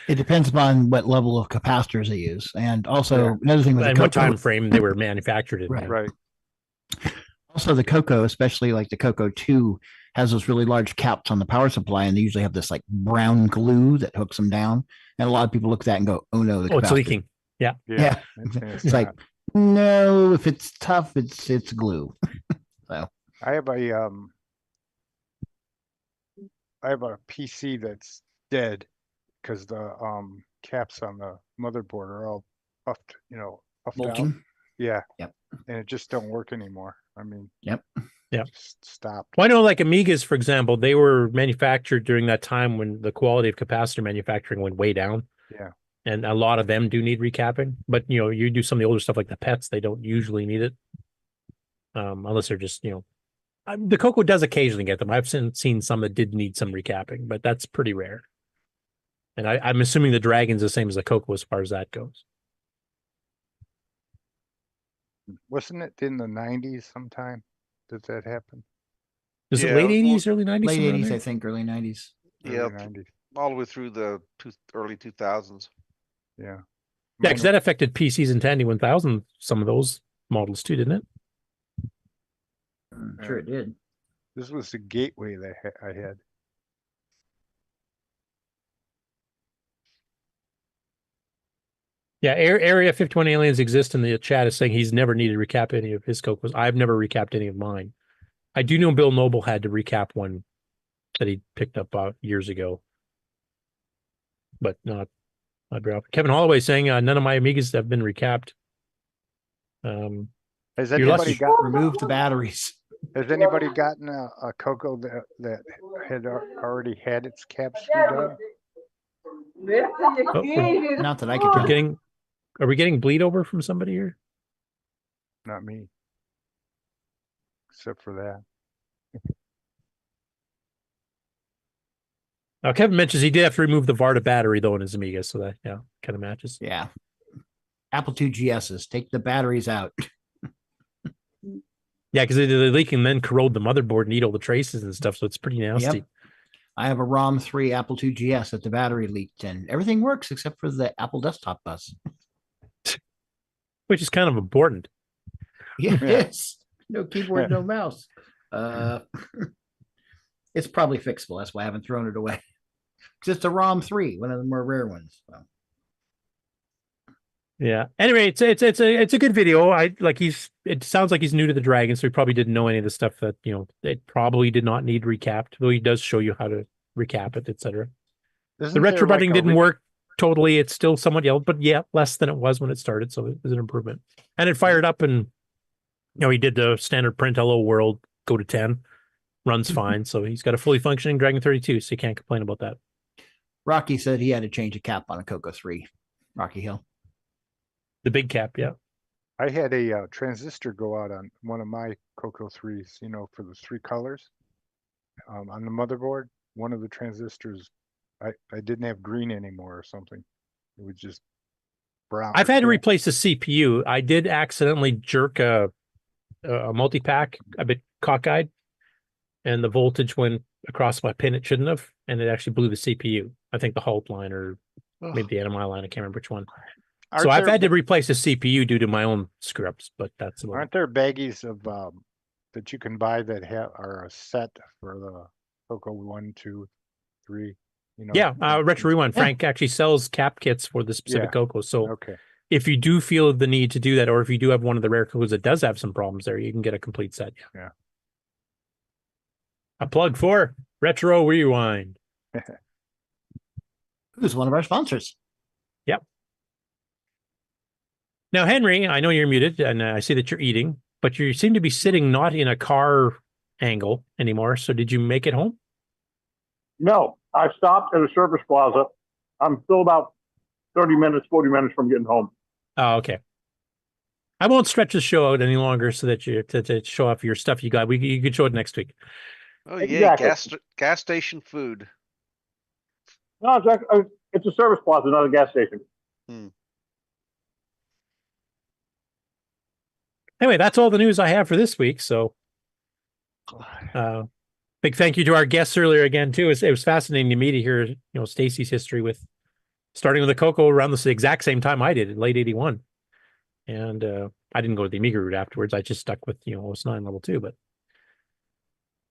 It depends upon what level of capacitors they use, and also another thing with and the what CoCo, time frame they were manufactured in. Right. Also, the CoCo, especially like the CoCo 2, has those really large caps on the power supply, and they usually have this like brown glue that hooks them down. And a lot of people look at that and go, "Oh no, it's leaking." Yeah. It's like, no, if it's tough, it's glue. So I have a PC that's dead because the caps on the motherboard are all puffed out. Molten. Yeah. Yep. And it just don't work anymore. I mean, yep. Just stop. Well, I know, like Amigas, for example, they were manufactured during that time when the quality of capacitor manufacturing went way down. Yeah. And a lot of them do need recapping, but you do some of the older stuff like the PETs, they don't usually need it, unless they're just the CoCo does occasionally get them. I've seen some that did need some recapping, but that's pretty rare. And I'm assuming the Dragon's the same as the CoCo as far as that goes. Wasn't it in the 90s sometime? Did that happen? Is it late 80s, early 90s? Late 80s, I think, early 90s. Yeah, 90s. all the way through the early 2000s. Yeah. Yeah, because that affected PCs and Tandy 1000, some of those models too, didn't it? Sure it did. This was the gateway that I had. Yeah, Area 51 Aliens exist in the chat is saying he's never needed to recap any of his CoCos. I've never recapped any of mine. I do know Bill Noble had to recap one that he picked up years ago, but not very often. Kevin Holloway saying none of my Amigas have been recapped. Has anybody removed the batteries? Has anybody gotten a CoCo that had already had its caps redone? Not that I could tell. Are we getting bleed over from somebody here? Not me. Except for that. Now, Kevin mentions he did have to remove the Varda battery, though, in his Amiga, so that, kind of matches. Yeah. Apple II GSs, take the batteries out. Yeah, because they leak and then corrode the motherboard and eat all the traces and stuff, so it's pretty nasty. Yep. I have a ROM 3 Apple II GS that the battery leaked, and everything works except for the Apple desktop bus. Which is kind of important. Yes. No keyboard, no mouse. It's probably fixable. That's why I haven't thrown it away. Because it's a ROM 3, one of the more rare ones. So. Yeah. Anyway, it's a good video. It sounds like he's new to the Dragon, so he probably didn't know any of the stuff that it probably did not need recapped. Though he does show you how to recap it, etc. The retro butting didn't work totally. It's still somewhat yelled, but yeah, less than it was when it started, so it was an improvement. And it fired up, and he did the standard print hello world, go to 10, runs fine. So he's got a fully functioning Dragon 32, so you can't complain about that. Rocky said he had to change a cap on a CoCo 3. Rocky Hill. The big cap, yeah. I had a transistor go out on one of my CoCo 3s, for the 3 colors. On the motherboard, one of the transistors I didn't have green anymore or something. It was just brown. I've had to replace the CPU. I did accidentally jerk a multi-pack a bit cockeyed, and the voltage went across my pin it shouldn't have, and it actually blew the CPU. I think the halt line or maybe the NMI line. I can't remember which one. So I've had to replace the CPU due to my own screw-ups, but that's about Aren't there baggies of that you can buy that are a set for the CoCo 1, 2, 3? You know, yeah, Retro Rewind. Frank actually sells cap kits for the specific CoCo. So if you do feel the need to do that, or if you do have one of the rare CoCos that does have some problems there, you can get a complete set. Yeah. A plug for Retro Rewind. Who's one of our sponsors? Yep. Now, Henry, I know you're muted, and I see that you're eating, but you seem to be sitting not in a car angle anymore. So did you make it home? No, I stopped at a service plaza. I'm still about 30 minutes, 40 minutes from getting home. Oh, okay. I won't stretch the show out any longer so that you to show off your stuff you got. You could show it next week. Oh yeah, gas station food. No, it's a service plaza, not a gas station. Anyway, that's all the news I have for this week. So, big thank you to our guests earlier again too. It was fascinating to me to hear Stacy's history with starting with the CoCo around the exact same time I did in late '81, and I didn't go to the Amiga route afterwards. I just stuck with OS9 level 2, but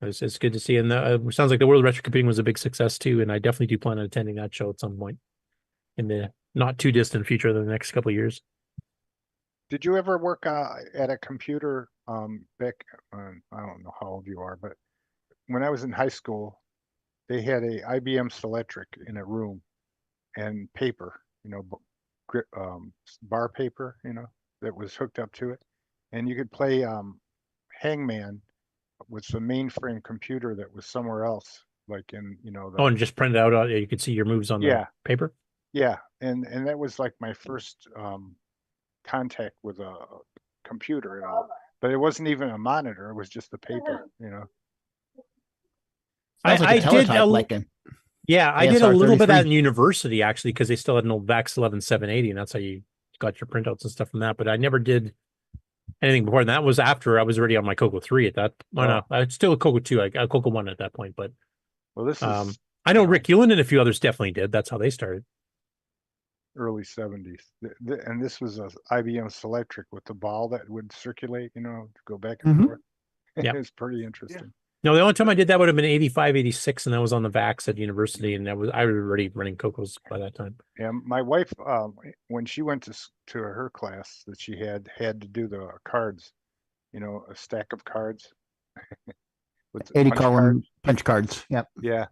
it's good to see. And it sounds like the World of Retro Computing was a big success too, and I definitely do plan on attending that show at some point in the not too distant future, the next couple of years. Did you ever work at a computer, Beck? I don't know how old you are, but when I was in high school, they had a IBM Selectric in a room and paper, bar paper, that was hooked up to it. And you could play Hangman with the mainframe computer that was somewhere else, like in, and just print it out. You could see your moves on the paper. Yeah. And that was like my first contact with a computer at all, but it wasn't even a monitor. It was just the paper, I did a little bit of that in university actually, because they still had an old VAX 11780, and that's how you got your printouts and stuff from that. But I never did anything before, and that was after I was already on my CoCo 3 at that. No, it's still a CoCo 2, a CoCo 1 at that point. But this is I know Rick Ewan and a few others definitely did. That's how they started. Early 70s, and this was a IBM Selectric with the ball that would circulate, to go back and forth. Yeah, it's pretty interesting. No, the only time I did that would have been 85, 86, and that was on the VAX at university, and I was already running CoCos by that time. Yeah, my wife, when she went to her class that she had to do the cards, a stack of cards with 80 column punch cards. Yep. Yeah,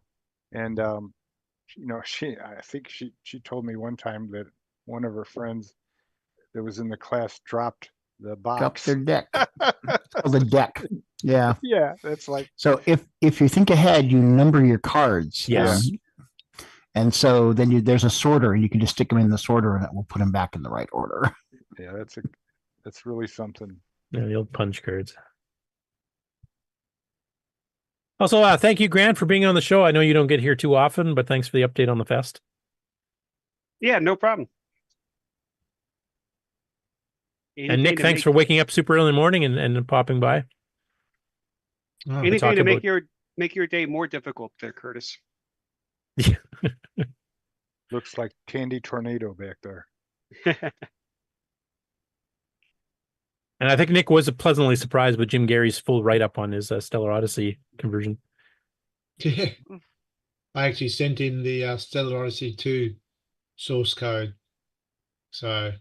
and I think she told me one time that one of her friends that was in the class dropped the box. Dropped their deck. The deck. Yeah. Yeah, that's like. So if you think ahead, you number your cards. Yes. And so then there's a sorter, and you can just stick them in the sorter, and it will put them back in the right order. Yeah, that's really something. Yeah, the old punch cards. Also, thank you, Grant, for being on the show. I know you don't get here too often, but thanks for the update on the fest. Yeah, no problem. And Nick, thanks for waking up super early in the morning and popping by. Anything to make your day more difficult there, Curtis. Looks like Candy Tornado back there. And I think Nick was pleasantly surprised with Jim Gary's full write-up on his Stellar Odyssey conversion. Yeah. I actually sent in the Stellar Odyssey 2 source code. So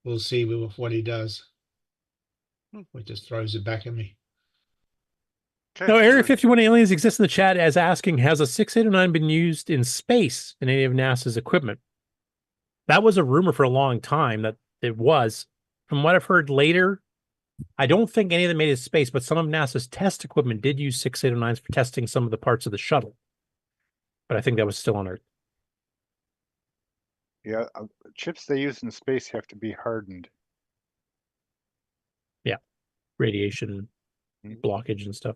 we'll see what he does. He just throws it back at me. No, Area 51 Aliens exists in the chat as asking, has a 6809 been used in space in any of NASA's equipment? That was a rumor for a long time that it was. From what I've heard later, I don't think any of them made it to space, but some of NASA's test equipment did use 6809s for testing some of the parts of the shuttle. But I think that was still on Earth. Yeah, chips they use in space have to be hardened. Yeah, radiation blockage and stuff.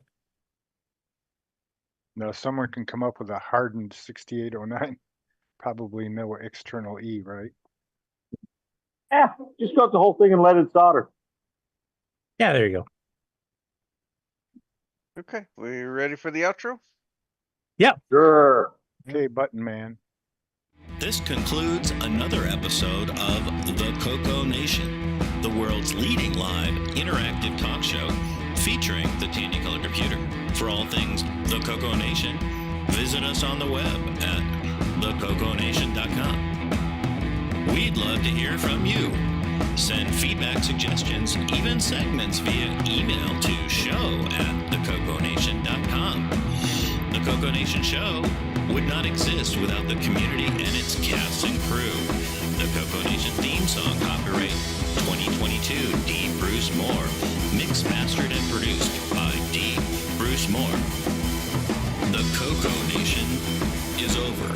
No, someone can come up with a hardened 6809. Probably no external E, right? Yeah, just cut the whole thing and let it solder. Yeah, there you go. Okay, we ready for the outro? Yep. Sure. Okay, button man. This concludes another episode of the CoCoNation, the world's leading live interactive talk show featuring the Technicolor computer. For all things the CoCoNation, visit us on the web at thecoconation.com. We'd love to hear from you. Send feedback, suggestions, even segments via email to show@thecoconation.com. The CoCoNation show would not exist without the community and its cast and crew. The CoCoNation theme song, copyright 2022, D. Bruce Moore. Mixed, mastered, and produced by D. Bruce Moore. The CoCoNation is over.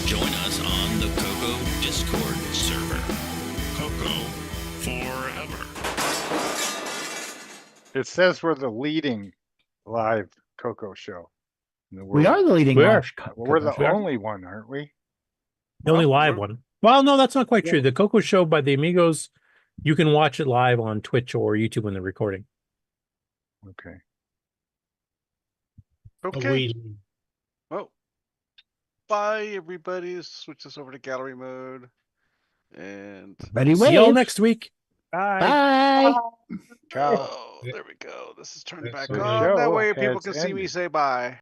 Join us on the CoCo Discord server. CoCo forever. It says we're the leading live CoCo show in the world. We are the leading We live are. Well, we're the We are. only one, aren't we? The only live one. Well, no, that's not quite true. The CoCo show by the Amigos, you can watch it live on Twitch or YouTube when they're recording. Okay. Okay. Oh. Bye, everybody. Let's switch this over to gallery mode. And Ready, See y'all next week. Bye. Oh, there we go. This is turned back The on. That show way people has can see me ended. say bye.